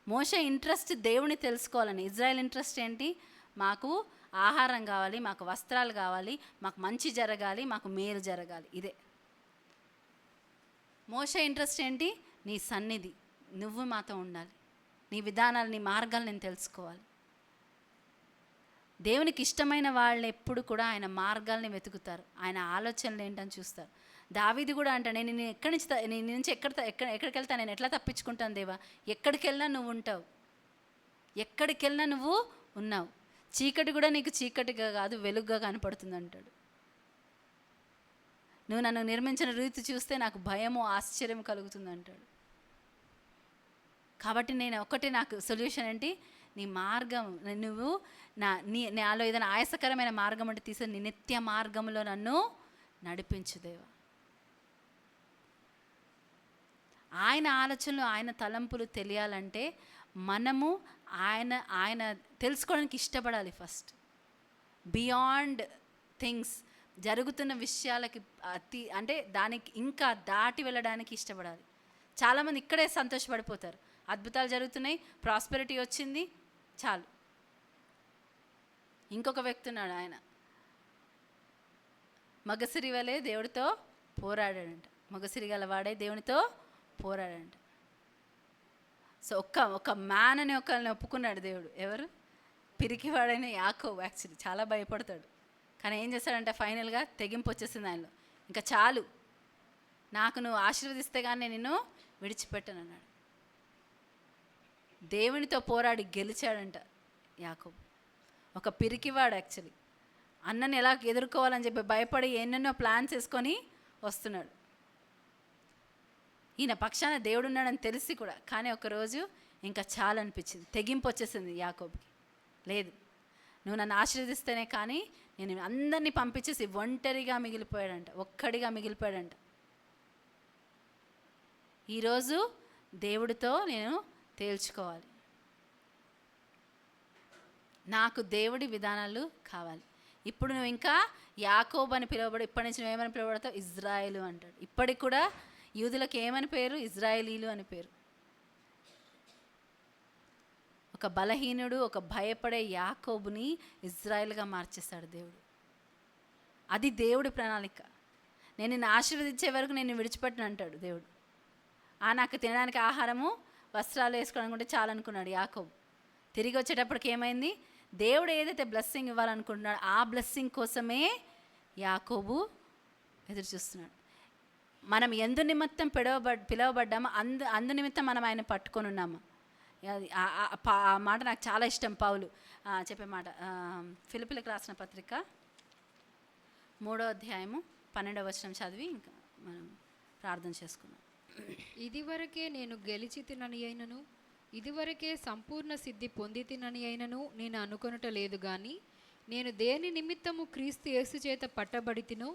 మోషే ఇంట్రెస్ట్ దేవుని తెలుసుకోవాలని. ఇజ్రాయెల్ ఇంట్రెస్ట్ ఏంటి? మాకు ఆహారం కావాలి, మాకు వస్త్రాలు కావాలి, మాకు మంచి జరగాలి, మాకు మేలు జరగాలి. ఇదే మోషే ఇంట్రెస్ట్ ఏంటి? నీ సన్నిధి, నువ్వు మాతో ఉండాలి, నీ విధానాలు, నీ మార్గాలు నేను తెలుసుకోవాలి. దేవునికి ఇష్టమైన వాళ్ళు ఎప్పుడు కూడా ఆయన మార్గాల్ని వెతుకుతారు, ఆయన ఆలోచనలు ఏంటని చూస్తారు. దావీదు కూడా అంటాడు, నేను ఎక్కడి నుంచి ఎక్కడికి వెళ్తాను, నేను ఎట్లా తప్పించుకుంటాను దేవా, ఎక్కడికి వెళ్ళినా నువ్వు ఉంటావు, ఎక్కడికి వెళ్ళినా నువ్వు ఉన్నావు. చీకటి కూడా నీకు చీకటిగా కాదు, వెలుగుగా కనపడుతుంది అంటాడు. నువ్వు నన్ను నిర్మించిన రీతి చూస్తే నాకు భయము ఆశ్చర్యం కలుగుతుంది అంటాడు. కాబట్టి నాకు సొల్యూషన్ ఏంటి? నీ మార్గం, నువ్వు నాలో ఏదైనా ఆయాసకరమైన మార్గం అంటే తీసి నీ నిత్య మార్గంలో నన్ను నడిపించు దేవా. ఆయన ఆలోచనలు, ఆయన తలంపులు తెలియాలంటే మనము ఆయన తెలుసుకోవడానికి ఇష్టపడాలి. ఫస్ట్ బియాండ్ థింగ్స్, జరుగుతున్న విషయాలకి అంటే దానికి ఇంకా దాటి వెళ్ళడానికి ఇష్టపడాలి. చాలామంది ఇక్కడే సంతోషపడిపోతారు. అద్భుతాలు జరుగుతున్నాయి, ప్రాస్పెరిటీ వచ్చింది, చాలు. ఇంకొక వ్యక్తి ఉన్నాడు, ఆయన మగసిరి వలె దేవుడితో పోరాడాడంట. మగసిరి గల వాడే దేవునితో పోరాడంట. సో ఒక మ్యాన్ అని ఒకరిని ఒప్పుకున్నాడు దేవుడు. ఎవరు? పిరికివాడైన యాకోబు. యాక్చువల్లీ చాలా భయపడతాడు, కానీ ఏం చేస్తాడంటే ఫైనల్గా తెగింపు వచ్చేసింది ఆయనలో. ఇంకా చాలు, నాకు నువ్వు ఆశీర్వదిస్తే కానీ నేను నిన్ను విడిచిపెట్టను అన్నాడు. దేవునితో పోరాడి గెలిచాడంట యాకోబు. ఒక పిరికివాడు యాక్చువల్లీ, అన్నని ఎలా ఎదుర్కోవాలని చెప్పి భయపడి ఎన్నెన్నో ప్లాన్స్ వేసుకొని వస్తున్నాడు. ఈయన పక్షాన దేవుడు ఉన్నాడని తెలిసి కూడా, కానీ ఒకరోజు ఇంకా చాలా అనిపించింది, తెగింపు వచ్చేసింది యాకోబుకి. లేదు, నువ్వు నన్ను ఆశీర్వదిస్తేనే కానీ నేను అందరినీ పంపించేసి ఒంటరిగా మిగిలిపోయాడంట, ఒక్కడిగా మిగిలిపోయాడంట. ఈరోజు దేవుడితో నేను తేల్చుకోవాలి, నాకు దేవుడి విధానాలు కావాలి. ఇప్పుడు నువ్వు ఇంకా యాకోబు అని పిలువబడు, ఇప్పటి నుంచి నువ్వేమని పిలువబడతావు? ఇజ్రాయేలు అంటాడు. ఇప్పటికి కూడా యూదులకు ఏమని పేరు? ఇజ్రాయేలీలు అని పేరు. ఒక బలహీనుడు, ఒక భయపడే యాకోబుని ఇజ్రాయేల్గా మార్చేస్తాడు దేవుడు. అది దేవుడి ప్రణాళిక. నేను నిన్ను ఆశీర్వదించే వరకు నేను విడిచిపెట్టను అంటాడు దేవుడు. నాకు తినడానికి ఆహారము, వస్త్రాలు వేసుకోవాలనుకుంటే చాలనుకున్నాడు యాకోబు. తిరిగి వచ్చేటప్పటికి ఏమైంది? దేవుడు ఏదైతే బ్లెస్సింగ్ ఇవ్వాలనుకుంటున్నాడో ఆ బ్లెస్సింగ్ కోసమే యాకోబు ఎదురు చూస్తున్నాడు. మనం ఎందు నిమిత్తం పిలువబడ్డామో అందు నిమిత్తం మనం ఆయన పట్టుకొని ఉన్నాము. ఆ మాట నాకు చాలా ఇష్టం. పౌలు చెప్పే మాట, ఫిలిప్పీలకు రాసిన పత్రిక 3వ అధ్యాయము 12వ వచనం చదివి ఇంకా మనం ప్రార్థన చేసుకున్నాం. ఇదివరకే నేను గెలిచి తినని అయినను, ఇదివరకే సంపూర్ణ సిద్ధి పొంది తినని అయినను నేను అనుకొనుట లేదు గాని, నేను దేని నిమిత్తము క్రీస్తు యేసు చేత పట్టబడి తినో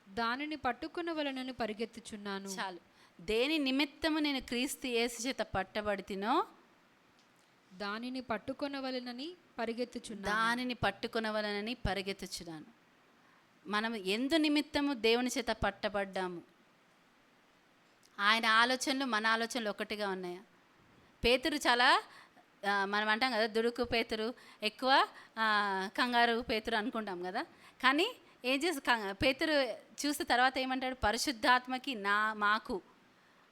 దానిని పట్టుకున్న వలనను పరిగెత్తుచున్నాను. చాలు. దేని నిమిత్తము నేను క్రీస్తు యేసు చేత పట్టబడి తినో దానిని పట్టుకొనవలనని పరిగెత్తుచున్నాను. దానిని పట్టుకొనవలనని పరిగెత్తుచున్నాను. మనం ఎందు నిమిత్తము దేవుని చేత పట్టబడ్డాము? ఆయన ఆలోచనలు మన ఆలోచనలు ఒకటిగా ఉన్నాయా? పేతురు చాలా మనం అంటాం కదా, దుడుకు పేతురు, ఎక్కువ కంగారు పేతురు అనుకుంటాం కదా. కానీ ఏం చేసి పేతురు చూసిన తర్వాత ఏమంటాడు? పరిశుద్ధాత్మకి మాకు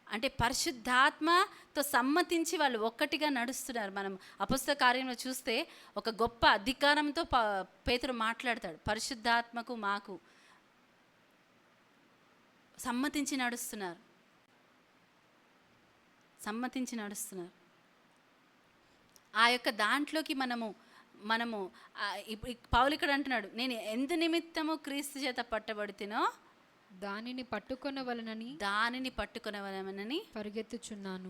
అంటే పరిశుద్ధాత్మతో సమ్మతించి వాళ్ళు ఒక్కటిగా నడుస్తున్నారు. మనం అపొస్తల కార్యంలో చూస్తే ఒక గొప్ప అధికారంతో పేతురు మాట్లాడతాడు. పరిశుద్ధాత్మకు మాకు సమ్మతించి నడుస్తున్నారు. ఆ యొక్క దాంట్లోకి మనము పౌలు ఇక్కడ అంటున్నాడు, నేను ఎందు నిమిత్తము క్రీస్తు చేత పట్టబడితేనో దానిని పట్టుకొనవలనని పరిగెత్తుచున్నాను.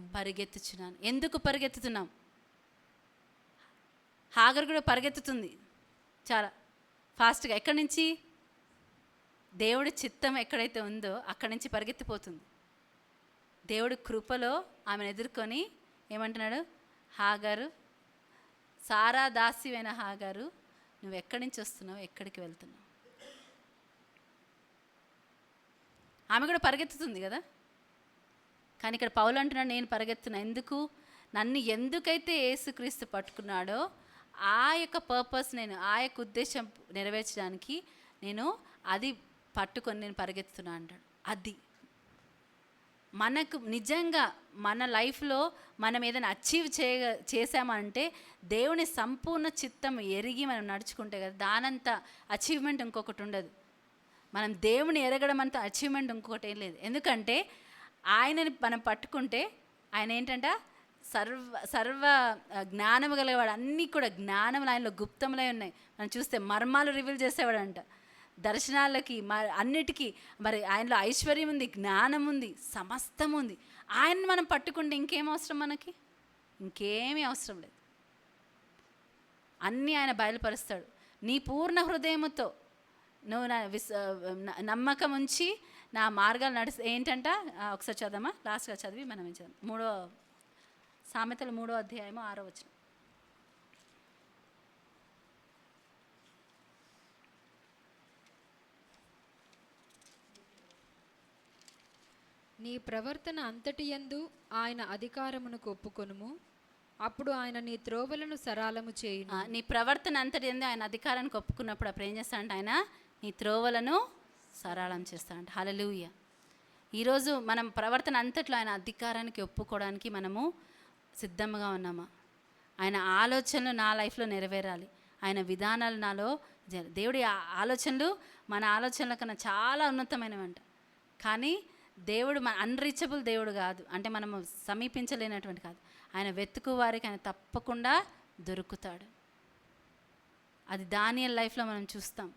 ఎందుకు పరిగెత్తుతున్నాం? హాగర్ కూడా పరిగెత్తుతుంది చాలా ఫాస్ట్గా. ఎక్కడి నుంచి? దేవుడి చిత్తం ఎక్కడైతే ఉందో అక్కడి నుంచి పరిగెత్తిపోతుంది. దేవుడి కృపలో ఆమెను ఎదుర్కొని ఏమంటున్నాడు? హాగరు, సారా దాసివైన హాగరు, నువ్వు ఎక్కడి నుంచి వస్తున్నావు, ఎక్కడికి వెళ్తున్నావు? ఆమె కూడా పరిగెత్తుతుంది కదా. కానీ ఇక్కడ పౌలు అంటున్నాడు, నేను పరిగెత్తున్నా. ఎందుకు? నన్ను ఎందుకైతే యేసుక్రీస్తు పట్టుకున్నాడో ఆ యొక్క పర్పస్, నేను ఆ యొక్క ఉద్దేశం నెరవేర్చడానికి నేను అది పట్టుకొని నేను పరిగెత్తుతున్నా అంటాడు. అది మనకు నిజంగా మన లైఫ్లో మనం ఏదైనా అచీవ్ చేసామంటే దేవుని సంపూర్ణ చిత్తం ఎరిగి మనం నడుచుకుంటే కదా, దానంత అచీవ్మెంట్ ఇంకొకటి ఉండదు. మనం దేవుని ఎరగడం అంత అచీవ్మెంట్ ఇంకొకటి ఏం లేదు. ఎందుకంటే ఆయనని మనం పట్టుకుంటే ఆయన ఏంటంట? సర్వ జ్ఞానము గలవాడు. అన్నీ కూడా జ్ఞానములు ఆయనలో గుప్తములై ఉన్నాయి. మనం చూస్తే మర్మాలు రివీల్ చేసేవాడంట. దర్శనాలకి అన్నిటికీ మరి ఆయనలో ఐశ్వర్యం ఉంది, జ్ఞానం ఉంది, సమస్తం ఉంది. ఆయన్ని మనం పట్టుకుంటే ఇంకేం అవసరం మనకి? ఇంకేమీ అవసరం లేదు. అన్నీ ఆయన బయలుపరుస్తాడు. నీ పూర్ణ హృదయముతో నువ్వు నమ్మకం ఉంచి నా మార్గాలు ఏంటంట ఒకసారి చదవమా, లాస్ట్గా చదివి మనం ఏం చదువు. సామెతలు 3వ అధ్యాయము 6వ వచనం. నీ ప్రవర్తన అంతటియందు ఆయన అధికారమునకు ఒప్పుకొనుము, అప్పుడు ఆయన నీ త్రోవలను సరళము చేయును. నీ ప్రవర్తన అంతటి యందు ఆయన అధికారానికి ఒప్పుకున్నప్పుడు అప్పుడు ఏం చేస్తాడంట? ఆయన నీ త్రోవలను సరళం చేస్తాడంట. హల్లెలూయా. ఈరోజు మనం ప్రవర్తన అంతట్లో ఆయన అధికారానికి ఒప్పుకోవడానికి మనము సిద్ధంగా ఉన్నామా? ఆయన ఆలోచనలు నా లైఫ్లో నెరవేరాలి, ఆయన విధానాలు నాలో దేవుడి ఆలోచనలు మన ఆలోచనల కన్నా చాలా ఉన్నతమైనవంట. కానీ దేవుడు మన అన్రీచబుల్ దేవుడు కాదు, అంటే మనము సమీపించలేనటువంటి కాదు. ఆయన వెతుకు వారికి ఆయన తప్పకుండా దొరుకుతాడు. అది దానియేలు లైఫ్లో మనం చూస్తాం,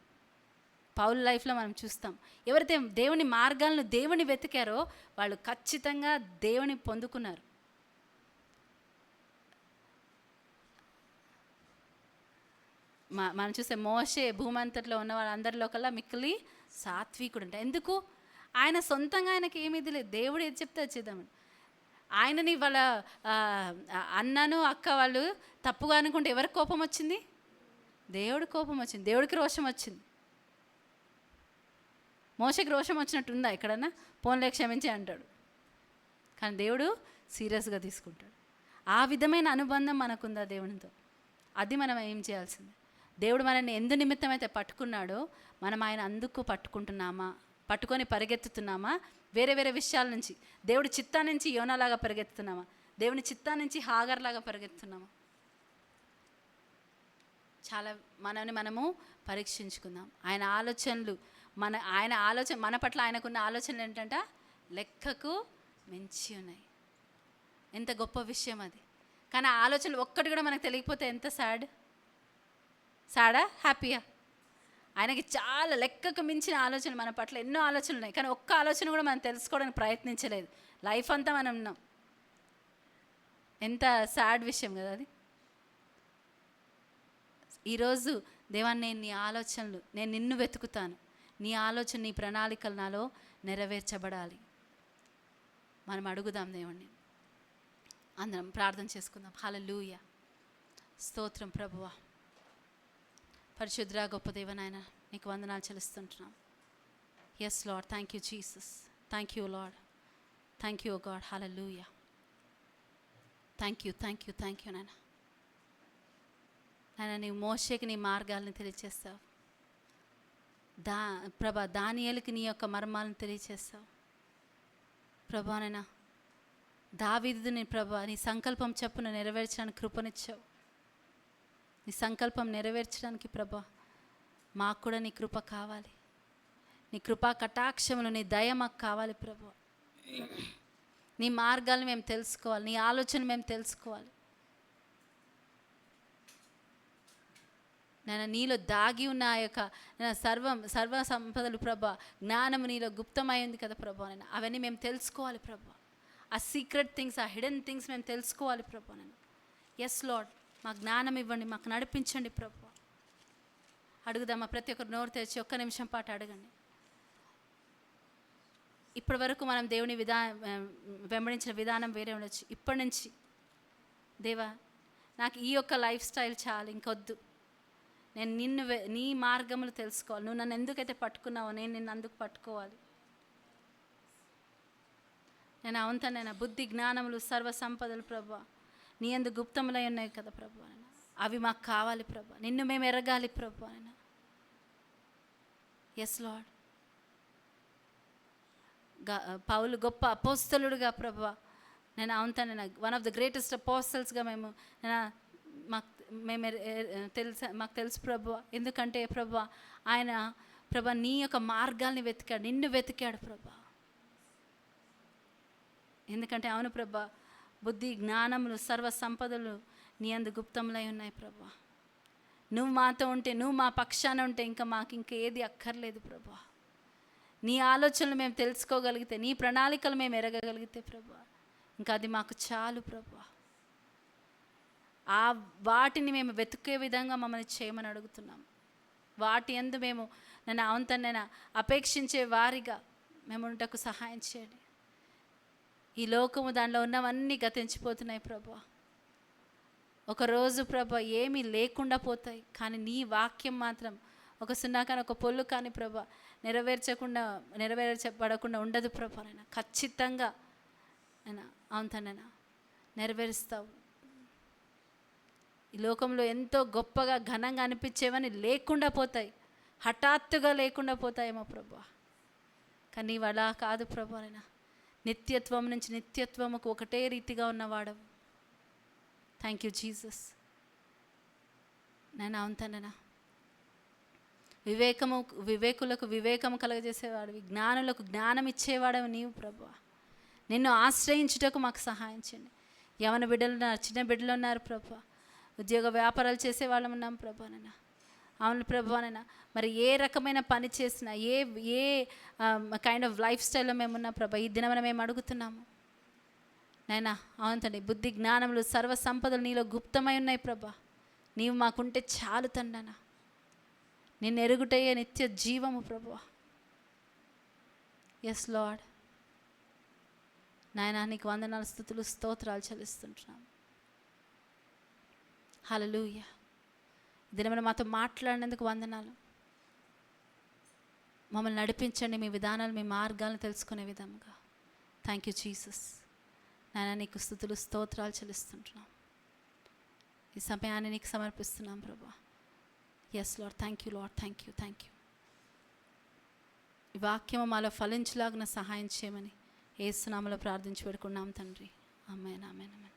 పౌలు లైఫ్లో మనం చూస్తాం. ఎవరైతే దేవుని మార్గాలను దేవుని వెతికారో వాళ్ళు ఖచ్చితంగా దేవుని పొందుకున్నారు. మనం చూస్తే మోషే భూమంతట్లో ఉన్న వాళ్ళందరిలో కల్లా మిక్కిలి సాత్వికుడు అంట. ఎందుకు? ఆయన సొంతంగా ఆయనకి ఏమీ ఇది లేదు, దేవుడు ఏది చెప్తే అది చేద్దామని. ఆయనని వాళ్ళ అన్నను అక్క వాళ్ళు తప్పుగా అనుకుంటే ఎవరికి కోపం వచ్చింది? దేవుడి కోపం వచ్చింది, దేవుడికి రోషం వచ్చింది. మోషకి రోషం వచ్చినట్టు ఉందా ఎక్కడన్నా? పోన్లే క్షమించే అంటాడు. కానీ దేవుడు సీరియస్గా తీసుకుంటాడు. ఆ విధమైన అనుబంధం మనకుందా దేవునితో? అది మనం ఏం చేయాల్సింది? దేవుడు మనల్ని ఎందు నిమిత్తం అయితే పట్టుకున్నాడో మనం ఆయన అందుకు పట్టుకొని పరిగెత్తుతున్నామా? వేరే వేరే విషయాల నుంచి, దేవుడి చిత్తా నుంచి యోనాలాగా పరిగెత్తుతున్నామా? దేవుని చిత్తా నుంచి హాగర్లాగా పరిగెత్తుతున్నామా? చాలా మనము పరీక్షించుకుందాం. ఆయన ఆలోచనలు మన పట్ల ఆయనకున్న ఆలోచనలు ఏంటంట? లెక్కకు మించి ఉన్నాయి. ఎంత గొప్ప విషయం అది. కానీ ఆ ఆలోచనలు ఒక్కటి కూడా మనకు తెలియకపోతే ఎంత సాడా హ్యాపీయా? ఆయనకి చాలా లెక్కకు మించిన ఆలోచనలు మన పట్ల ఎన్నో ఆలోచనలు ఉన్నాయి, కానీ ఒక్క ఆలోచన కూడా మనం తెలుసుకోవడానికి ప్రయత్నించలేదు. లైఫ్ అంతా మనం ఉన్నాం. ఎంత సాడ్ విషయం కదా అది. ఈరోజు దేవా, నేను నీ ఆలోచనలు, నేను నిన్ను వెతుకుతాను, నీ ఆలోచన, నీ ప్రణాళికలు నాలో నెరవేర్చబడాలి. మనం అడుగుదాం దేవుణ్ణి. అందరం ప్రార్థన చేసుకుందాం. హల్లెలూయా. స్తోత్రం ప్రభువా. పరిశుద్ధ గొప్ప దేవనాయన, నీకు వందనాలు చెల్లిస్తుంటున్నాం. Yes Lord, thank you Jesus, thank you Lord, thank you God. Hallelujah. Thank you నాయన. నాయన, నీ మోషేకి నీ మార్గాలను తెలియచేస్తావు. ప్రభా, దానియేలుకి నీ యొక్క మర్మాలను తెలియచేస్తావు. ప్రభా నాయన, దావీదుని ప్రభా నీ సంకల్పం చొప్పున నెరవేర్చడానికి కృపనిచ్చావు. నీ సంకల్పం నెరవేర్చడానికి ప్రభా మాకు కూడా నీ కృప కావాలి. నీ కృపా కటాక్షములు, నీ దయ మాకు కావాలి ప్రభా. నీ మార్గాలు మేము తెలుసుకోవాలి, నీ ఆలోచన మేము తెలుసుకోవాలి. నేను నీలో దాగి ఉన్న ఆ యొక్క సర్వ సంపదలు ప్రభా, జ్ఞానము నీలో గుప్తమై ఉంది కదా ప్రభా. నేను అవన్నీ మేము తెలుసుకోవాలి ప్రభా. ఆ సీక్రెట్ థింగ్స్, ఆ హిడెన్ థింగ్స్ మేము తెలుసుకోవాలి ప్రభా. నేను ఎస్ లార్డ్, మా జ్ఞానం ఇవ్వండి, మాకు నడిపించండి ప్రభా. అడుగుదామా? ప్రతి ఒక్కరు నోరు తెరిచి ఒక్క నిమిషం పాటు అడగండి. ఇప్పటి వరకు మనం దేవుని వెంబడించిన విధానం వేరే ఉండొచ్చు. ఇప్పటి నుంచి దేవా, నాకు ఈ యొక్క లైఫ్ స్టైల్ చాలు, ఇంకొద్దు. నేను నీ మార్గములు తెలుసుకోవాలి. నువ్వు నన్ను ఎందుకైతే పట్టుకున్నావో నేను నిన్ను అందుకు పట్టుకోవాలి. నేను అవంతనైనా బుద్ధి జ్ఞానములు సర్వ సంపదలు ప్రభా నీ యందు గుప్తములై ఉన్నాయి కదా ప్రభా. అవి మాకు కావాలి ప్రభా. నిన్ను మేము ఎరగాలి ప్రభా. Yes lord. పౌలు గొప్ప అపోస్తలుడుగా ప్రభా నేను అవంతనైనా వన్ ఆఫ్ ద గ్రేటెస్ట్ అపోస్తల్స్గా మాకు తెలుసు ప్రభా. ఎందుకంటే ప్రభా ఆయన ప్రభా నీ యొక్క మార్గాల్ని వెతికాడు, నిన్ను వెతికాడు ప్రభా. ఎందుకంటే అవును ప్రభా, బుద్ధి జ్ఞానములు సర్వ సంపదలు నీ అందు గుప్తములై ఉన్నాయి ప్రభా. నువ్వు మాతో ఉంటే, నువ్వు మా పక్షాన ఉంటే ఇంకా మాకు ఇంకేది అక్కర్లేదు ప్రభా. నీ ఆలోచనలు మేము తెలుసుకోగలిగితే, నీ ప్రణాళికలు మేము ఎరగగలిగితే ప్రభా, ఇంకా అది మాకు చాలు ప్రభా. ఆ వాటిని మేము వెతుకే విధంగా మమ్మల్ని చేయమని అడుగుతున్నాం. వాటి యందు మేము నన్ను అవంతనైనా అపేక్షించే వారిగా మేము ఉండటకు సహాయం చేయండి. ఈ లోకము దానిలో ఉన్నవన్నీ గతించిపోతున్నాయి ప్రభా. ఒకరోజు ప్రభా ఏమీ లేకుండా పోతాయి, కానీ నీ వాక్యం మాత్రం ఒక సున్నా కానీ ఒక పొల్లు కానీ ప్రభా నెరవేర్చబడకుండా ఉండదు ప్రభా. నైనా ఖచ్చితంగా నైనా అవుతానైనా నెరవేరుస్తావు. ఈ లోకంలో ఎంతో గొప్పగా ఘనంగా అనిపించేవని లేకుండా పోతాయి, హఠాత్తుగా లేకుండా పోతాయేమో ప్రభా. కానీ నీవు అలా కాదు ప్రభా. నైనా నిత్యత్వం నుంచి నిత్యత్వముకు ఒకటే రీతిగా ఉన్నవాడవు. Thank you Jesus. నేను అవుతానైనా వివేకులకు వివేకము కలగజేసేవాడివి, జ్ఞానులకు జ్ఞానం ఇచ్చేవాడవి నీవు ప్రభా. నిన్ను ఆశ్రయించుటకు మాకు సహాయం చేయండి. యవన బిడ్డలు ఉన్నారు, చిన్న బిడ్డలు ఉన్నారు ప్రభా. ఉద్యోగ వ్యాపారాలు చేసే వాళ్ళం ఉన్నాం ప్రభానైనా. అవును ప్రభానైనా, మరి ఏ రకమైన పని చేసినా, ఏ కైండ్ ఆఫ్ లైఫ్ స్టైల్లో మేమున్నా ప్రభా, ఈ దినమన మేము అడుగుతున్నాము నైనా. అవును తండ్రి, బుద్ధి జ్ఞానములు సర్వ సంపదలు నీలో గుప్తమై ఉన్నాయి ప్రభా. నీవు మాకుంటే చాలు తండ్రి. నిన్ను ఎరుగుటయ్యే నిత్య జీవము ప్రభా. Yes Lord. నాయనా నీకు వందనాలు, స్తుతులు, స్తోత్రాలు చెల్లిస్తుంటున్నాం. హల్లెలూయా. దినమున మాతో మాట్లాడినందుకు వందనాలు. మమ్మల్ని నడిపించండి, మీ విధానాలు, మీ మార్గాలను తెలుసుకునే విధంగా. Thank you Jesus. నాయనా నీకు స్తుతులు, స్తోత్రాలు చెల్లిస్తుంటున్నాం. ఈ సమయాన్ని నీకు సమర్పిస్తున్నాం ప్రభా. Yes Lord. Thank you Lord. Thank you, thank you. ఈ వాక్యము మాలో ఫలించలాగిన సహాయం చేయమని యేసు నామములో ప్రార్థించి పెడుకున్నాం తండ్రి. ఆమేన్, ఆమేన్, ఆమేన్.